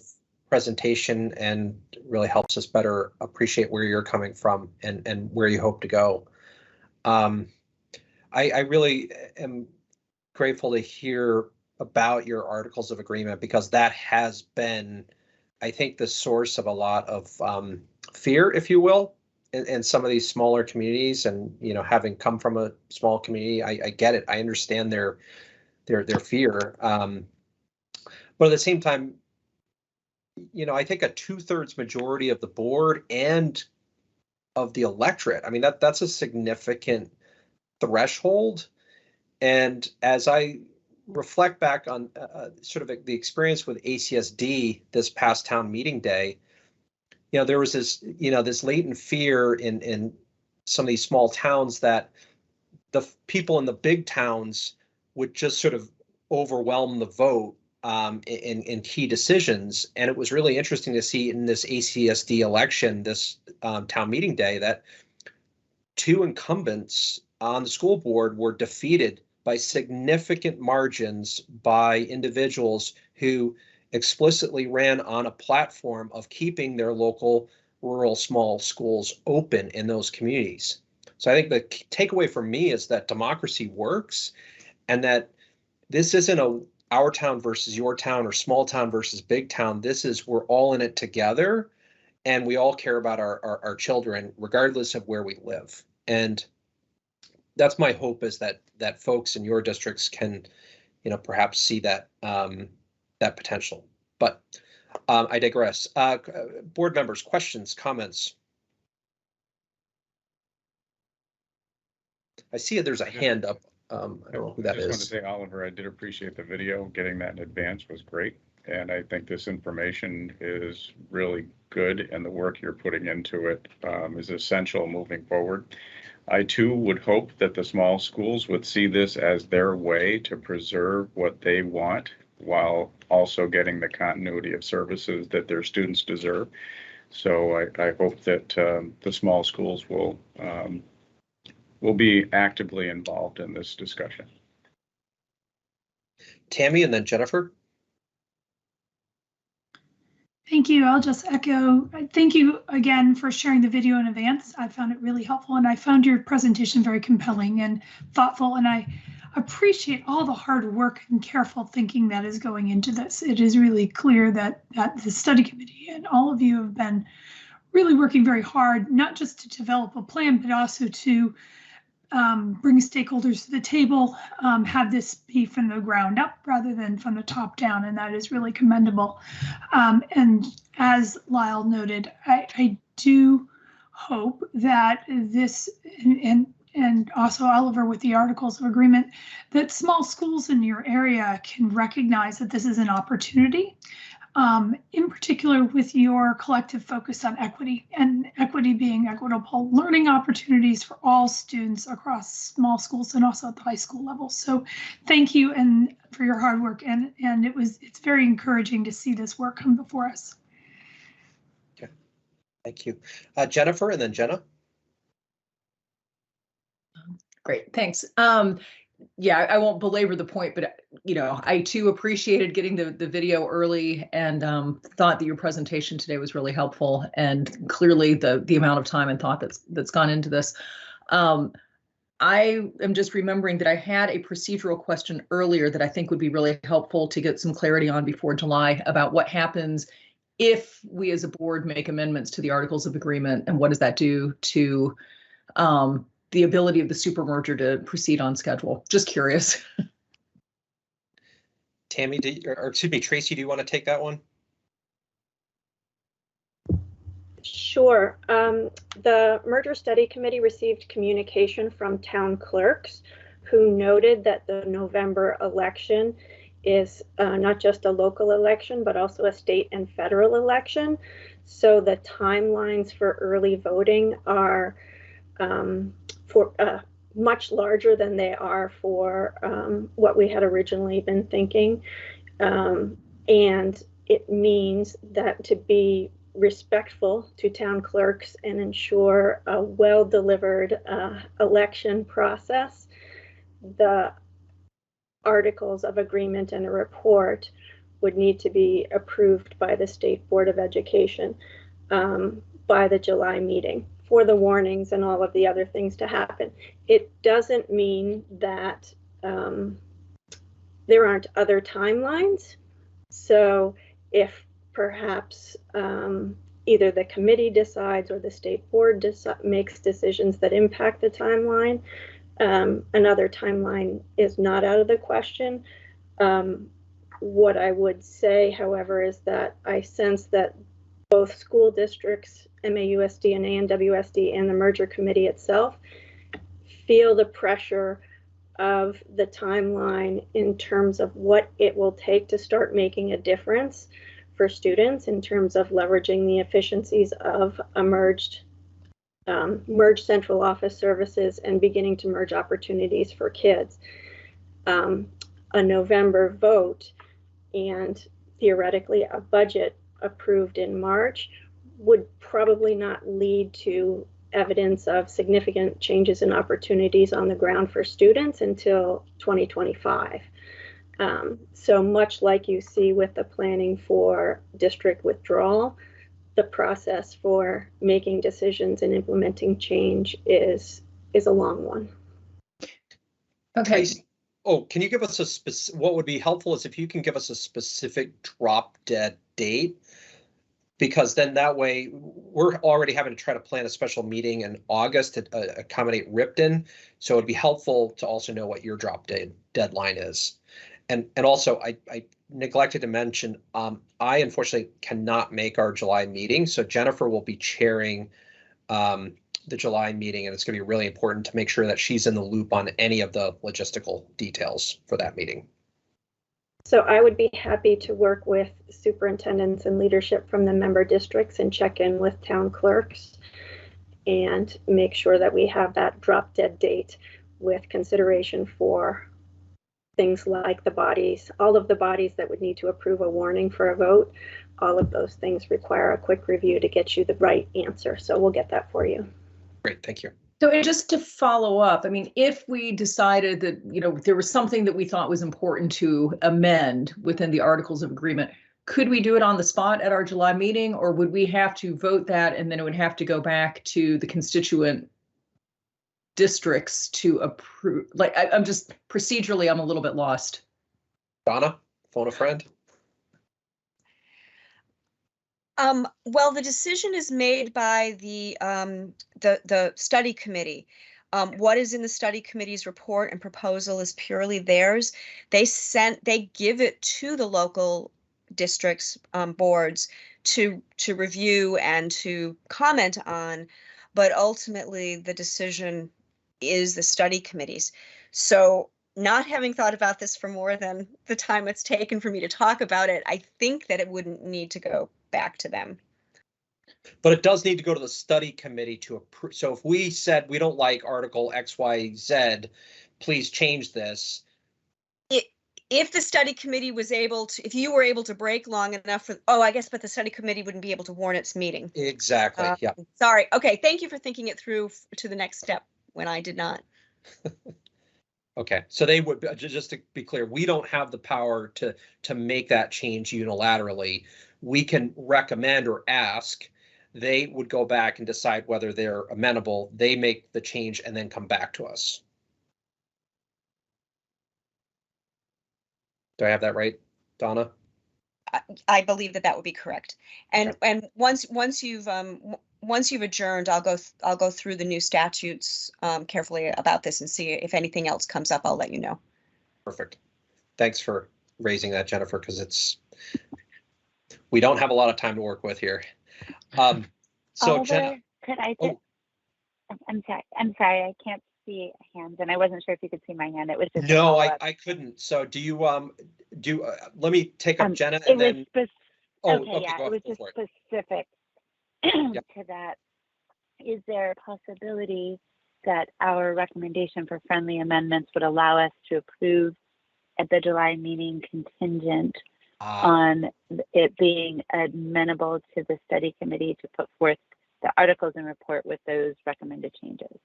presentation and really helps us better appreciate where you're coming from and where you hope to go. I really am grateful to hear about your articles of agreement, because that has been, I think, the source of a lot of fear, if you will, in some of these smaller communities. And having come from a small community, I get it. I understand their fear, but at the same time, I think a 2/3 majority of the board and of the electorate, I mean, that's a significant threshold. And as I reflect back on sort of the experience with ACSD this past town meeting day, there was this, this latent fear in some of these small towns that the people in the big towns would just sort of overwhelm the vote in key decisions. And it was really interesting to see in this ACSD election, this town meeting day, that 2 incumbents on the school board were defeated by significant margins by individuals who explicitly ran on a platform of keeping their local rural small schools open in those communities. So I think the takeaway for me is that democracy works, and that this isn't our town versus your town or small town versus big town. This is, we're all in it together, and we all care about our children regardless of where we live. And that's my hope, is that folks in your districts can, perhaps see that that potential. But I digress. Board members, questions, comments? I see there's a hand up. I don't know who that is. I just want to say, Oliver, I did appreciate the video. Getting that in advance was great. And I think this information is really good, and the work you're putting into it is essential moving forward. I too would hope that the small schools would see this as their way to preserve what they want while also getting the continuity of services that their students deserve. So I hope that the small schools will be actively involved in this discussion. Tammy, and then Jennifer. Thank you. I'll just echo. Thank you again for sharing the video in advance. I found it really helpful, and I found your presentation very compelling and thoughtful, and I appreciate all the hard work and careful thinking that is going into this. It is really clear that the study committee and all of you have been really working very hard, not just to develop a plan, but also to bring stakeholders to the table, have this be from the ground up rather than from the top down, and that is really commendable. And as Lyle noted, I do hope that this, and also Oliver with the Articles of Agreement, that small schools in your area can recognize that this is an opportunity, in particular with your collective focus on equity, and equity being equitable learning opportunities for all students across small schools and also at the high school level. So thank you and for your hard work, and it's very encouraging to see this work come before us. Okay, thank you. Jennifer and then Jenna. Great, thanks. Yeah, I won't belabor the point, but I too appreciated getting the video early, and thought that your presentation today was really helpful, and clearly the amount of time and thought that's gone into this. I am just remembering that I had a procedural question earlier that I think would be really helpful to get some clarity on before July about what happens if we as a board make amendments to the Articles of Agreement, and what does that do to the ability of the super merger to proceed on schedule. Just curious. Tammy, or excuse me, Tracy, do you want to take that one? Sure. The Merger Study Committee received communication from town clerks who noted that the November election is not just a local election, but also a state and federal election. So the timelines for early voting are much larger than they are for what we had originally been thinking. And it means that to be respectful to town clerks and ensure a well-delivered election process, the Articles of Agreement and a report would need to be approved by the State Board of Education by the July meeting, for the warnings and all of the other things to happen. It doesn't mean that there aren't other timelines. So if perhaps either the committee decides or the state board makes decisions that impact the timeline, another timeline is not out of the question. What I would say, however, is that I sense that both school districts, MAUSD and ANWSD, and the merger committee itself feel the pressure of the timeline in terms of what it will take to start making a difference for students in terms of leveraging the efficiencies of a merged central office services and beginning to merge opportunities for kids. A November vote and theoretically a budget approved in March would probably not lead to evidence of significant changes in opportunities on the ground for students until 2025. So much like you see with the planning for district withdrawal, the process for making decisions and implementing change is a long one. Okay. Oh, can you give us a what would be helpful is if you can give us a specific drop dead date, because then that way we're already having to try to plan a special meeting in August to accommodate Ripton. So it'd be helpful to also know what your drop deadline is. And also I neglected to mention, I unfortunately cannot make our July meeting. So Jennifer will be chairing the July meeting, and it's going to be really important to make sure that she's in the loop on any of the logistical details for that meeting. So I would be happy to work with superintendents and leadership from the member districts and check in with town clerks and make sure that we have that drop dead date with consideration for things like the bodies, all of the bodies that would need to approve a warning for a vote. All of those things require a quick review to get you the right answer. So we'll get that for you. Great, thank you. So just to follow up, I mean, if we decided that, there was something that we thought was important to amend within the Articles of Agreement, could we do it on the spot at our July meeting, or would we have to vote that and then it would have to go back to the constituent districts to approve? Like, I'm just procedurally, I'm a little bit lost. Donna, phone a friend. Well, the decision is made by the study committee. What is in the study committee's report and proposal is purely theirs. They give it to the local districts, boards to review and to comment on, but ultimately the decision is the study committee's. So not having thought about this for more than the time it's taken for me to talk about it, I think that it wouldn't need to go back to them. But it does need to go to the study committee to approve. So if we said we don't like Article XYZ, please change this. If the study committee was able to, if you were able to break long enough for, oh, I guess, but the study committee wouldn't be able to warn its meeting. Exactly. Yeah. Sorry. Okay. Thank you for thinking it through to the next step when I did not. Okay. So they would, just to be clear, we don't have the power to make that change unilaterally. We can recommend or ask. They would go back and decide whether they're amenable. They make the change and then come back to us. Do I have that right, Donna? I believe that would be correct. And okay. And once you've adjourned, I'll go through the new statutes carefully about this and see if anything else comes up. I'll let you know. Perfect. Thanks for raising that, Jennifer, because we don't have a lot of time to work with here. So Oliver, Jenna, could I just, I'm sorry, I can't see hands, and I wasn't sure if you could see my hand. It was just no, I couldn't. So do you let me take up Jenna and then. Okay, yeah, it was just specific to that. Is there a possibility that our recommendation for friendly amendments would allow us to approve at the July meeting contingent on it being amenable to the study committee to put forth the articles and report with those recommended changes?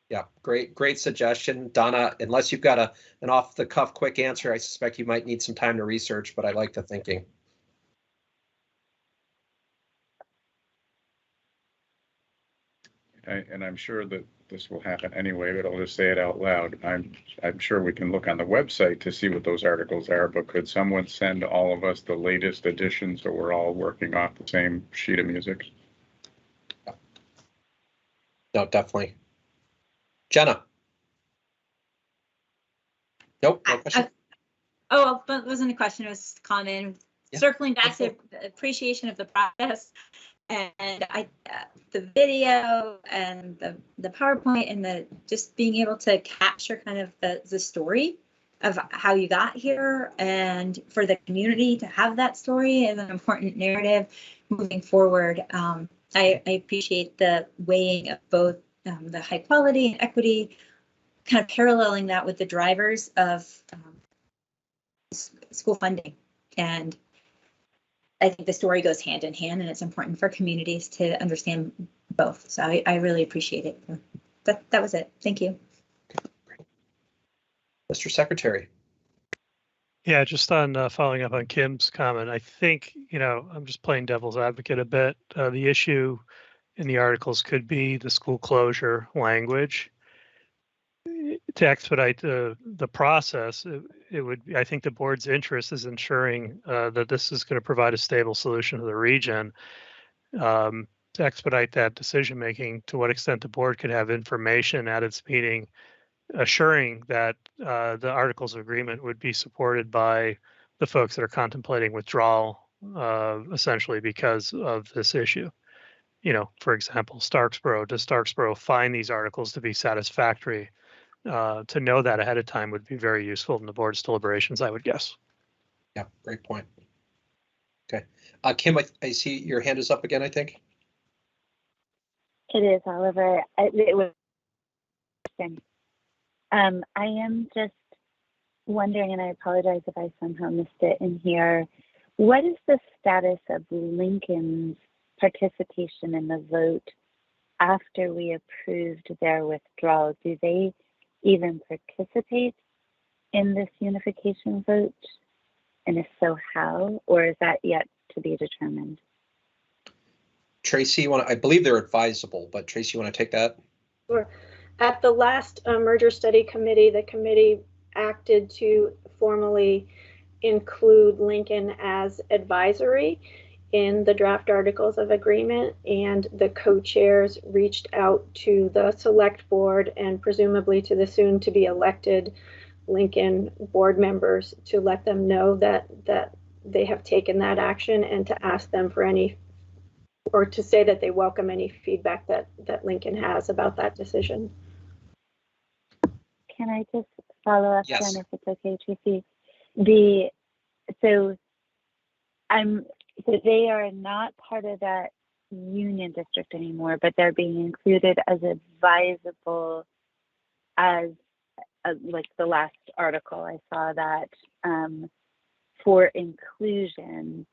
Yeah, great suggestion, Donna. Unless you've got an off the cuff quick answer, I suspect you might need some time to research, but I like the thinking. And I'm sure that this will happen anyway, but I'll just say it out loud. I'm sure we can look on the website to see what those articles are, but could someone send all of us the latest edition so we're all working off the same sheet of music? No, definitely. Jenna. Nope, no question. Oh, but it wasn't a question, it was a comment. Yeah. Circling back to appreciation of the process and the video and the PowerPoint and the just being able to capture kind of the story of how you got here, and for the community to have that story as an important narrative moving forward. I appreciate the weighing of both the high quality and equity, kind of paralleling that with the drivers of school funding. And I think the story goes hand in hand, and it's important for communities to understand both. So I really appreciate it. That was it. Thank you. Mr. Secretary. Yeah, just on following up on Kim's comment, I think, I'm just playing devil's advocate a bit. The issue in the articles could be the school closure language. To expedite the process, it would. I think the board's interest is ensuring that this is going to provide a stable solution to the region. To expedite that decision making, to what extent the board could have information at its meeting, assuring that the articles of agreement would be supported by the folks that are contemplating withdrawal, essentially because of this issue. For example, Starksboro. Does Starksboro find these articles to be satisfactory? To know that ahead of time would be very useful in the board's deliberations, I would guess. Yeah, great point. Okay. Kim, I see your hand is up again, I think. It is, Oliver. It was I am just wondering, and I apologize if I somehow missed it in here, what is the status of Lincoln's participation in the vote after we approved their withdrawal? Do they even participate in this unification vote? And if so, how? Or is that yet to be determined? Tracy, I believe they're advisable, but Tracy, you want to take that? Sure. At the last merger study committee, the committee acted to formally include Lincoln as advisory. in the draft articles of agreement, and the co-chairs reached out to the select board and presumably to the soon to be elected Lincoln board members to let them know that they have taken that action, and to ask them for any, or to say that they welcome any feedback that Lincoln has about that decision. Can I just follow up, Yes. Jen, if it's okay, Tracy? So they are not part of that union district anymore, but they're being included as advisable as like the last article I saw that for inclusion.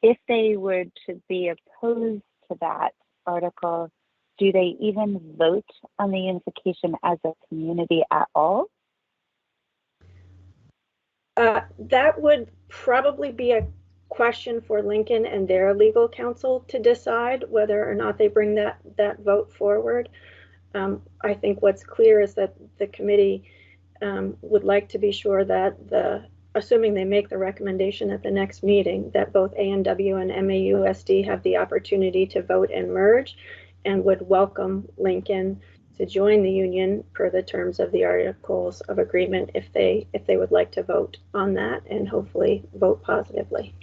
If they were to be opposed to that article, do they even vote on the unification as a community at all? That would probably be a question for Lincoln and their legal counsel to decide whether or not they bring that vote forward. I think what's clear is that the committee would like to be sure that assuming they make the recommendation at the next meeting, that both A&W and MAUSD have the opportunity to vote and merge, and would welcome Lincoln to join the union per the terms of the articles of agreement if they would like to vote on that, and hopefully vote positively.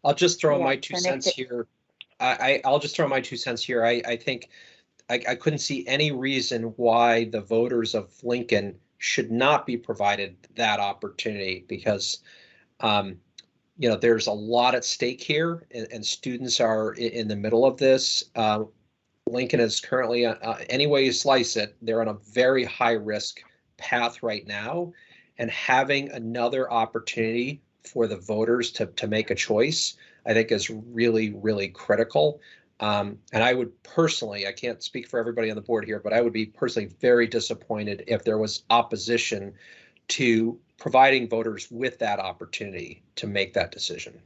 I'll just throw my 2 cents here. I'll just throw my 2 cents here. I think I couldn't see any reason why the voters of Lincoln should not be provided that opportunity, because there's a lot at stake here, and students are in the middle of this. Lincoln is currently, any way you slice it, they're on a very high risk path right now, and having another opportunity for the voters to make a choice, I think, is really, really critical. And I would personally, I can't speak for everybody on the board here, but I would be personally very disappointed if there was opposition to providing voters with that opportunity to make that decision.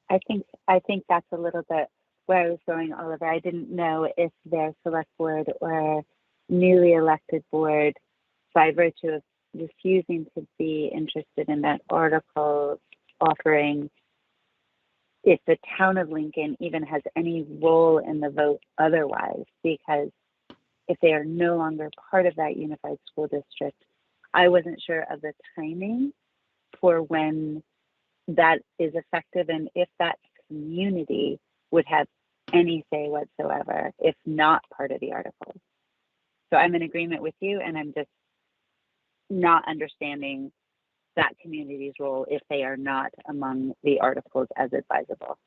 I think that's a little bit where I was going, Oliver. I didn't know if their select board or newly elected board, by virtue of refusing to be interested in that article offering, if the town of Lincoln even has any role in the vote otherwise, because if they are no longer part of that unified school district, I wasn't sure of the timing for when that is effective, and if that community would have any say whatsoever if not part of the article. So I'm in agreement with you, and I'm just not understanding that community's role if they are not among the articles as advisable.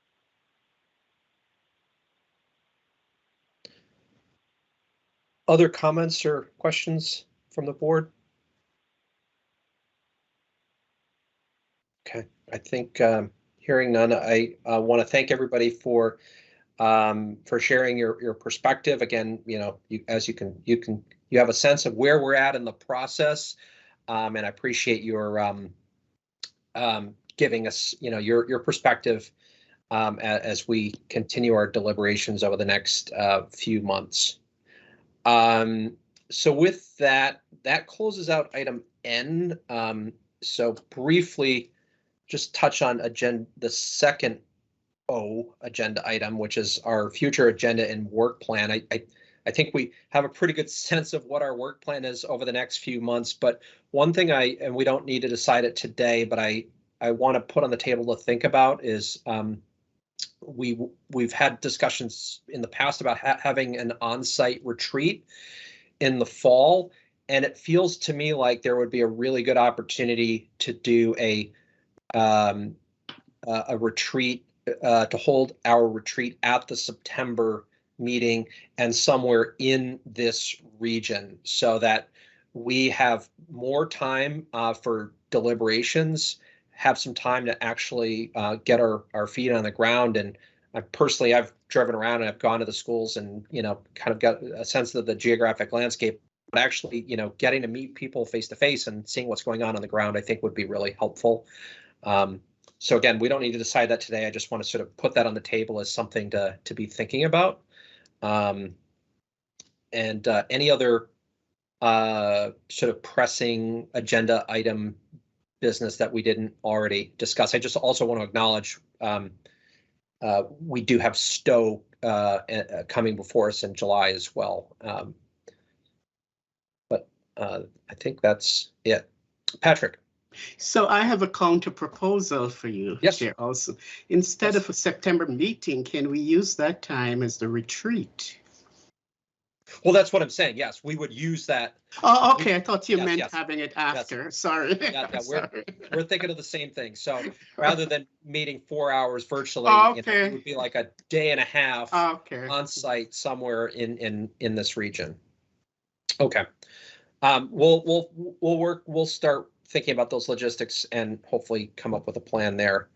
Other comments or questions from the board? Okay, I think hearing none, I want to thank everybody for sharing your perspective. Again, you have a sense of where we're at in the process, and I appreciate your giving us your perspective as we continue our deliberations over the next few months. So with that closes out item N. So briefly, just touch on the second O agenda item, which is our future agenda and work plan. I think we have a pretty good sense of what our work plan is over the next few months. But one thing and we don't need to decide it today, but I want to put on the table to think about is we've had discussions in the past about having an on-site retreat in the fall, and it feels to me like there would be a really good opportunity to do a retreat, to hold our retreat at the September meeting and somewhere in this region, so that we have more time for deliberations, have some time to actually get our feet on the ground. And personally, I've driven around and I've gone to the schools and kind of got a sense of the geographic landscape, but actually getting to meet people face to face and seeing what's going on the ground, I think would be really helpful. So again, we don't need to decide that today. I just want to sort of put that on the table as something to be thinking about. And any other sort of pressing agenda item business that we didn't already discuss. I just also want to acknowledge we do have Stowe coming before us in July as well. But I think that's it. Patrick. So I have a counter proposal for you, yes, Chair. Also, instead of a September meeting, can we use that time as the retreat? Well, that's what I'm saying. Yes, we would use that. Oh, okay. I thought you meant having it after. Yes. Sorry. Yeah, we're thinking of the same thing. So rather than meeting 4 hours virtually, okay, it would be like a day and a half on site somewhere in this region. Okay. We'll start thinking about those logistics and hopefully come up with a plan there.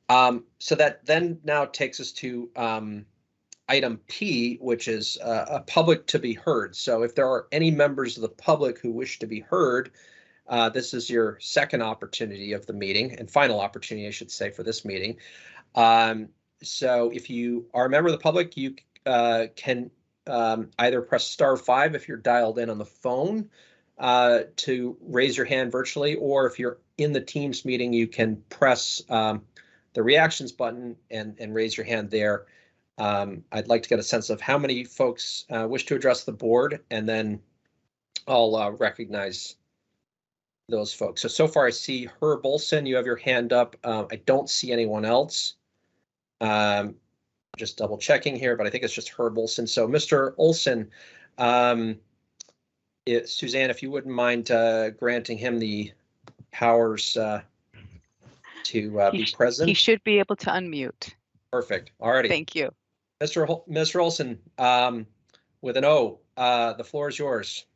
So that then now takes us to item P, which is a public to be heard. So if there are any members of the public who wish to be heard, this is your second opportunity of the meeting, and final opportunity, I should say, for this meeting. So if you are a member of the public, you can either press *5 if you're dialed in on the phone to raise your hand virtually, or if you're in the Teams meeting, you can press the reactions button and raise your hand there. I'd like to get a sense of how many folks wish to address the board, and then I'll recognize those folks. So far I see Herb Olson, you have your hand up. I don't see anyone else. Just double checking here, but I think it's just Herb Olson. So Mr. Olson, Suzanne, if you wouldn't mind granting him the powers to be present. He should be able to unmute. Perfect. All righty. Thank you. Mr. Olson, with an O, the floor is yours.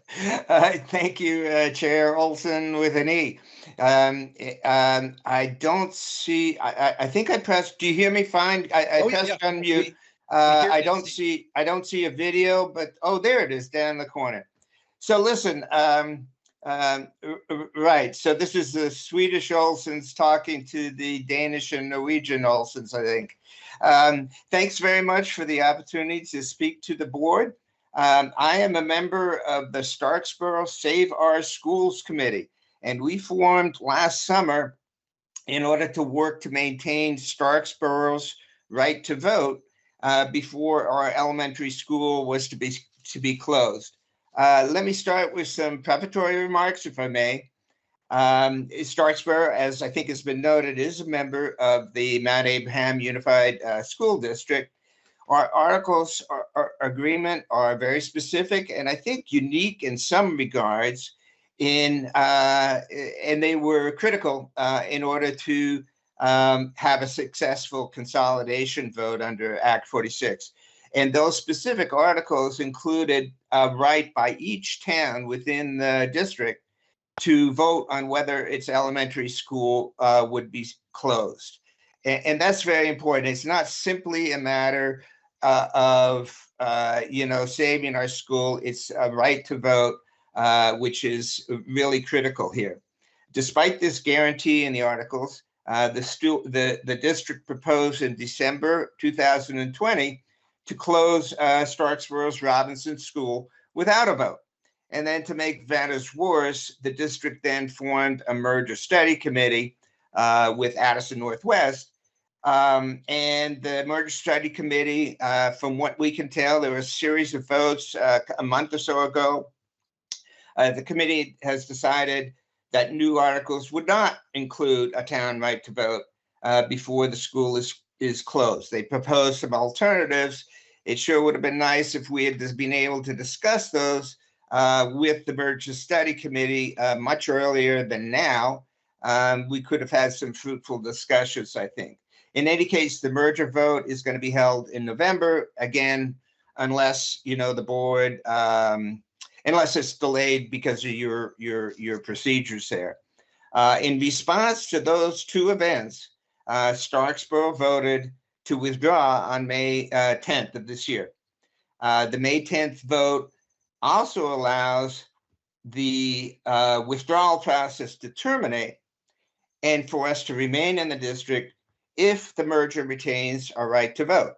Thank you, Chair Olson with an E. I don't see, I think I pressed, do you hear me fine? I pressed unmute. I don't see a video, but, oh, there it is down in the corner. So listen, right. So this is the Swedish Olsons talking to the Danish and Norwegian Olsons, I think. Thanks very much for the opportunity to speak to the board. I am a member of the Starksboro Save Our Schools Committee, and we formed last summer in order to work to maintain Starksboro's right to vote before our elementary school was to be closed. Let me start with some preparatory remarks, if I may. Starksboro, as I think has been noted, is a member of the Mount Abraham Unified School District. Our articles agreement are very specific and I think unique in some regards, and they were critical in order to have a successful consolidation vote under Act 46. And those specific articles included a right by each town within the district to vote on whether its elementary school would be closed. And that's very important. It's not simply a matter of saving our school. It's a right to vote, which is really critical here. Despite this guarantee in the articles, the district proposed in December 2020 to close Starksboro's Robinson School without a vote. And then to make matters worse, the district then formed a merger study committee with Addison Northwest. And the merger study committee, from what we can tell, there was a series of votes a month or so ago. The committee has decided that new articles would not include a town right to vote before the school is closed. They proposed some alternatives. It sure would have been nice if we had been able to discuss those with the merger study committee much earlier than now. We could have had some fruitful discussions, I think. In any case, the merger vote is going to be held in November, again, unless, the board, unless it's delayed because of your procedures there. In response to those two events, Starksboro voted to withdraw on May 10th of this year. The May 10th vote also allows the withdrawal process to terminate and for us to remain in the district if the merger retains our right to vote.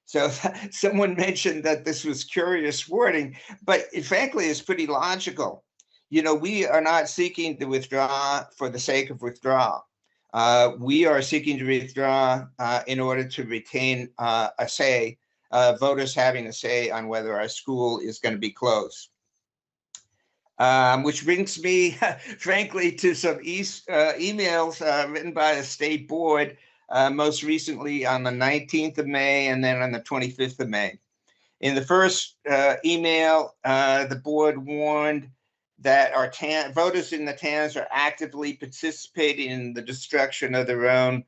So someone mentioned that this was curious wording, but frankly, it's pretty logical. you know, we are not seeking to withdraw for the sake of withdrawal. We are seeking to withdraw in order to retain a say, voters having a say on whether our school is going to be closed. Which brings me, frankly, to some emails written by the state board, most recently on the 19th of May and then on the 25th of May. In the first email, the board warned that our voters in the towns are actively participating in the destruction of their own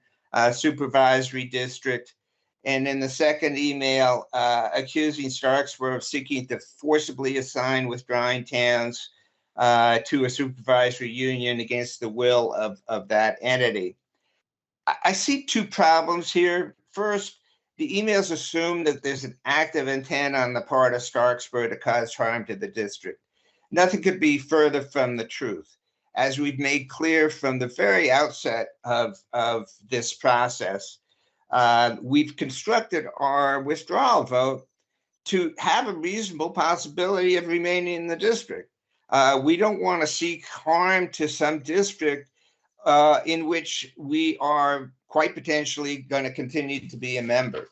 supervisory district. And in the second email, accusing Starksboro of seeking to forcibly assign withdrawing towns to a supervisory union against the will of that entity. I see two problems here. First, the emails assume that there's an active intent on the part of Starksboro to cause harm to the district. Nothing could be further from the truth. As we've made clear from the very outset of this process, we've constructed our withdrawal vote to have a reasonable possibility of remaining in the district. We don't want to seek harm to some district in which we are quite potentially going to continue to be a member.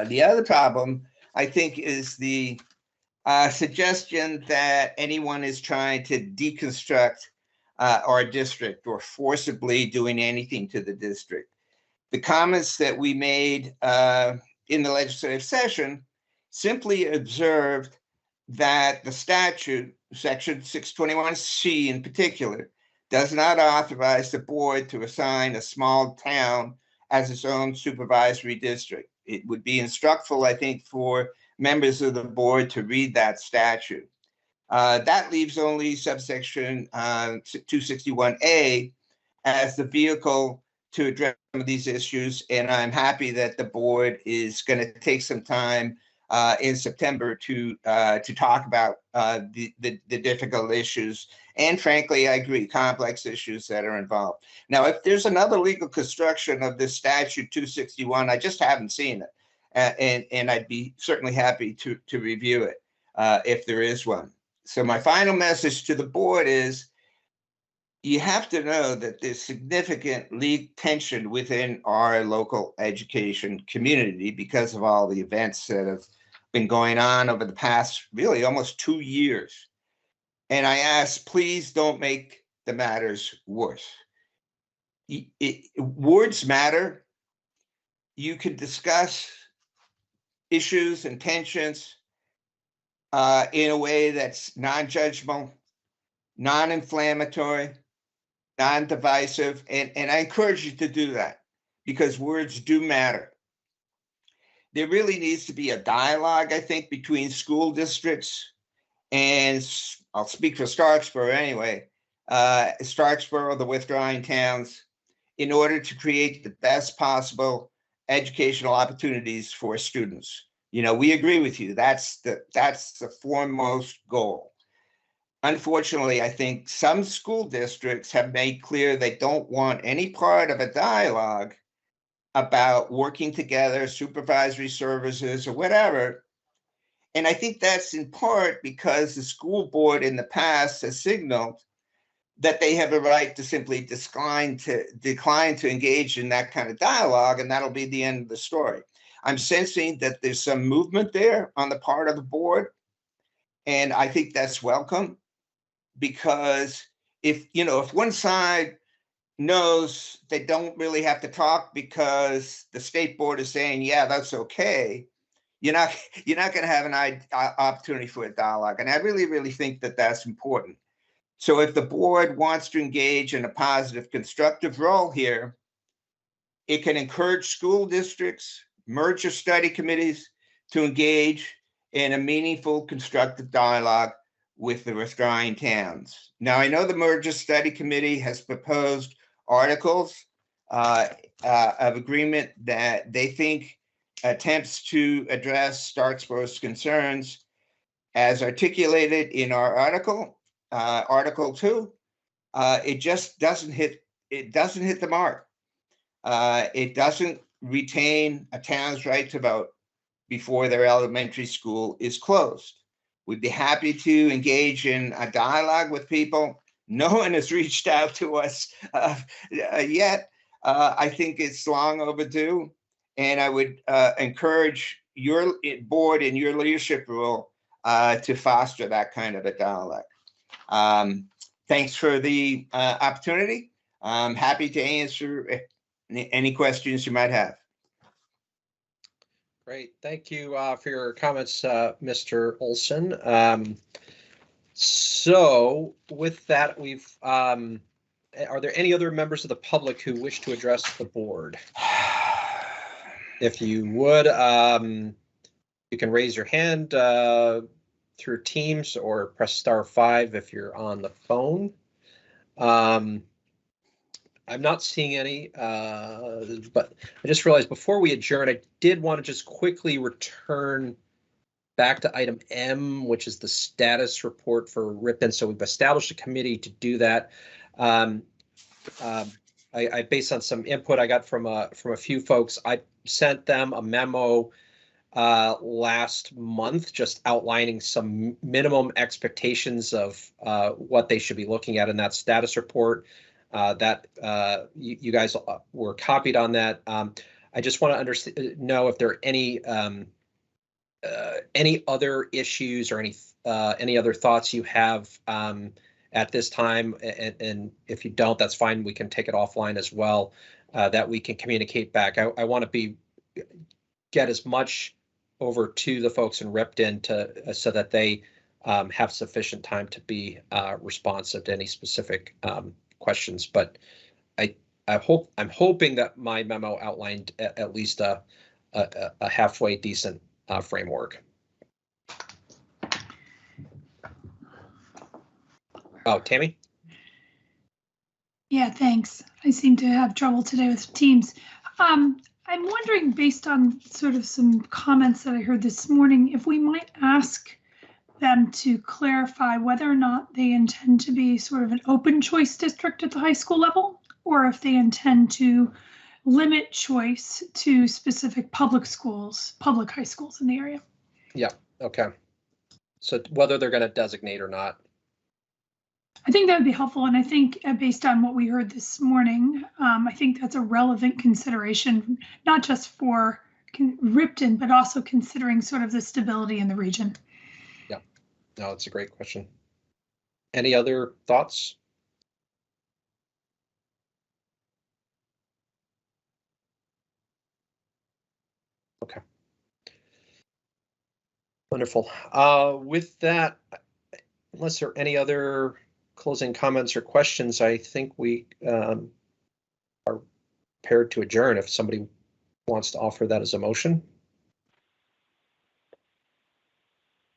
The other problem, I think, is the suggestion that anyone is trying to deconstruct our district or forcibly doing anything to the district. The comments that we made in the legislative session simply observed that the statute, section 621C in particular, does not authorize the board to assign a small town as its own supervisory district. It would be instructful, I think, for members of the board to read that statute. That leaves only subsection 261A as the vehicle to address some of these issues, and I'm happy that the board is going to take some time in September to talk about the difficult issues, and frankly, I agree, complex issues that are involved. Now, if there's another legal construction of this statute 261, I just haven't seen it, and I'd be certainly happy to review it if there is one. So my final message to the board is, you have to know that there's significant legal tension within our local education community because of all the events that have been going on over the past, really almost 2 years. And I ask, please don't make the matters worse. Words matter. You can discuss issues and tensions in a way that's non-judgmental, non-inflammatory, non-divisive, and I encourage you to do that because words do matter. There really needs to be a dialogue, I think, between school districts and, I'll speak for Starksboro anyway, Starksboro, the withdrawing towns, in order to create the best possible educational opportunities for students. You know, we agree with you. That's the foremost goal. Unfortunately, I think some school districts have made clear they don't want any part of a dialogue about working together, supervisory services or whatever. And I think that's in part because the school board in the past has signaled that they have a right to simply decline to engage in that kind of dialogue, and that'll be the end of the story. I'm sensing that there's some movement there on the part of the board, and I think that's welcome. Because if one side knows they don't really have to talk because the state board is saying, yeah, that's okay, you're not going to have an opportunity for a dialogue. And I really, really think that that's important. So if the board wants to engage in a positive, constructive role here, it can encourage school districts, merger study committees to engage in a meaningful, constructive dialogue with the withdrawing towns. Now, I know the Merger Study Committee has proposed articles of agreement that they think attempts to address Starksboro's concerns as articulated in our article, Article 2. It just doesn't hit the mark. It doesn't retain a town's right to vote before their elementary school is closed. We'd be happy to engage in a dialogue with people. No one has reached out to us yet. I think it's long overdue. And I would encourage your board and your leadership role to foster that kind of a dialogue. Thanks for the opportunity. I'm happy to answer any questions you might have. Great, thank you for your comments, Mr. Olson. So with that, are there any other members of the public who wish to address the board? If you would, you can raise your hand through Teams or press *5 if you're on the phone. I'm not seeing any, but I just realized before we adjourn, I did want to just quickly return back to item M, which is the status report for Ripton. So we've established a committee to do that. I based on some input I got from a few folks, I sent them a memo last month, just outlining some minimum expectations of what they should be looking at in that status report. That you guys were copied on that. I just want to know if there are any other issues or any other thoughts you have at this time, and if you don't, that's fine. We can take it offline as well. That we can communicate back. I want to get as much over to the folks in Ripton so that they have sufficient time to be responsive to any specific questions. But I'm hoping that my memo outlined at least a halfway decent framework. Oh, Tammy? Yeah, thanks. I seem to have trouble today with Teams. I'm wondering, based on sort of some comments that I heard this morning, if we might ask them to clarify whether or not they intend to be sort of an open choice district at the high school level, or if they intend to limit choice to specific public schools, public high schools in the area. Yeah, okay. So whether they're going to designate or not. I think that would be helpful. And I think based on what we heard this morning, I think that's a relevant consideration, not just for Ripton, but also considering sort of the stability in the region. Yeah, no, it's a great question. Any other thoughts? Okay. Wonderful. With that, unless there are any other closing comments or questions, I think we are prepared to adjourn if somebody wants to offer that as a motion.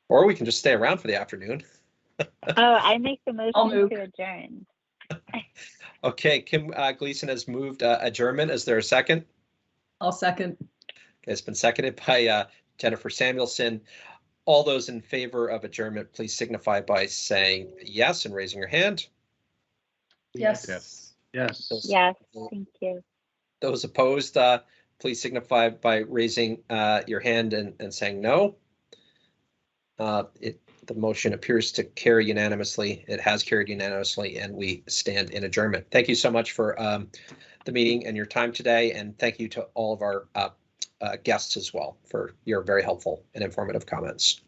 Or we can just stay around for the afternoon. I make the motion to adjourn. Okay, Kim Gleason has moved adjournment. Is there a second? I'll second. Okay, it's been seconded by Jennifer Samuelson. All those in favor of adjournment, please signify by saying yes and raising your hand. Yes. Yes. Yes. Yes, thank you. Those opposed, please signify by raising your hand and saying no. The motion appears to carry unanimously. It has carried unanimously, and we stand in adjournment. Thank you so much for the meeting and your time today, and thank you to all of our guests as well for your very helpful and informative comments.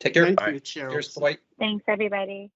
Take care. Thank you, Chair. Cheers, Dwight. Thanks, everybody.